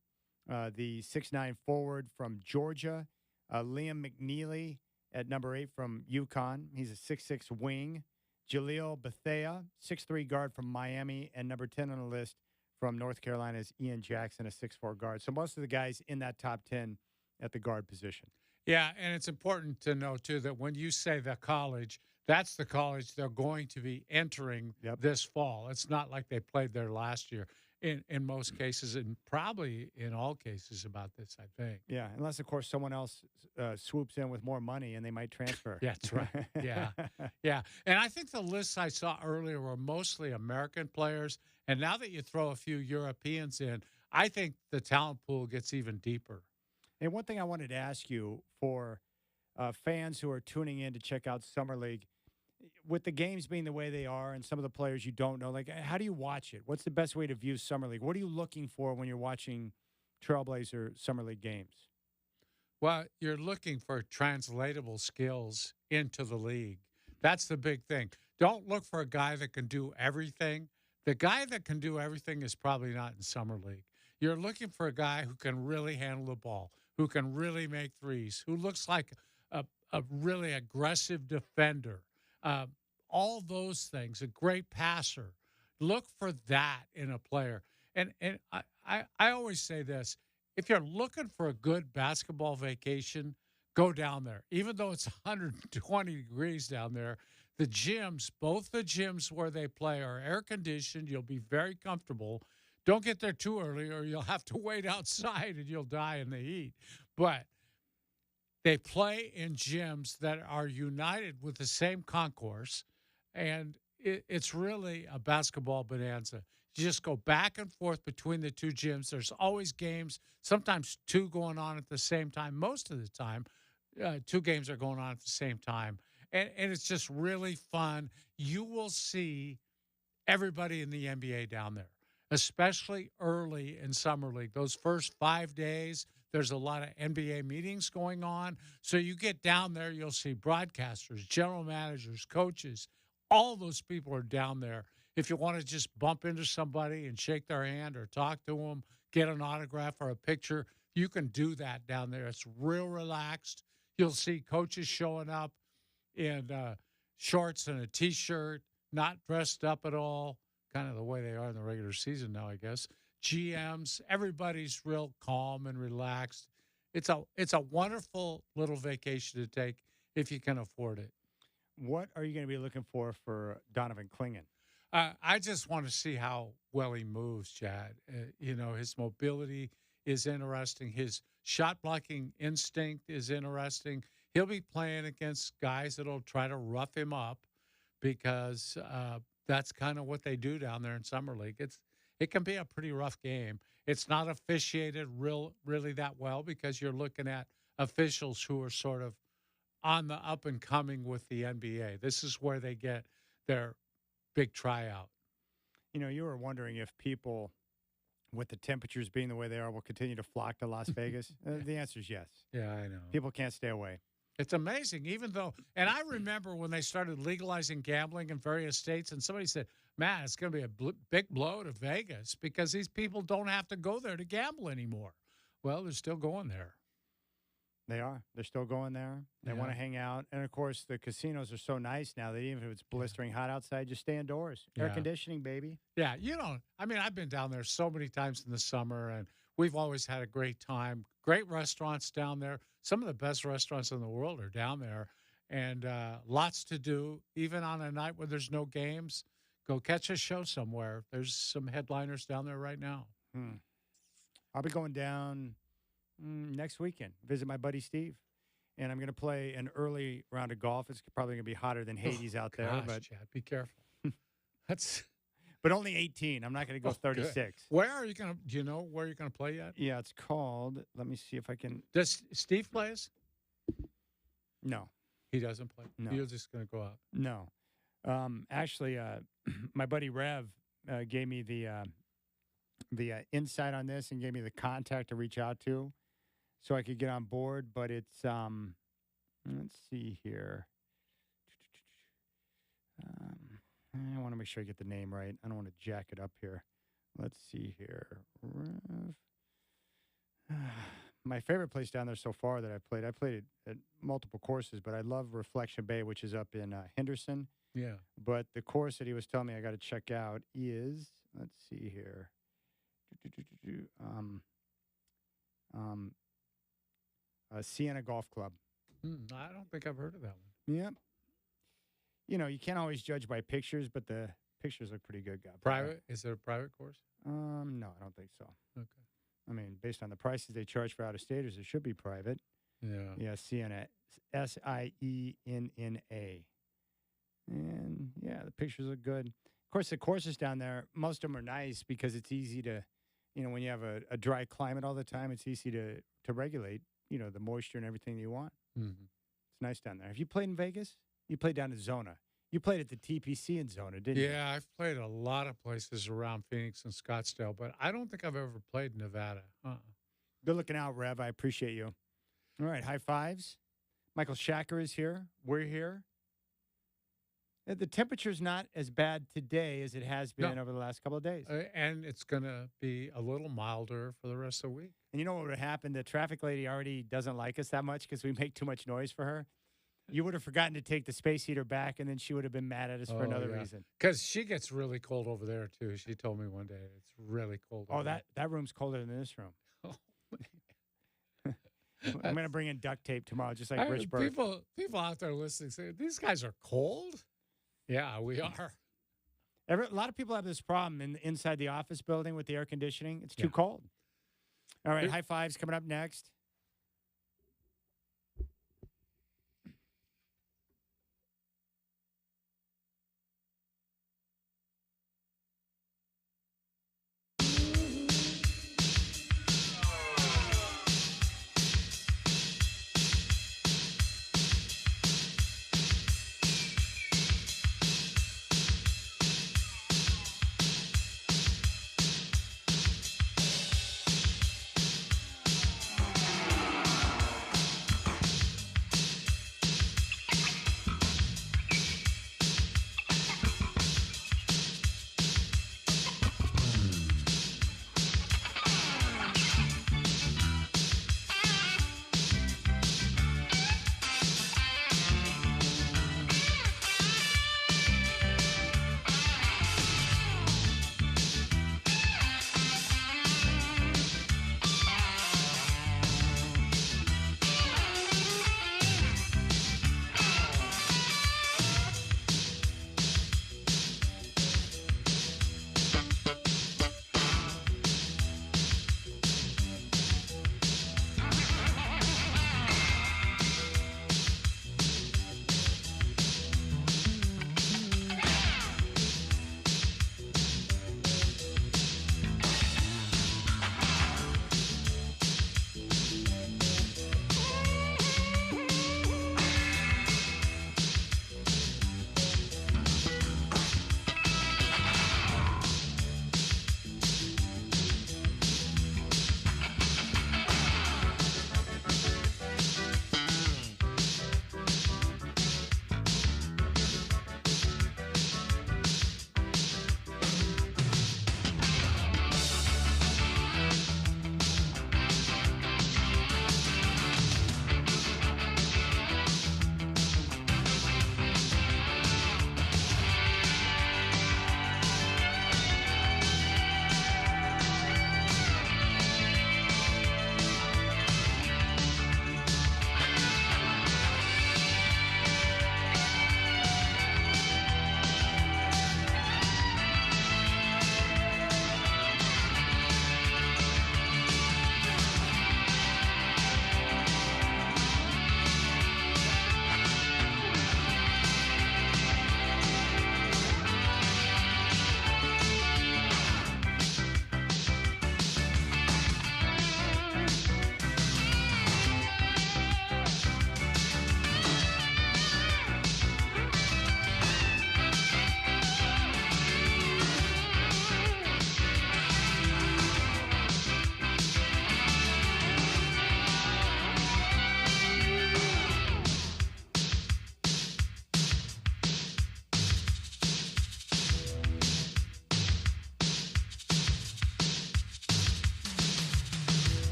the 6'9" forward from Georgia. Liam McNeely at number 8 from UConn. He's a 6'6" wing. Jaleel Bethea, 6'3" guard from Miami. And number 10 on the list from North Carolina is Ian Jackson, a 6'4" guard. So most of the guys in that top 10 at the guard position. Yeah, and it's important to know, too, that when you say the college, that's the college they're going to be entering this fall. It's not like they played there last year in most cases, and probably in all cases about this, I think. Yeah, unless, of course, someone else swoops in with more money and they might transfer. Yeah, that's right. Yeah. And I think the lists I saw earlier were mostly American players, and now that you throw a few Europeans in, I think the talent pool gets even deeper. And one thing I wanted to ask you for fans who are tuning in to check out Summer League, with the games being the way they are and some of the players you don't know, like, how do you watch it? What's the best way to view Summer League? What are you looking for when you're watching Trailblazer Summer League games? Well, you're looking for translatable skills into the league. That's the big thing. Don't look for a guy that can do everything. The guy that can do everything is probably not in Summer League. You're looking for a guy who can really handle the ball, who can really make threes, who looks like a really aggressive defender. All those things, a great passer. Look for that in a player. And I always say this, if you're looking for a good basketball vacation, go down there. Even though it's 120 degrees down there, the gyms, both the gyms where they play are air conditioned. You'll be very comfortable. Don't get there too early or you'll have to wait outside and you'll die in the heat. But they play in gyms that are united with the same concourse, and it's really a basketball bonanza. You just go back and forth between the two gyms. There's always games, sometimes two going on at the same time. Most of the time, two games are going on at the same time. And it's just really fun. You will see everybody in the NBA down there, especially early in Summer League. Those first 5 days, there's a lot of NBA meetings going on. So you get down there, you'll see broadcasters, general managers, coaches. All those people are down there. If you want to just bump into somebody and shake their hand or talk to them, get an autograph or a picture, you can do that down there. It's real relaxed. You'll see coaches showing up in shorts and a T-shirt, not dressed up at all, kind of the way they are in the regular season now, I guess. GMs, everybody's real calm and relaxed. It's a wonderful little vacation to take if you can afford it. What are you going to be looking for Donovan Clingan? I just want to see how well he moves, Chad. His mobility is interesting. His shot blocking instinct is interesting. He'll be playing against guys that'll try to rough him up because that's kind of what they do down there in Summer League. It can be a pretty rough game. It's not officiated really that well because you're looking at officials who are sort of on the up and coming with the NBA. This is where they get their big tryout. You were wondering if people, with the temperatures being the way they are, will continue to flock to Las Vegas. The answer is yes. Yeah, I know. People can't stay away. It's amazing, even though, and I remember when they started legalizing gambling in various states, and somebody said, man, it's going to be a big blow to Vegas because these people don't have to go there to gamble anymore. Well, they're still going there. They are. They're still going there. They want to hang out. And, of course, the casinos are so nice now that even if it's blistering hot outside, just stay indoors. Air conditioning, baby. Yeah, I've been down there so many times in the summer, and we've always had a great time. Great restaurants down there. Some of the best restaurants in the world are down there. And lots to do, even on a night when there's no games. Go catch a show somewhere. There's some headliners down there right now. I'll be going down next weekend, visit my buddy Steve. And I'm going to play an early round of golf. It's probably going to be hotter than Hades out there. Gosh, But Chad, be careful. But only 18. I'm not going to go 36. Good. Where are you going to, do you know where you're going to play yet? Yeah, it's called, let me see if I can. Does Steve plays? No. He doesn't play? No. You're just going to go out? No. Actually, my buddy Rev gave me the insight on this and gave me the contact to reach out to so I could get on board. But it's, let's see here. I want to make sure I get the name right. I don't want to jack it up here. Let's see here. Rev. My favorite place down there so far that I played at multiple courses, but I love Reflection Bay, which is up in Henderson. Yeah. But the course that he was telling me I got to check out is, let's see here. Sienna Golf Club. I don't think I've heard of that one. Yep. You can't always judge by pictures, but the pictures look pretty good. Private? Is it a private course? No, I don't think so. Okay. I mean, based on the prices they charge for out-of-staters, it should be private. Yeah. Yeah, Sienna, Sienna. And, yeah, the pictures look good. Of course, the courses down there, most of them are nice because it's easy to, when you have a dry climate all the time, it's easy to regulate, the moisture and everything you want. Mm-hmm. It's nice down there. Have you played in Vegas? You played down in Zona. You played at the TPC in Zona, didn't you? Yeah, I've played a lot of places around Phoenix and Scottsdale, but I don't think I've ever played Nevada. Good looking out, Rev. I appreciate you. All right, high fives. Michael Shacker is here. We're here. The temperature's not as bad today as it has been over the last couple of days. And it's going to be a little milder for the rest of the week. And you know what would happen? The traffic lady already doesn't like us that much because we make too much noise for her. You would have forgotten to take the space heater back, and then she would have been mad at us for another reason. Because she gets really cold over there, too. She told me one day it's really cold. Oh, that room's colder than this room. I'm going to bring in duct tape tomorrow, just like Rich Bird. People out there listening say, these guys are cold? Yeah, we are. A lot of people have this problem inside the office building with the air conditioning. It's too cold. All right, high fives coming up next.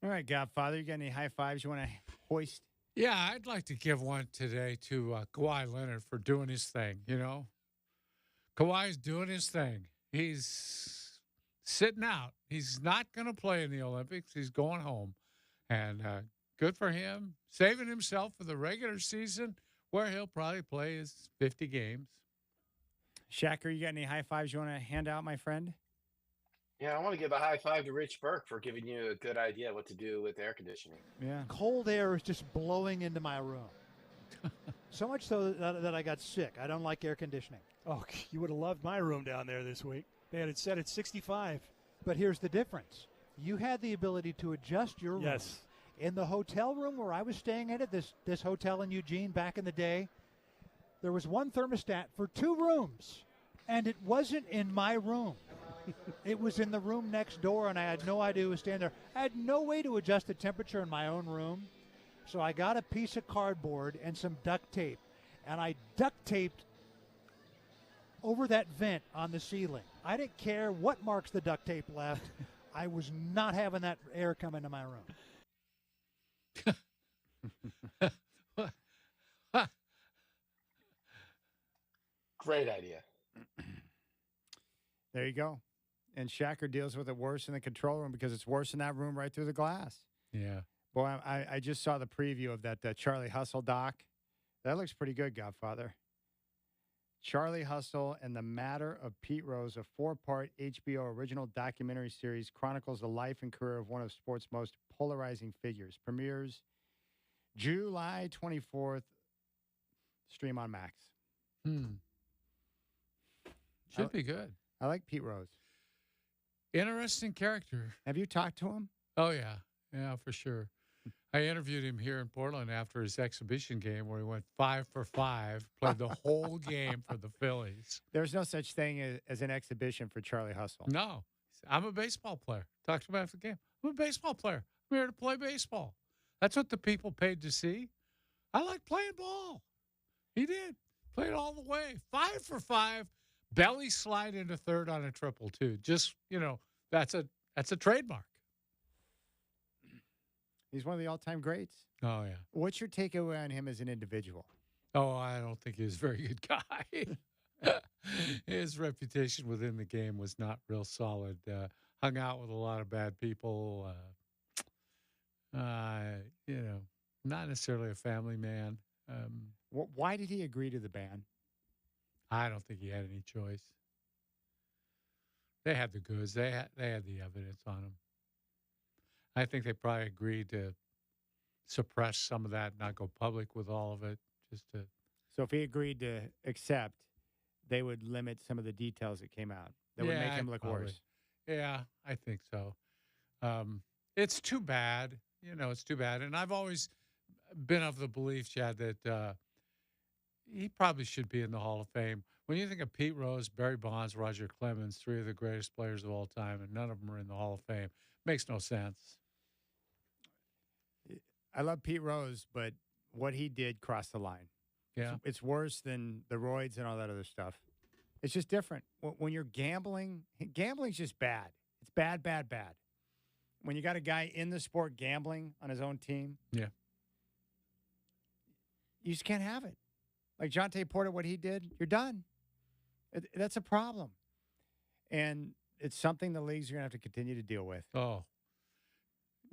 All right, Godfather, you got any high fives you want to hoist? Yeah, I'd like to give one today to Kawhi Leonard for doing his thing. Kawhi's doing his thing. He's sitting out. He's not going to play in the Olympics. He's going home. And good for him, saving himself for the regular season where he'll probably play his 50 games. Shacker, you got any high fives you want to hand out, my friend? Yeah, I want to give a high five to Rich Burke for giving you a good idea what to do with air conditioning. Yeah. Cold air is just blowing into my room. So much so that I got sick. I don't like air conditioning. Oh, you would have loved my room down there this week. They had it set at 65. But here's the difference. You had the ability to adjust your room. Yes. In the hotel room where I was staying at this hotel in Eugene back in the day, there was one thermostat for 2 rooms, and it wasn't in my room. It was in the room next door, and I had no idea who was standing there. I had no way to adjust the temperature in my own room, so I got a piece of cardboard and some duct tape, and I duct taped over that vent on the ceiling. I didn't care what marks the duct tape left. I was not having that air come into my room. Great idea. There you go. And Shacker deals with it worse in the control room because it's worse in that room right through the glass. Yeah. Boy, I just saw the preview of that Charlie Hustle doc. That looks pretty good, Godfather. Charlie Hustle and the Matter of Pete Rose, a 4-part HBO original documentary series, chronicles the life and career of one of sports' most polarizing figures. Premieres July 24th. Stream on Max. Should be good. I like Pete Rose. Interesting character. Have you talked to him? Oh, yeah. Yeah, for sure. I interviewed him here in Portland after his exhibition game where he went 5 for 5, played the whole game for the Phillies. There's no such thing as an exhibition for Charlie Hustle. No. I'm a baseball player. Talked to him after the game. I'm a baseball player. I'm here to play baseball. That's what the people paid to see. I like playing ball. He did. Played all the way. 5 for 5. Belly slide into third on a triple, too. Just, that's a trademark. He's one of the all-time greats. Oh, yeah. What's your takeaway on him as an individual? Oh, I don't think he's a very good guy. His reputation within the game was not real solid. Hung out with a lot of bad people. Not necessarily a family man. Why did he agree to the ban? I don't think he had any choice. They had the goods. They had the evidence on him. I think they probably agreed to suppress some of that, not go public with all of it, just to. So if he agreed to accept, they would limit some of the details that came out. That would make him look worse. Yeah, I think so. It's too bad. It's too bad. And I've always been of the belief, Chad, that he probably should be in the Hall of Fame. When you think of Pete Rose, Barry Bonds, Roger Clemens, 3 of the greatest players of all time, and none of them are in the Hall of Fame, makes no sense. I love Pete Rose, but what he did crossed the line. Yeah. It's worse than the roids and all that other stuff. It's just different. When you're gambling, gambling's just bad. It's bad, bad, bad. When you got a guy in the sport gambling on his own team, yeah, you just can't have it. Like Jonte Porter, what he did, you're done. That's a problem. And it's something the leagues are going to have to continue to deal with. Oh.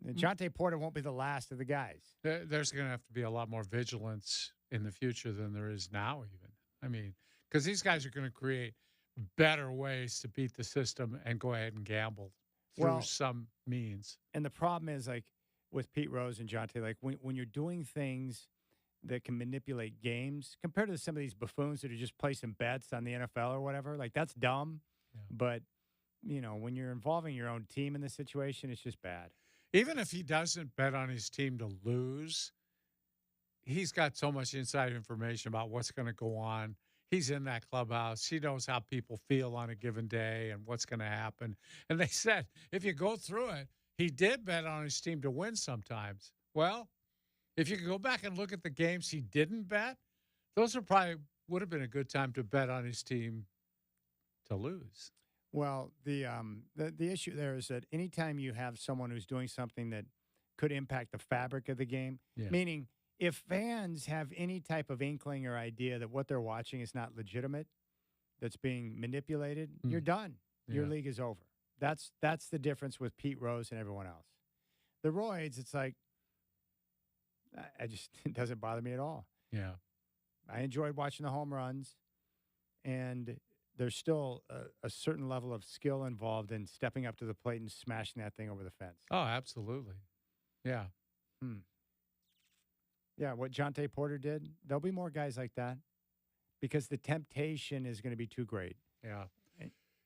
And Jonte Porter won't be the last of the guys. There's going to have to be a lot more vigilance in the future than there is now, even. I mean, because these guys are going to create better ways to beat the system and go ahead and gamble through some means. And the problem is, like, with Pete Rose and Jonte, like, when you're doing things that can manipulate games, compared to some of these buffoons that are just placing bets on the NFL or whatever, like, that's dumb. Yeah. But, when you're involving your own team in this situation, it's just bad. Even if he doesn't bet on his team to lose, he's got so much inside information about what's going to go on. He's in that clubhouse. He knows how people feel on a given day and what's going to happen. And they said, if you go through it, he did bet on his team to win sometimes. Well, if you could go back and look at the games he didn't bet, those would have been a good time to bet on his team to lose. Well, the issue there is that anytime you have someone who's doing something that could impact the fabric of the game. Yeah. Meaning, if fans have any type of inkling or idea that what they're watching is not legitimate, that's being manipulated, you're done. Your Yeah. league is over. That's the difference with Pete Rose and everyone else. The Roids, it's like, I just, it doesn't bother me at all. Yeah. I enjoyed watching the home runs, and there's still a certain level of skill involved in stepping up to the plate and smashing that thing over the fence. Oh, absolutely. Yeah. Yeah, what Jonte Porter did, there'll be more guys like that because the temptation is going to be too great. Yeah.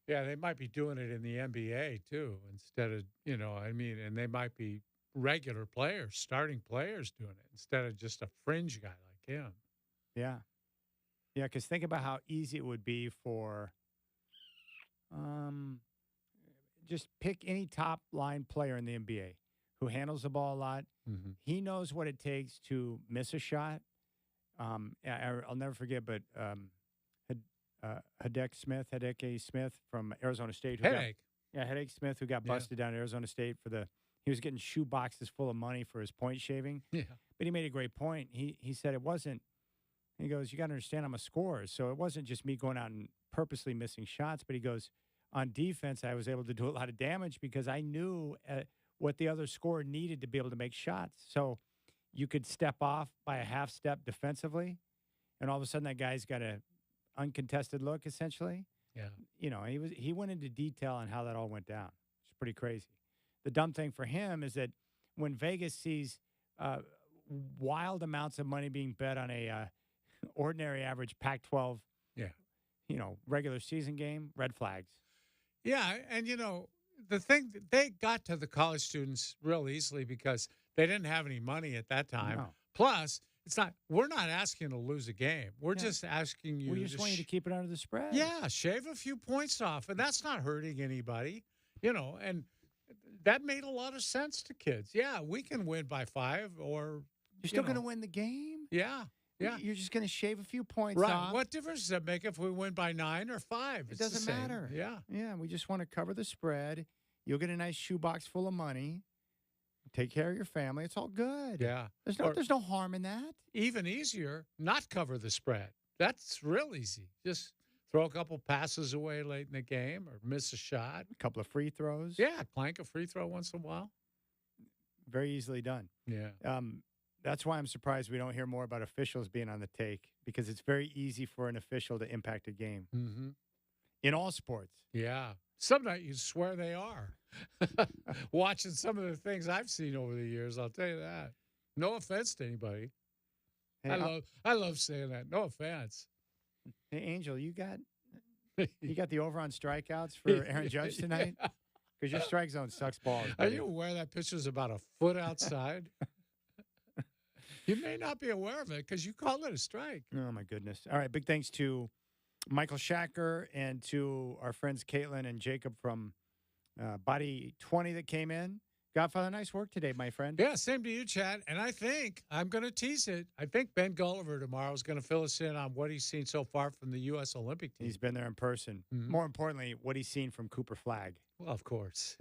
Yeah, they might be doing it in the NBA too, instead of, and they might be regular players, starting players doing it instead of just a fringe guy like him. Yeah. Yeah, because think about how easy it would be for just pick any top line player in the NBA who handles the ball a lot. Mm-hmm. He knows what it takes to miss a shot. I'll never forget, but Hideki Smith from Arizona State. Hideki Smith, who got busted down at Arizona State he was getting shoe boxes full of money for his point shaving. Yeah. But he made a great point. He said it wasn't, he goes, you got to understand I'm a scorer. So it wasn't just me going out and purposely missing shots, but he goes, on defense, I was able to do a lot of damage because I knew what the other scorer needed to be able to make shots. So you could step off by a half step defensively, and all of a sudden that guy's got a uncontested look, essentially. Yeah. He went into detail on how that all went down. It's pretty crazy. The dumb thing for him is that when Vegas sees wild amounts of money being bet on a ordinary average Pac-12, regular season game, red flags. Yeah, and the thing, they got to the college students real easily because they didn't have any money at that time. No. Plus, we're not asking to lose a game. We're just asking you. We just want you to keep it under the spread. Yeah, shave a few points off, and that's not hurting anybody, and that made a lot of sense to kids. Yeah, we can win by 5 or. You're still going to win the game? Yeah. Yeah. You're just going to shave a few points right. off. What difference does it make if we win by 9 or 5? It doesn't matter. Yeah. Yeah, we just want to cover the spread. You'll get a nice shoebox full of money. Take care of your family. It's all good. Yeah. There's no harm in that. Even easier, not cover the spread. That's real easy. Just throw a couple passes away late in the game or miss a shot. A couple of free throws. Yeah, clank a free throw once in a while. Very easily done. Yeah. That's why I'm surprised we don't hear more about officials being on the take, because it's very easy for an official to impact a game. Mm-hmm. In all sports. Yeah. Some night you swear they are. Watching some of the things I've seen over the years, I'll tell you that. No offense to anybody. Hey, I love saying that. No offense. Hey, Angel, you got the over on strikeouts for Aaron Judge tonight? Because your strike zone sucks balls. Are you aware that pitcher's about a foot outside? You may not be aware of it because you called it a strike. Oh, my goodness. All right, big thanks to Michael Shacker and to our friends Caitlin and Jacob from Body 20 that came in. Godfather, nice work today, my friend. Yeah, same to you, Chad. And I think I'm going to tease it. I think Ben Gulliver tomorrow is going to fill us in on what he's seen so far from the U.S. Olympic team. He's been there in person. Mm-hmm. More importantly, what he's seen from Cooper Flagg. Well, of course.